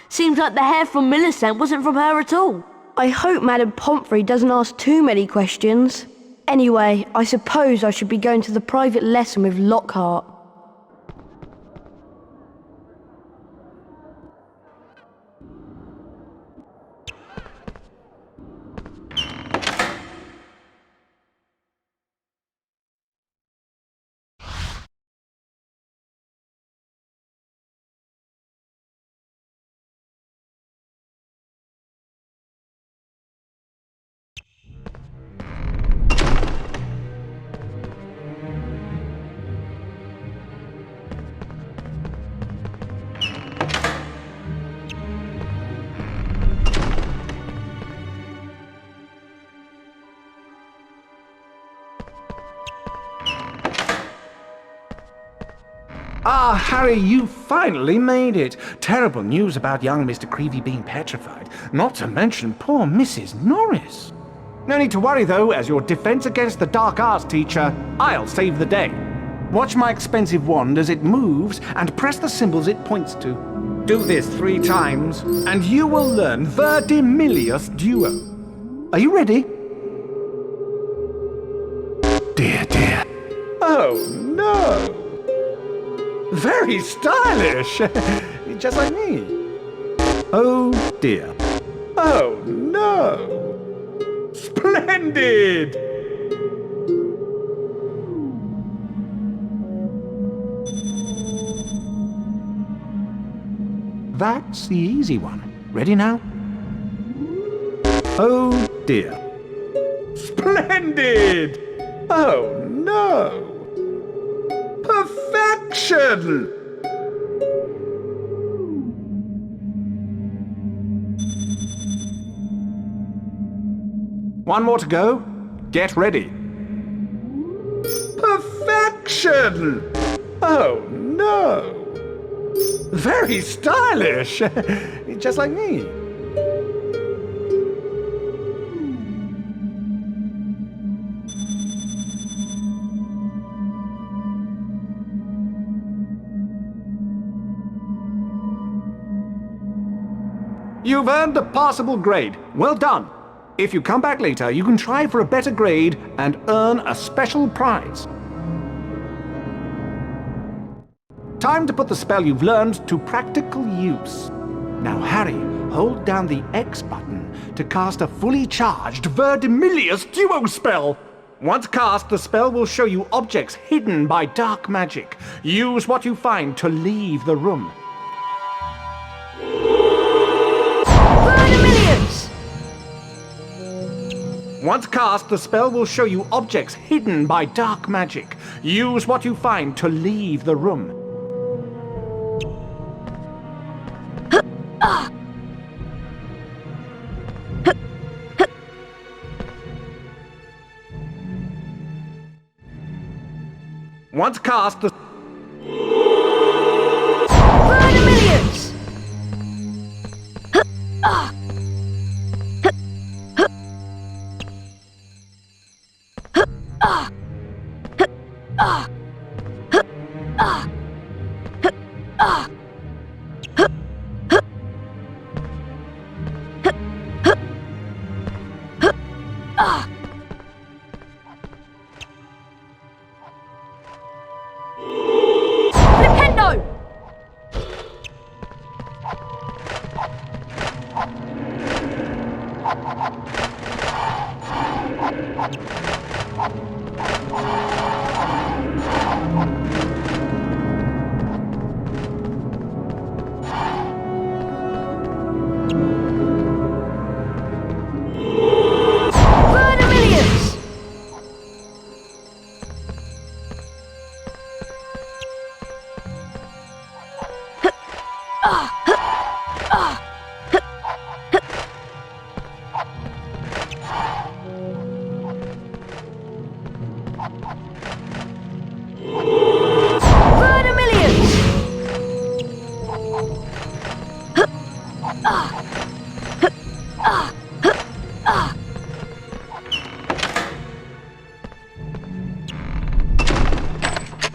Seems like the hair from Millicent wasn't from her at all. I hope Madame Pomfrey doesn't ask too many questions. Anyway, I suppose I should be going to the private lesson with Lockhart. Ah, Harry, you finally made it. Terrible news about young Mr. Creevy being petrified, not to mention poor Mrs. Norris. No need to worry, though, as your defense against the dark arts teacher, I'll save the day. Watch my expensive wand as it moves and press the symbols it points to. Do this 3 times, and you will learn Verdimillious Duo. Are you ready? Dear, dear. Oh, no. Very stylish. Just like me. Oh, dear. Oh, no. Splendid! That's the easy one. Ready now? Oh dear. Splendid! Oh no! Perfection! One more to go. Get ready. Perfection! Oh no! Very stylish! Just like me. You've earned a passable grade. Well done. If you come back later, you can try for a better grade and earn a special prize. Time to put the spell you've learned to practical use. Now, Harry, hold down the X button to cast a fully charged Verdimillious duo spell. Once cast, the spell will show you objects hidden by dark magic. Use what you find to leave the room. Verdimillious! Once cast, the spell will show you objects hidden by dark magic. Use what you find to leave the room. Once cast, the... Verdimillious!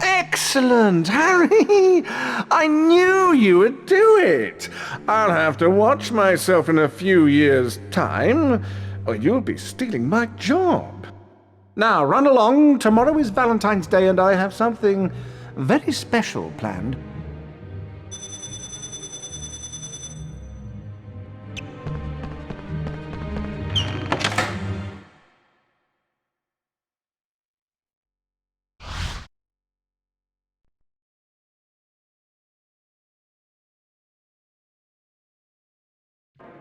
Excellent, Harry! I knew you would do it! I'll have to watch myself in a few years' time, or you'll be stealing my job. Now, run along. Tomorrow is Valentine's Day, and I have something very special planned.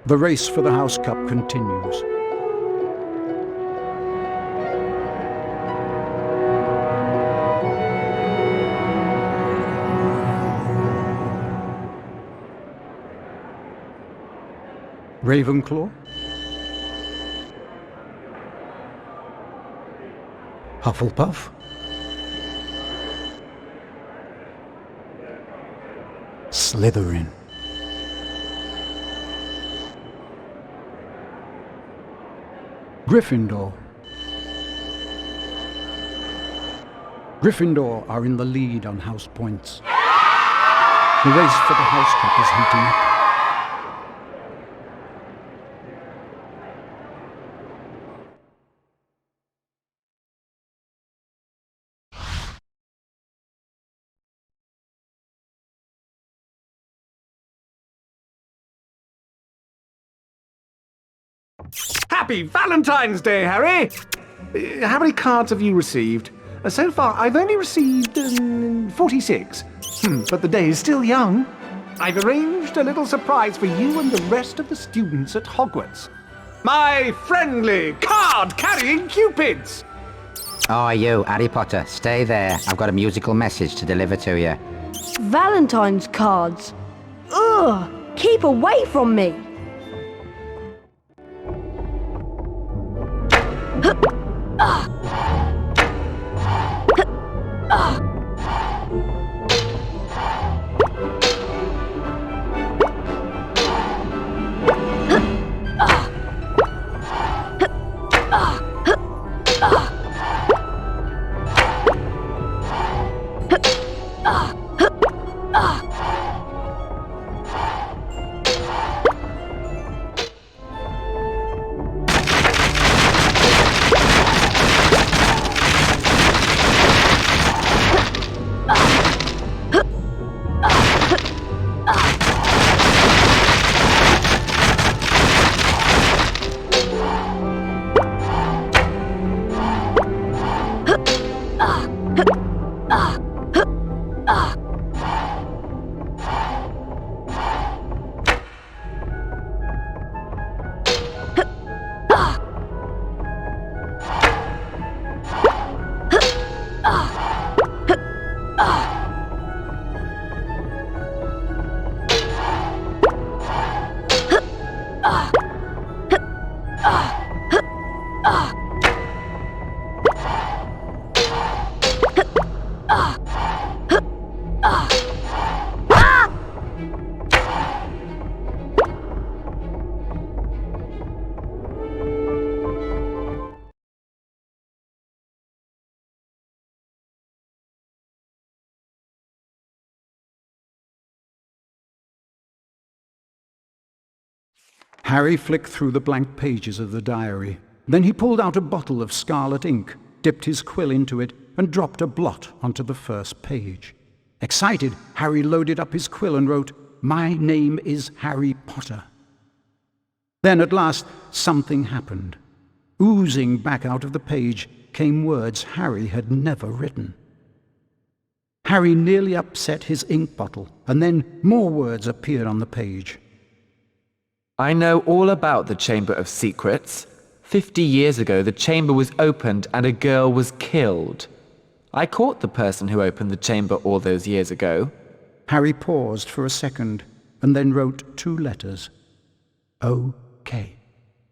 The race for the House Cup continues. Ravenclaw, Hufflepuff, Slytherin, Gryffindor. Gryffindor are in the lead on house points. The race for the House Cup is heating up. Happy Valentine's Day, Harry! How many cards have you received? So far, I've only received 46. But the day is still young. I've arranged a little surprise for you and the rest of the students at Hogwarts. my friendly card-carrying cupids! Oh, you, Harry Potter, stay there. I've got a musical message to deliver to you. Valentine's cards. Ugh! Keep away from me! Harry flicked through the blank pages of the diary. Then he pulled out a bottle of scarlet ink, dipped his quill into it, and dropped a blot onto the first page. Excited, Harry loaded up his quill and wrote, "My name is Harry Potter." Then at last, something happened. Oozing back out of the page came words Harry had never written. Harry nearly upset his ink bottle, and then more words appeared on the page. I know all about the Chamber of Secrets. 50 years ago, the chamber was opened and a girl was killed. I caught the person who opened the chamber all those years ago. Harry paused for a second and then wrote 2 letters. O.K.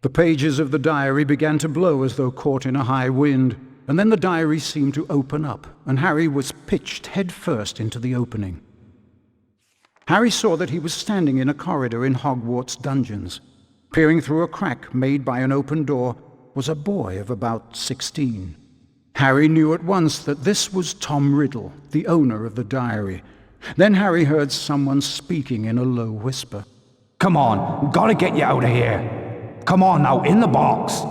The pages of the diary began to blow as though caught in a high wind, and then the diary seemed to open up, and Harry was pitched headfirst into the opening. Harry saw that he was standing in a corridor in Hogwarts dungeons. Peering through a crack made by an open door was a boy of about 16. Harry knew at once that this was Tom Riddle, the owner of the diary. Then Harry heard someone speaking in a low whisper. Come on, gotta get you out of here. Come on now, in the box.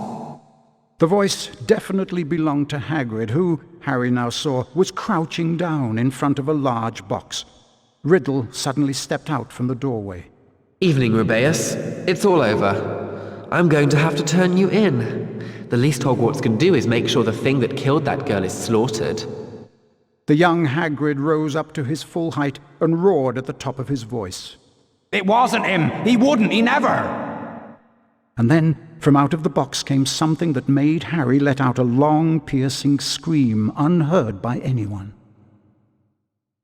The voice definitely belonged to Hagrid, who, Harry now saw, was crouching down in front of a large box. Riddle suddenly stepped out from the doorway. Evening, Rubeus. It's all over. I'm going to have to turn you in. The least Hogwarts can do is make sure the thing that killed that girl is slaughtered. The young Hagrid rose up to his full height and roared at the top of his voice. It wasn't him! He wouldn't! He never! And then, from out of the box came something that made Harry let out a long, piercing scream unheard by anyone.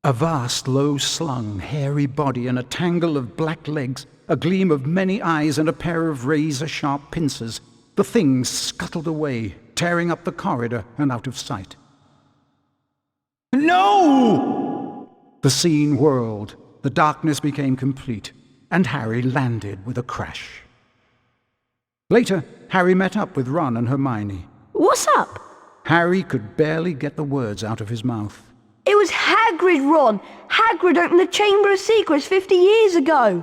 A vast, low-slung, hairy body and a tangle of black legs, a gleam of many eyes and a pair of razor-sharp pincers. The thing scuttled away, tearing up the corridor and out of sight. No! The scene whirled, the darkness became complete, and Harry landed with a crash. Later, Harry met up with Ron and Hermione. What's up? Harry could barely get the words out of his mouth. It was Hagrid, Ron! Hagrid opened the Chamber of Secrets 50 years ago!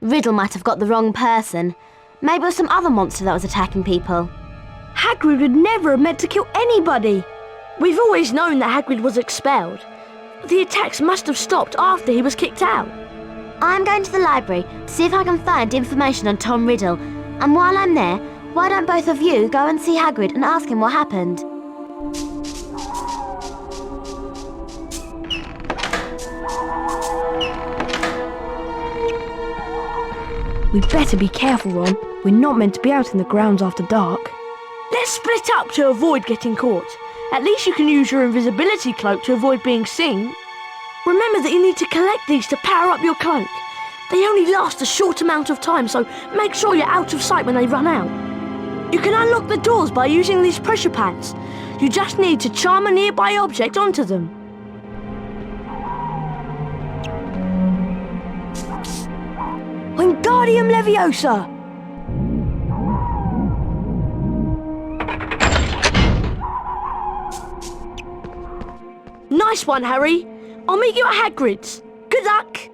Riddle might have got the wrong person. Maybe it was some other monster that was attacking people. Hagrid would never have meant to kill anybody! We've always known that Hagrid was expelled. The attacks must have stopped after he was kicked out. I'm going to the library to see if I can find information on Tom Riddle, and while I'm there, Why don't both of you go and see Hagrid and ask him what happened? We'd better be careful, Ron. We're not meant to be out in the grounds after dark. Let's split up to avoid getting caught. At least you can use your invisibility cloak to avoid being seen. Remember that you need to collect these to power up your cloak. They only last a short amount of time, so make sure you're out of sight when they run out. You can unlock the doors by using these pressure pads. You just need to charm a nearby object onto them. Wingardium Leviosa! Nice one, Harry. I'll meet you at Hagrid's. Good luck.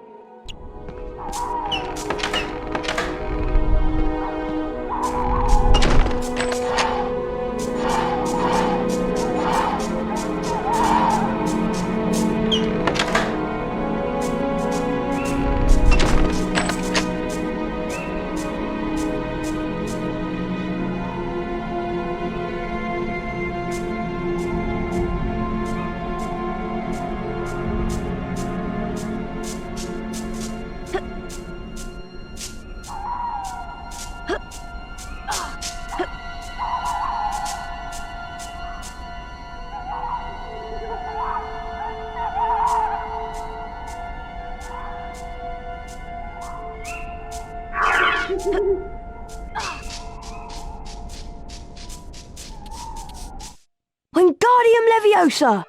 Wingardium Leviosa!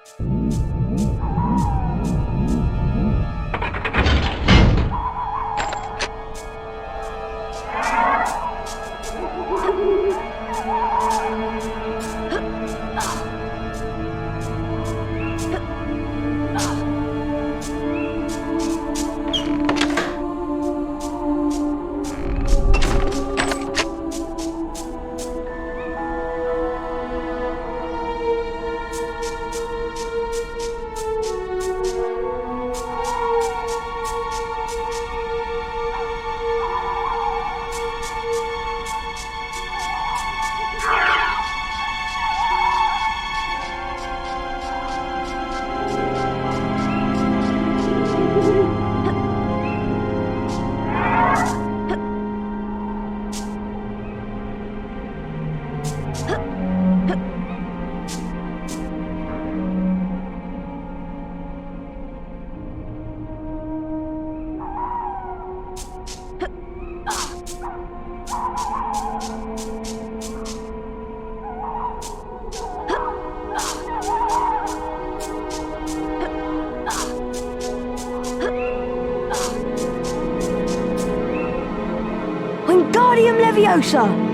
Wingardium Leviosa!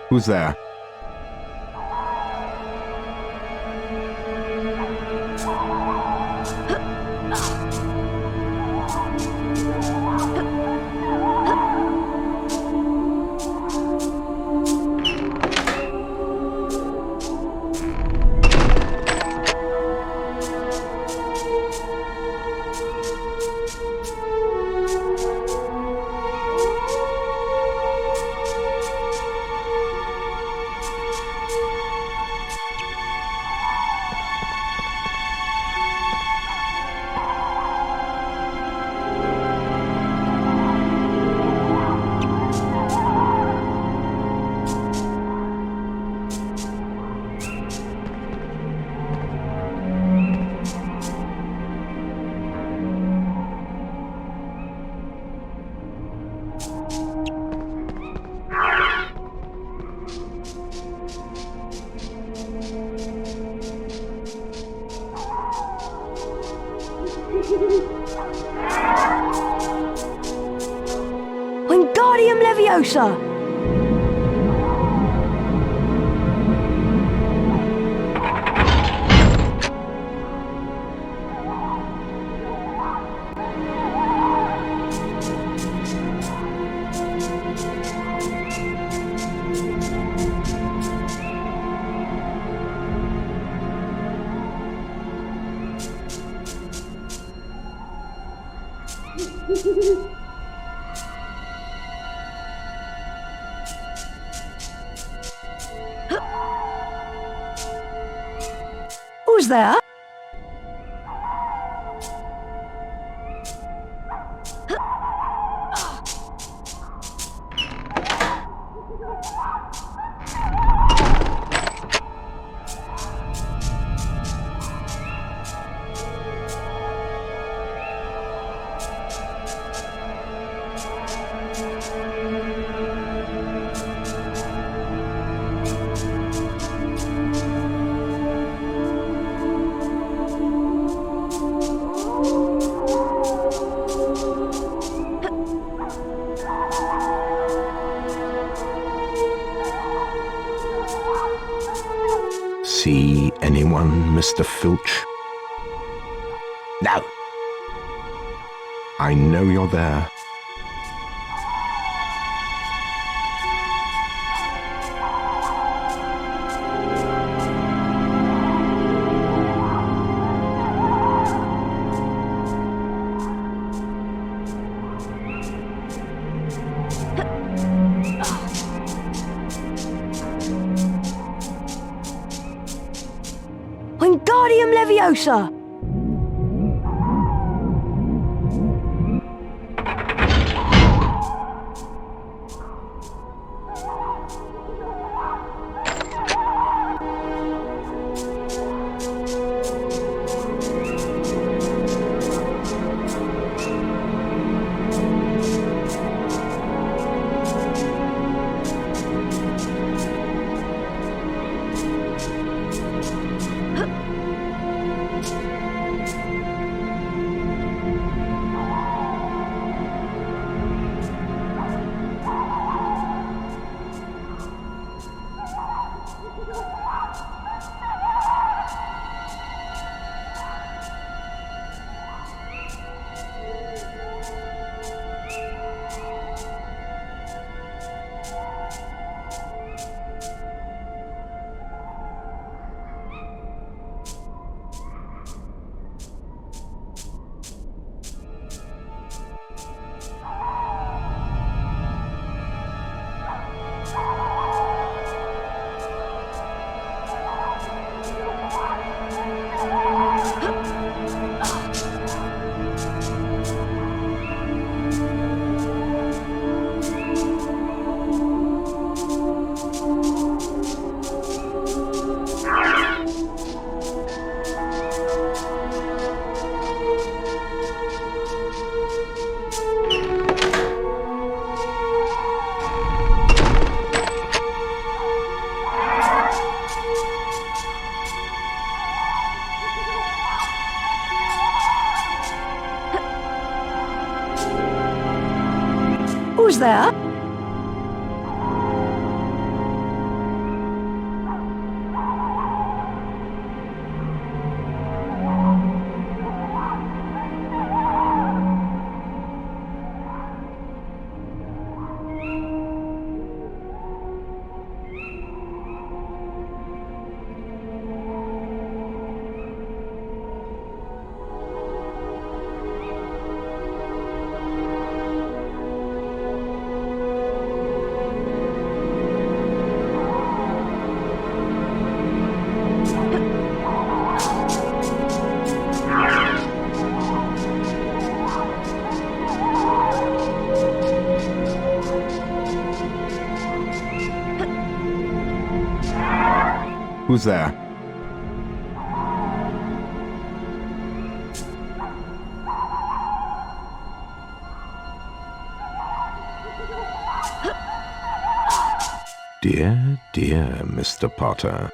Who's there? Wingardium Leviosa! Who's there? See anyone, Mr. Filch? No. I know you're there. Wingardium Leviosa! Who's there? Who's there? Dear, dear Mr. Potter.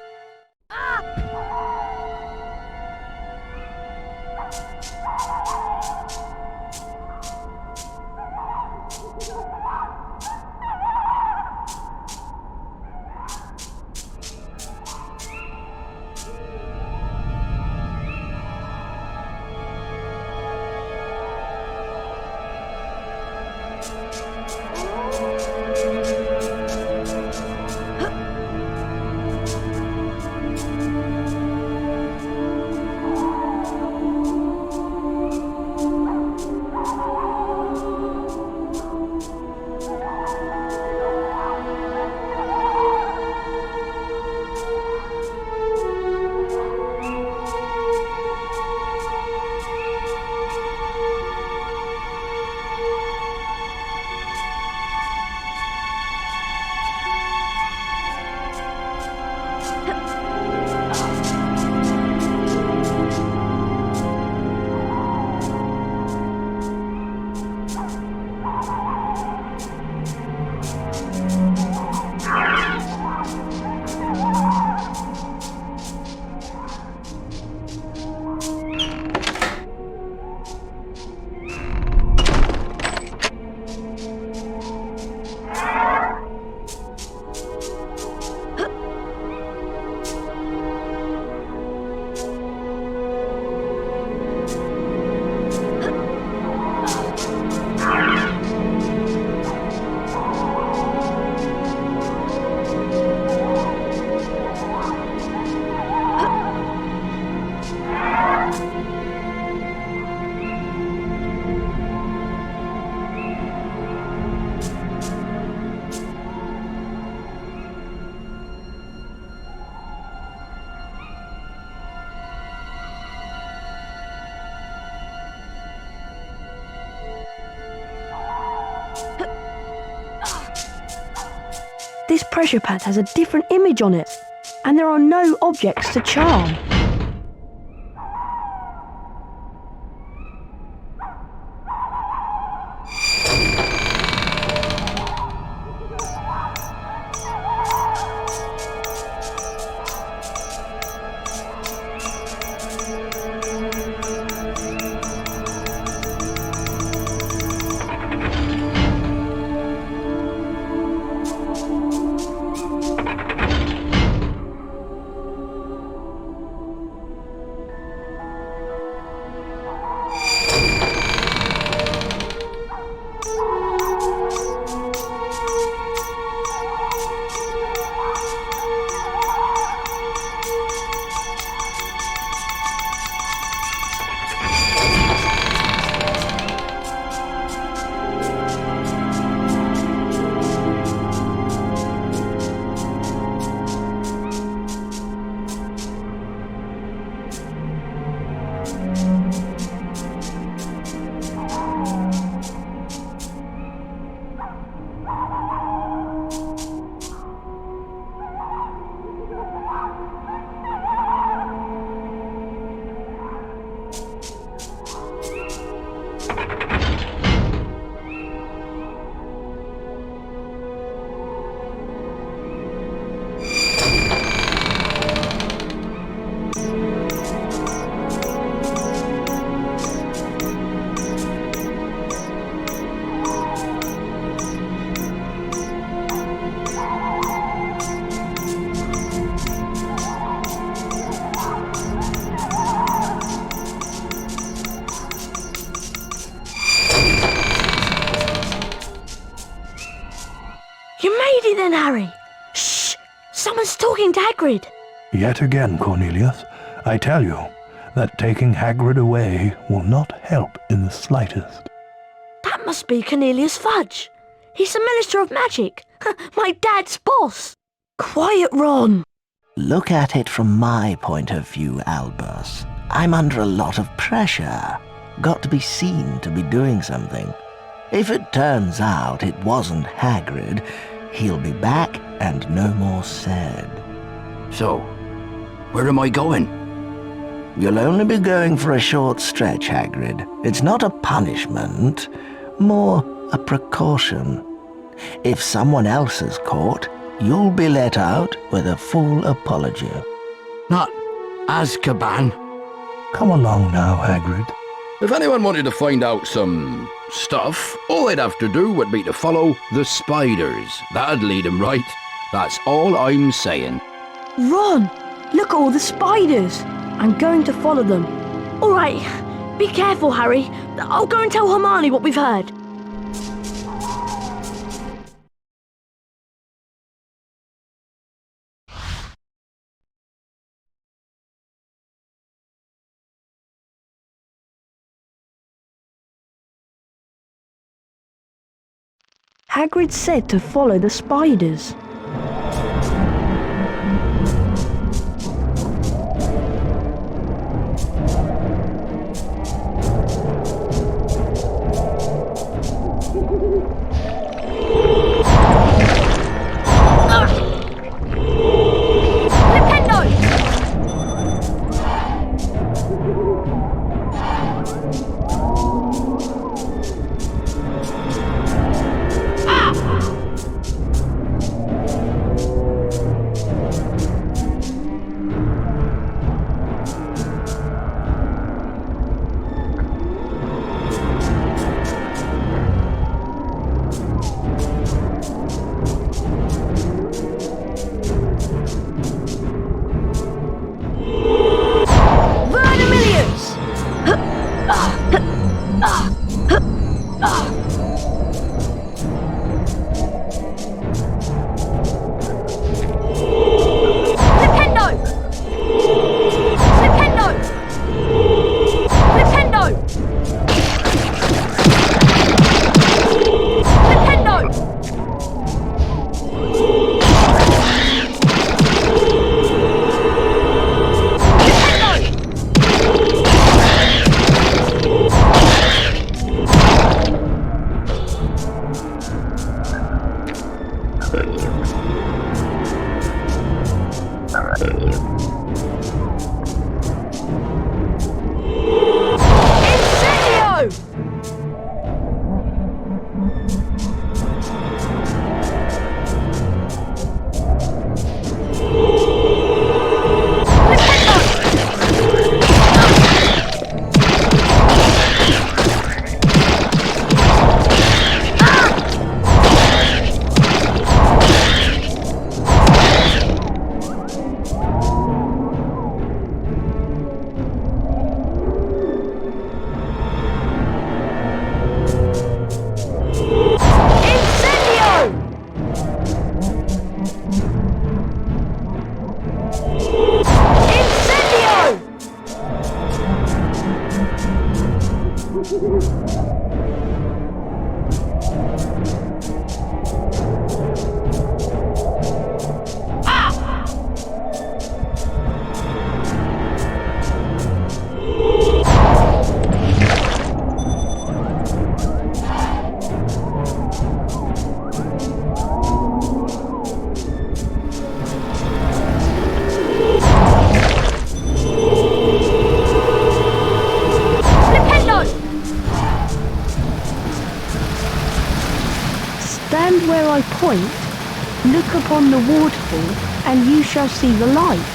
This pressure pad has a different image on it, and there are no objects to charm. Then, Harry. Shh! Someone's talking to Hagrid. Yet again, Cornelius, I tell you that taking Hagrid away will not help in the slightest. That must be Cornelius Fudge. He's the Minister of Magic. My dad's boss. Quiet, Ron. Look at it from my point of view, Albus. I'm under a lot of pressure. Got to be seen to be doing something. If it turns out it wasn't Hagrid, he'll be back and no more said. So, where am I going? You'll only be going for a short stretch, Hagrid. It's not a punishment, more a precaution. If someone else is caught, you'll be let out with a full apology. Not Azkaban. Come along now, Hagrid. If anyone wanted to find out some stuff, all they'd have to do would be to follow the spiders. That'd lead them right. That's all I'm saying. Ron, look at all the spiders. I'm going to follow them. All right, be careful, Harry. I'll go and tell Hermione what we've heard. Hagrid said to follow the spiders. Stand where I point, look upon the waterfall, and you shall see the light.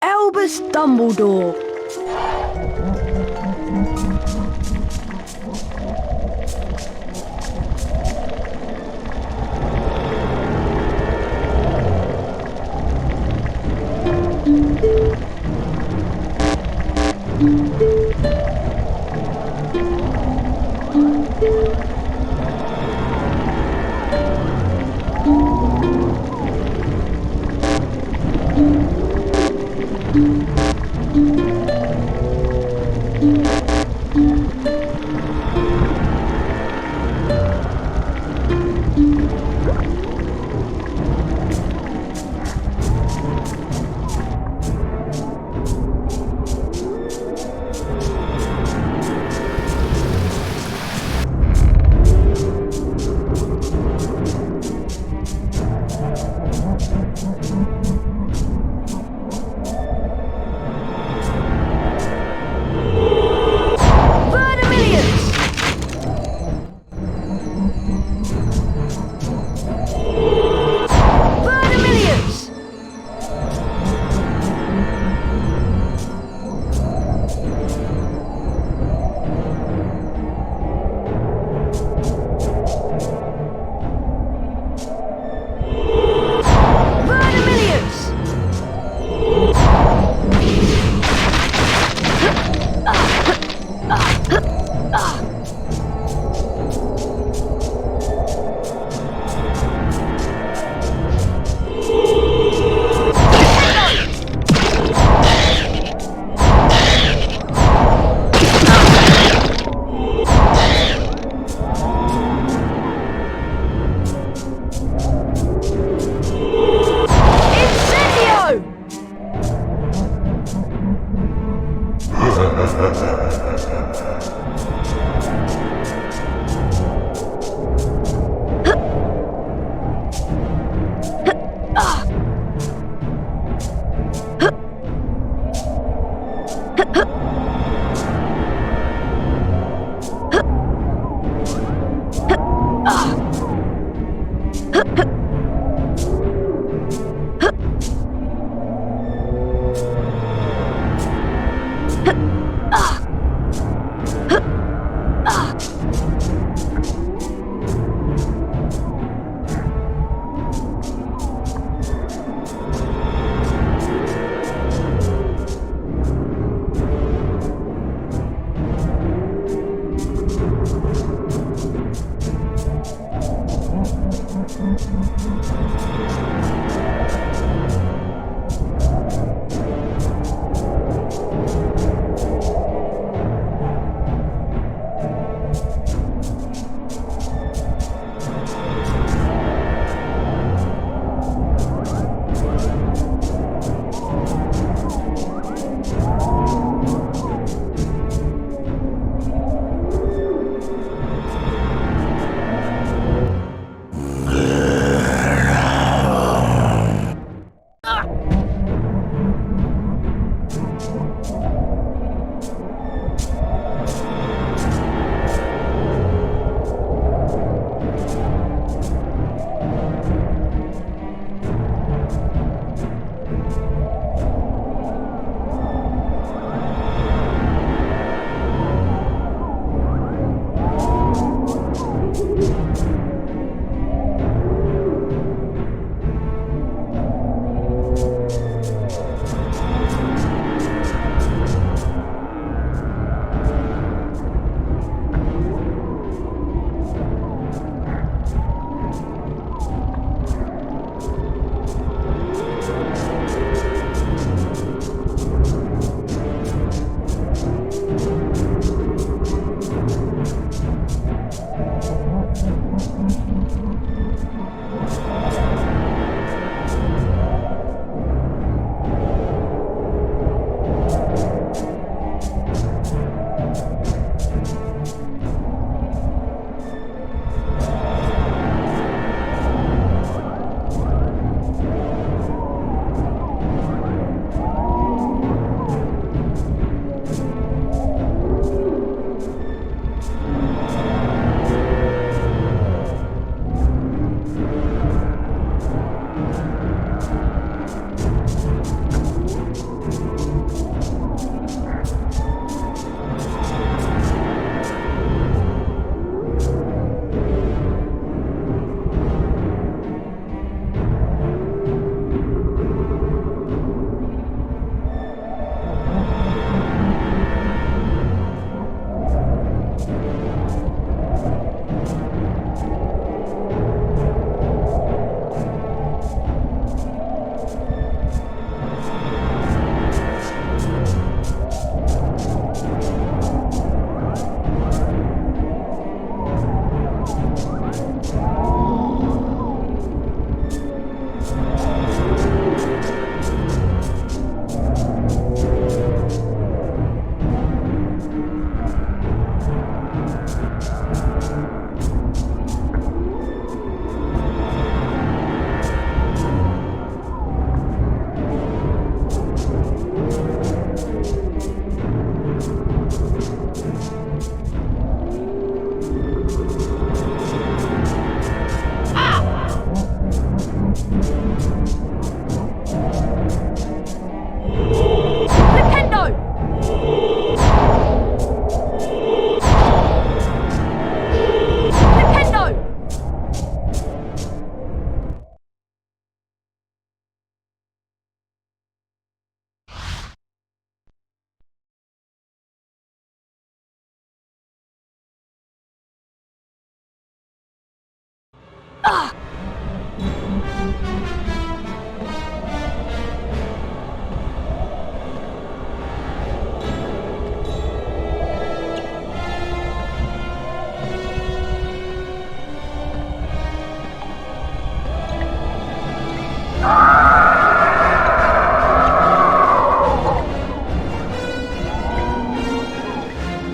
Albus Dumbledore.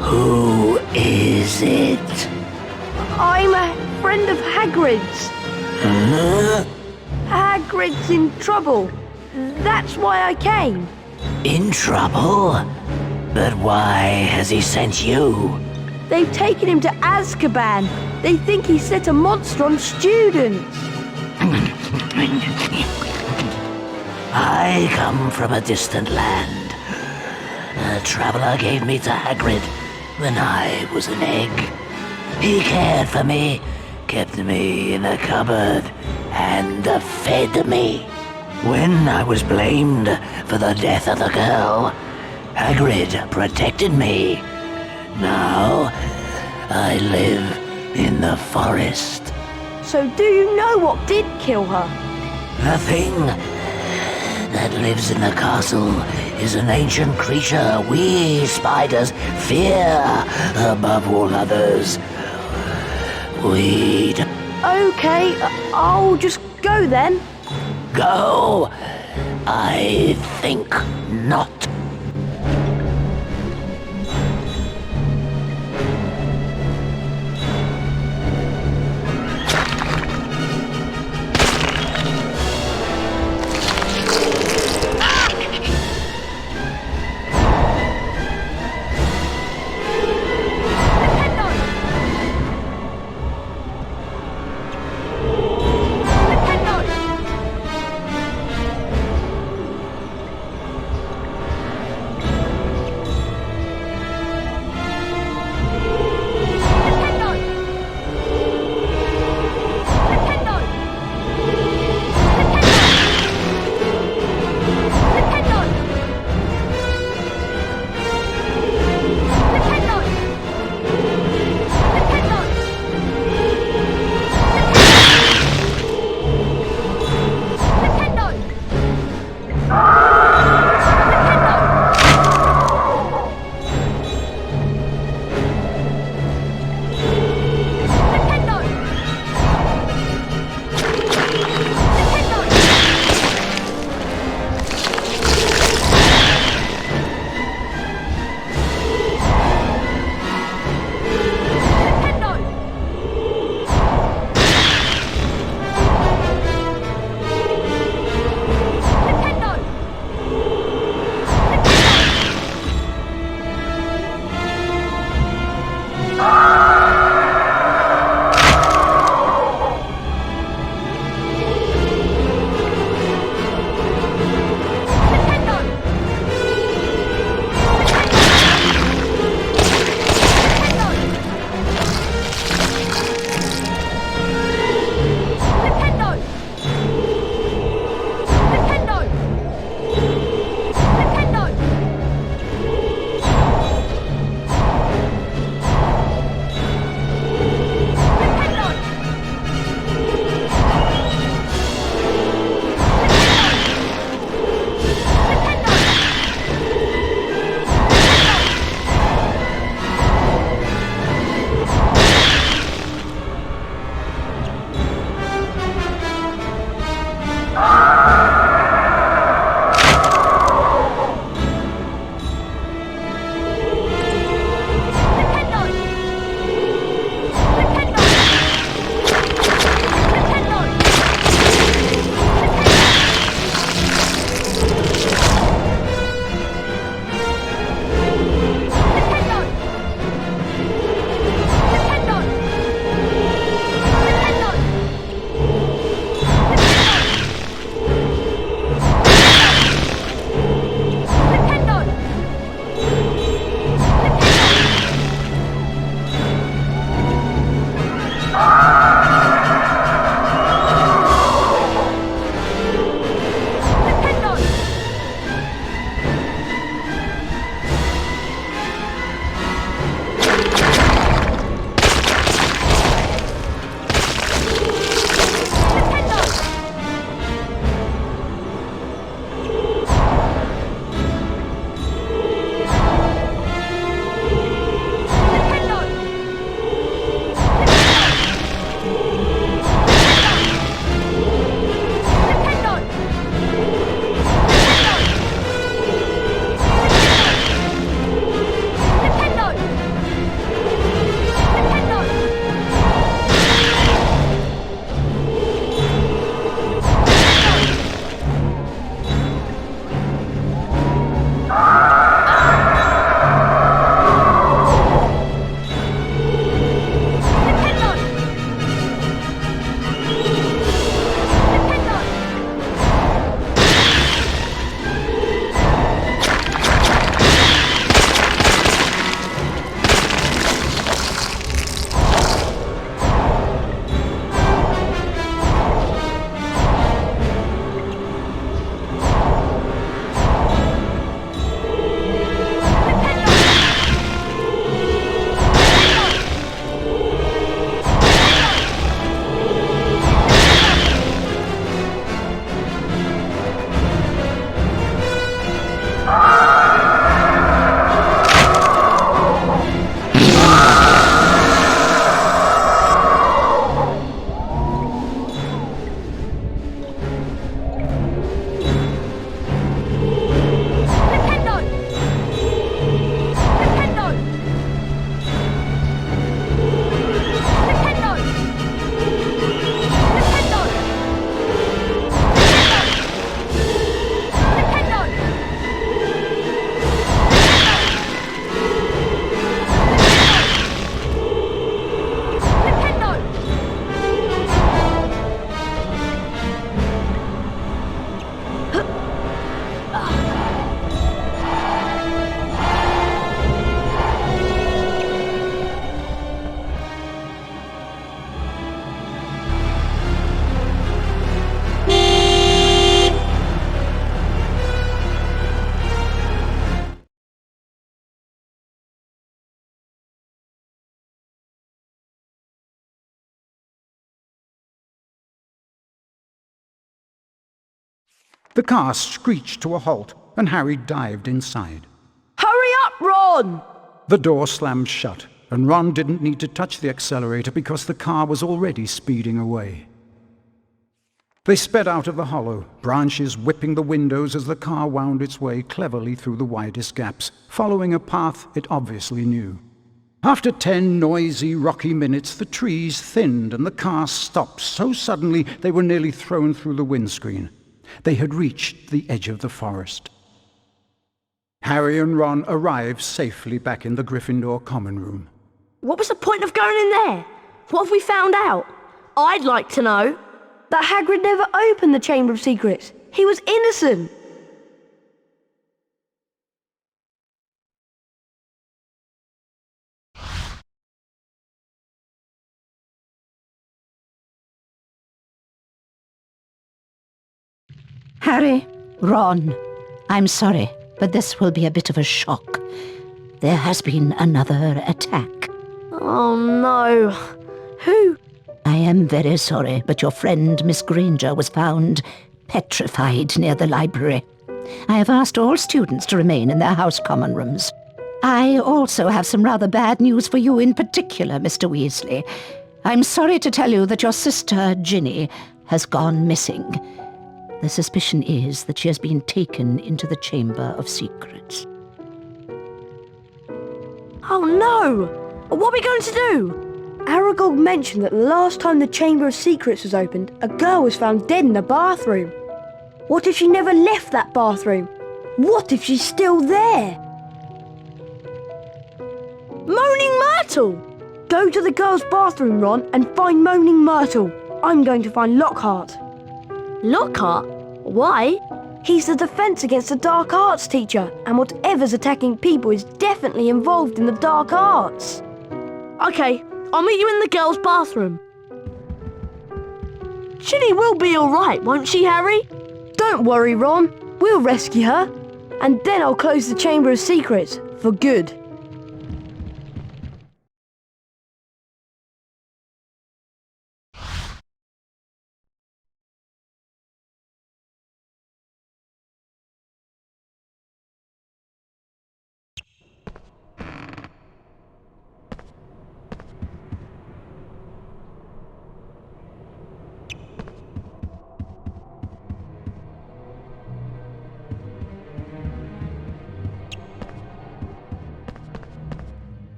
Who is it? I'm a friend of Hagrid's. Hagrid's in trouble. That's why I came. In trouble? But why has he sent you? They've taken him to Azkaban. They think he set a monster on students. I come from a distant land. A traveler gave me to Hagrid when I was an egg. He cared for me, kept me in a cupboard, and fed me. When I was blamed for the death of the girl, Hagrid protected me. Now, I live in the forest. So do you know what did kill her? The thing that lives in the castle is an ancient creature we spiders fear above all others. We'd... Okay, I'll just go then. Go? I think not. The car screeched to a halt, and Harry dived inside. Hurry up, Ron! The door slammed shut, and Ron didn't need to touch the accelerator because the car was already speeding away. They sped out of the hollow, branches whipping the windows as the car wound its way cleverly through the widest gaps, following a path it obviously knew. After 10 noisy, rocky minutes, the trees thinned and the car stopped so suddenly they were nearly thrown through the windscreen. They had reached the edge of the forest. Harry and Ron arrived safely back in the Gryffindor common room. What was the point of going in there? What have we found out? I'd like to know. That Hagrid never opened the Chamber of Secrets. He was innocent. Harry, Ron, I'm sorry, but this will be a bit of a shock. There has been another attack. Oh no. Who? I am very sorry, but your friend Miss Granger was found petrified near the library. I have asked all students to remain in their house common rooms. I also have some rather bad news for you in particular, Mr. Weasley. I'm sorry to tell you that your sister, Ginny, has gone missing. The suspicion is that she has been taken into the Chamber of Secrets. Oh no! What are we going to do? Aragog mentioned that the last time the Chamber of Secrets was opened, a girl was found dead in the bathroom. What if she never left that bathroom? What if she's still there? Moaning Myrtle! Go to the girls' bathroom, Ron, and find Moaning Myrtle. I'm going to find Lockhart. Lockhart? Why? He's the Defence Against the Dark Arts teacher, and whatever's attacking people is definitely involved in the dark arts. Okay, I'll meet you in the girls' bathroom. Ginny will be alright, won't she, Harry? Don't worry, Ron. We'll rescue her. And then I'll close the Chamber of Secrets for good.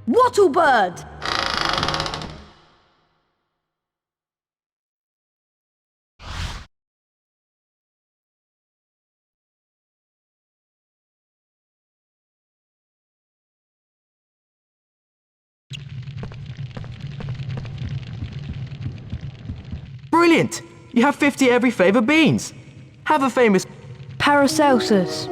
Wattlebird! Brilliant! You have 50 every flavour beans. Have a famous Paracelsus.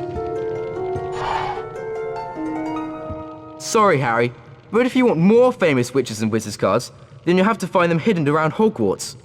Sorry, Harry, but if you want more famous witches and wizards cards, then you'll have to find them hidden around Hogwarts.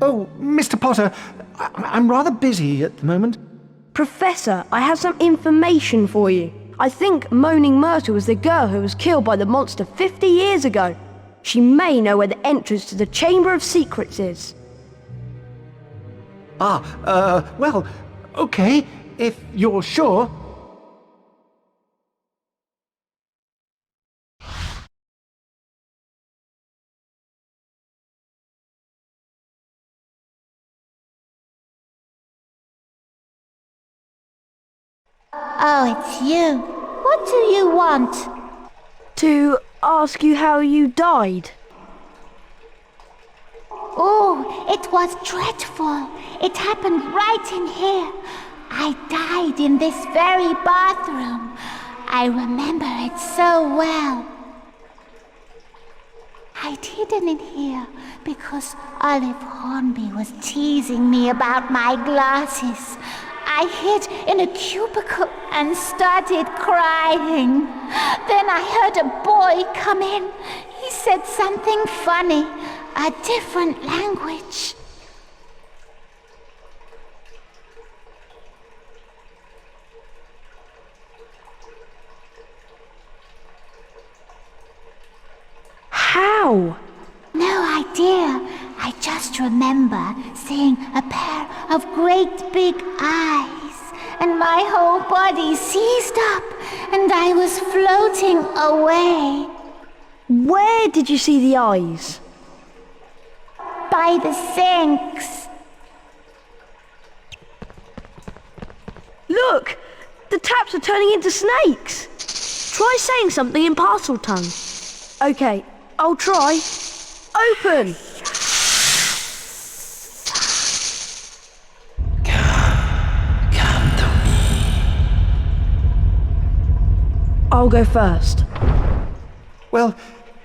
Oh, Mr. Potter, I'm rather busy at the moment. Professor, I have some information for you. I think Moaning Myrtle was the girl who was killed by the monster 50 years ago. She may know where the entrance to the Chamber of Secrets is. Well, okay, if you're sure. Oh, it's you. What do you want? To ask you how you died. Oh, it was dreadful. It happened right in here. I died in this very bathroom. I remember it so well. I'd hidden in here because Olive Hornby was teasing me about my glasses. I hid in a cubicle and started crying. Then I heard a boy come in. He said something funny, a different language. How? No idea. I just remember seeing a pair of great big eyes, and my whole body seized up, and I was floating away. Where did you see the eyes? By the sinks. Look! The taps are turning into snakes! Try saying something in parcel tongue. Okay, I'll try. Open! I'll go first. Well,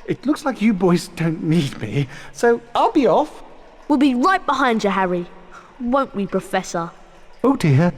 it looks like you boys don't need me, so I'll be off. We'll be right behind you, Harry. Won't we, Professor? Oh dear.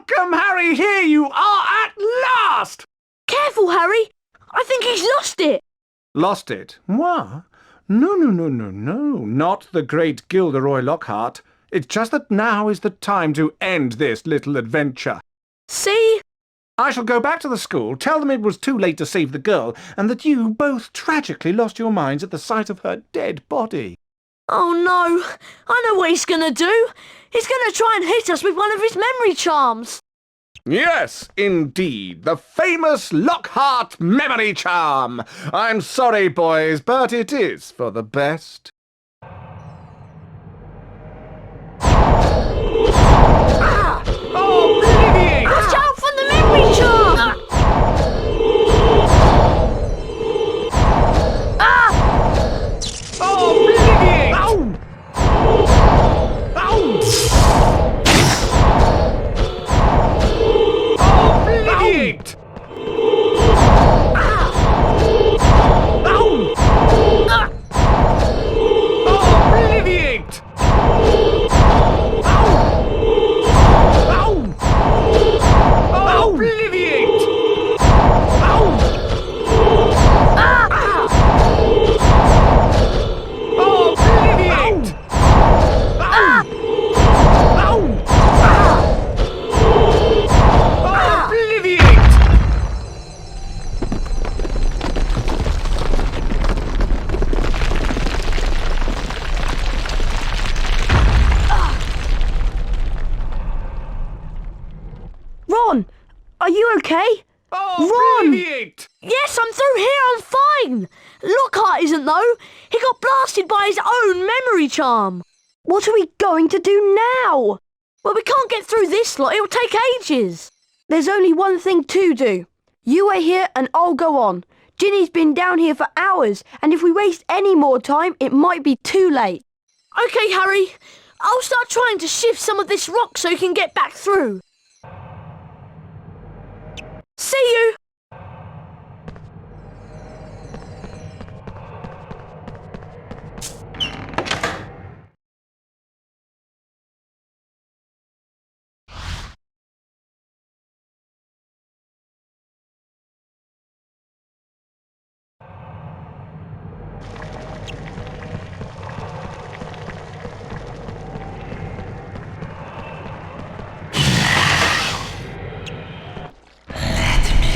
Welcome, Harry! Here you are at last! Careful, Harry! I think he's lost it! Lost it? What? No, not the great Gilderoy Lockhart. It's just that now is the time to end this little adventure. See? I shall go back to the school, tell them it was too late to save the girl, and that you both tragically lost your minds at the sight of her dead body. Oh no! I know what he's gonna do! He's gonna try and hit us with one of his memory charms! Yes, indeed, the famous Lockhart memory charm! I'm sorry, boys, but it is for the best. Ah! Oh, really? Watch out for the memory charm! Oh, okay? Oh, Ron! brilliant! Yes, I'm through here, I'm fine! Lockhart isn't though. He got blasted by his own memory charm. What are we going to do now? Well, we can't get through this lot, it'll take ages. There's only one thing to do. You wait here and I'll go on. Ginny's been down here for hours, and if we waste any more time, it might be too late. Okay, Harry. I'll start trying to shift some of this rock so you can get back through. See you! Let me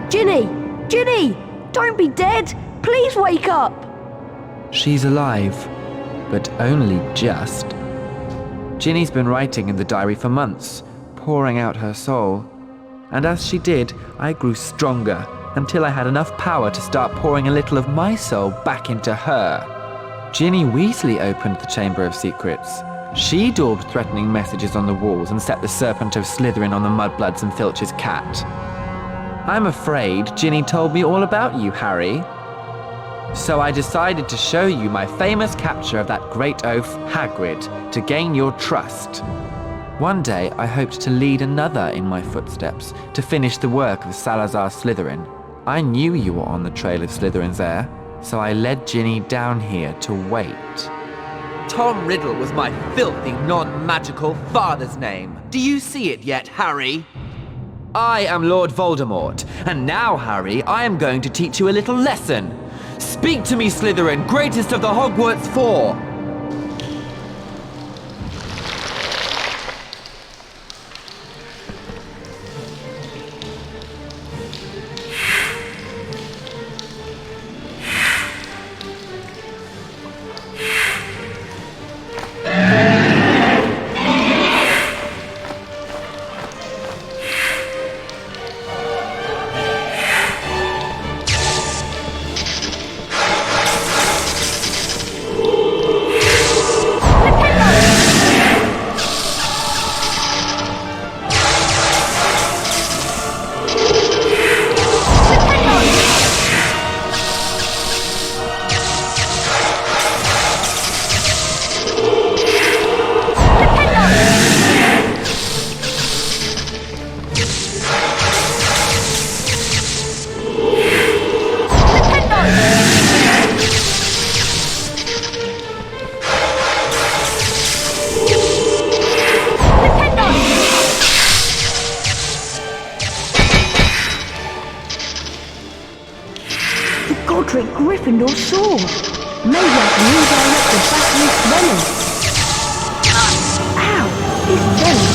Ginny! Ginny! Don't be dead! Please wake up! She's alive, but only just. Ginny's been writing in the diary for months, pouring out her soul. And as she did, I grew stronger, until I had enough power to start pouring a little of my soul back into her. Ginny Weasley opened the Chamber of Secrets. She daubed threatening messages on the walls and set the Serpent of Slytherin on the Mudbloods and Filch's cat. I'm afraid Ginny told me all about you, Harry. So I decided to show you my famous capture of that great oaf, Hagrid, to gain your trust. One day I hoped to lead another in my footsteps, to finish the work of Salazar Slytherin. I knew you were on the trail of Slytherin's heir, so I led Ginny down here to wait. Tom Riddle was my filthy, non-magical father's name. Do you see it yet, Harry? I am Lord Voldemort, and now, Harry, I am going to teach you a little lesson. Speak to me, Slytherin, greatest of the Hogwarts Four! Gryffindor sword. Maybe I can redirect the Basilisk venom. Ow! This very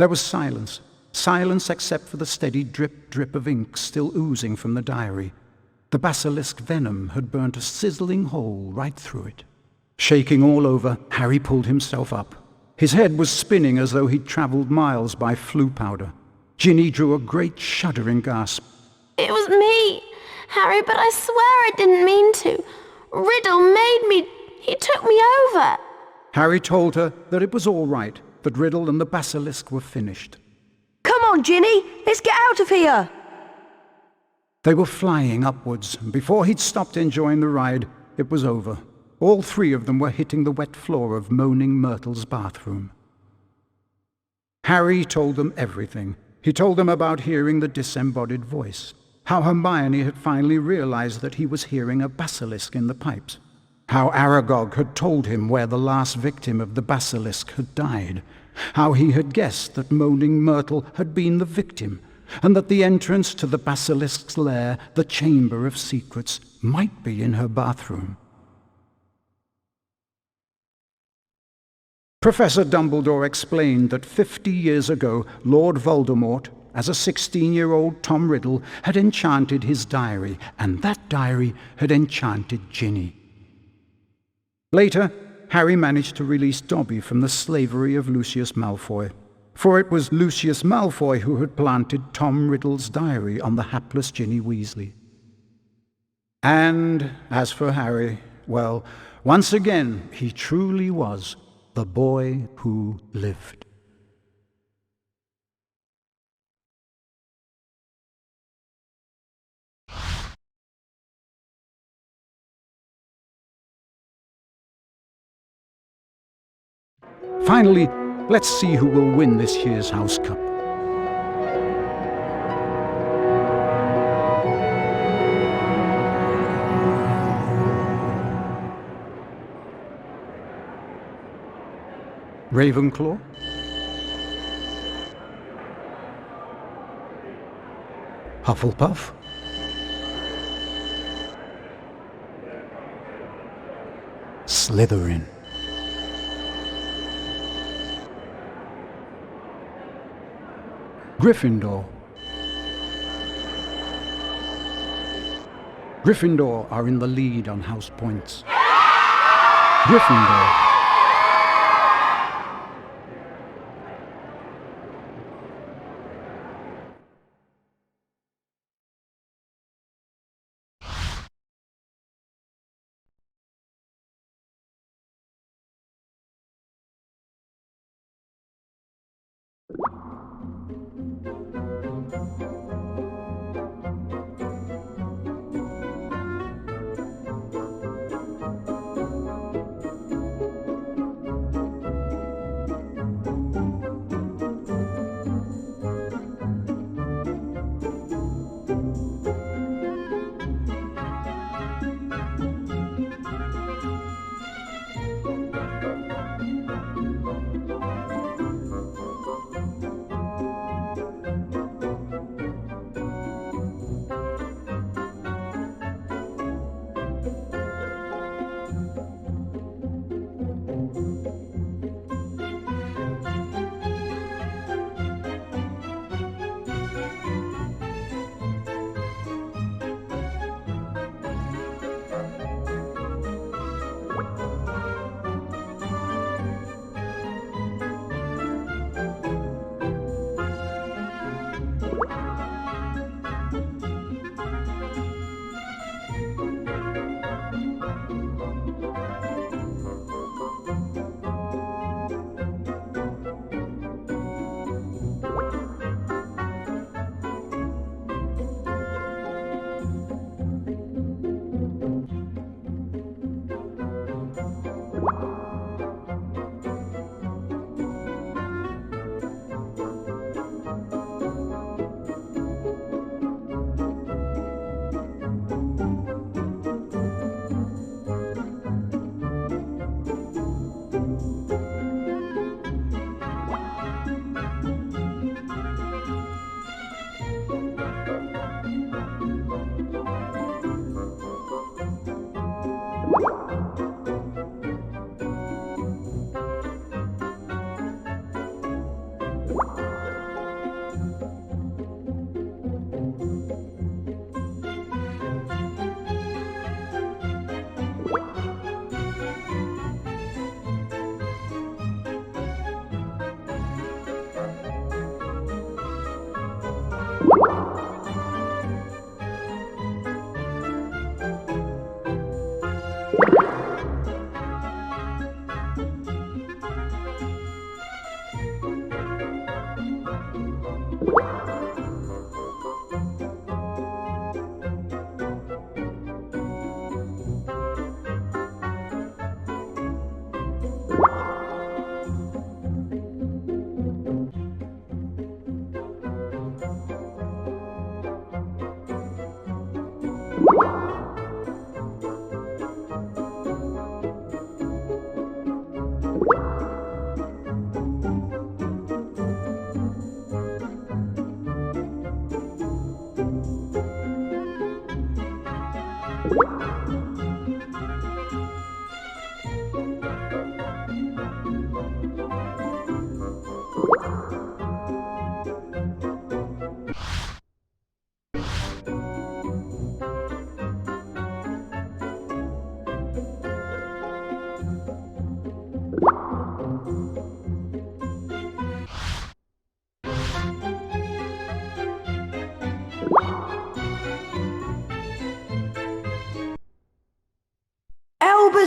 There was silence. Silence except for the steady drip-drip of ink still oozing from the diary. The basilisk venom had burnt a sizzling hole right through it. Shaking all over, Harry pulled himself up. His head was spinning as though he'd travelled miles by flu powder. Ginny drew a great shuddering gasp. It was me, Harry, but I swear I didn't mean to. Riddle made me. He took me over. Harry told her that it was all right, that Riddle and the basilisk were finished. Come on, Ginny, let's get out of here. They were flying upwards, and before he'd stopped enjoying the ride, it was over. All three of them were hitting the wet floor of Moaning Myrtle's bathroom. Harry told them everything. He told them about hearing the disembodied voice, how Hermione had finally realized that he was hearing a basilisk in the pipes, how Aragog had told him where the last victim of the basilisk had died, how he had guessed that Moaning Myrtle had been the victim, and that the entrance to the basilisk's lair, the Chamber of Secrets, might be in her bathroom. Professor Dumbledore explained that 50 years ago, Lord Voldemort, as a 16-year-old Tom Riddle, had enchanted his diary, and that diary had enchanted Ginny. Later, Harry managed to release Dobby from the slavery of Lucius Malfoy, for it was Lucius Malfoy who had planted Tom Riddle's diary on the hapless Ginny Weasley. And as for Harry, well, once again, he truly was the boy who lived. Finally, let's see who will win this year's House Cup. Ravenclaw? Hufflepuff? Slytherin? Gryffindor? Gryffindor are in the lead on house points. Gryffindor.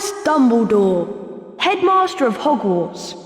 Albus Dumbledore, Headmaster of Hogwarts.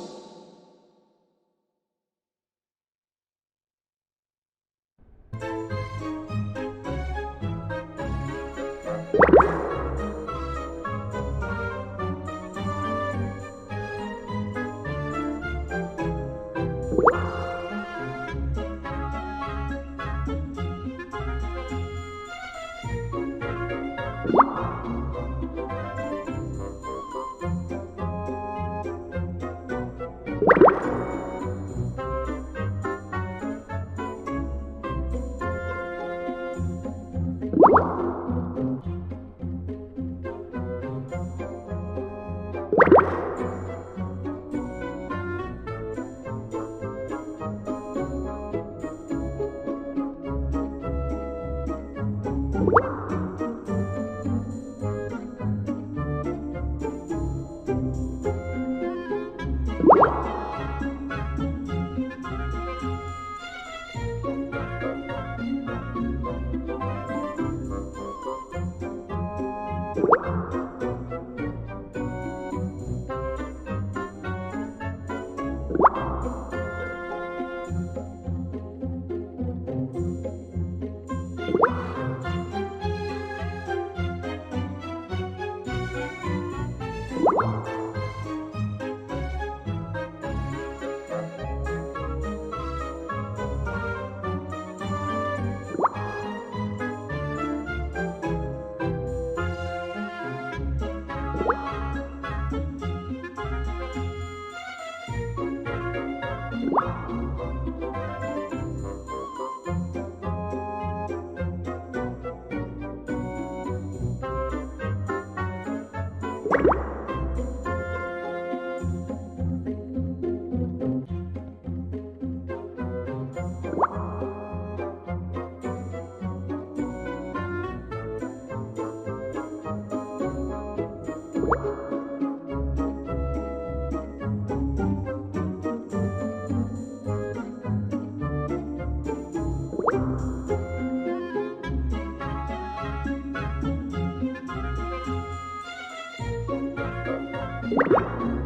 you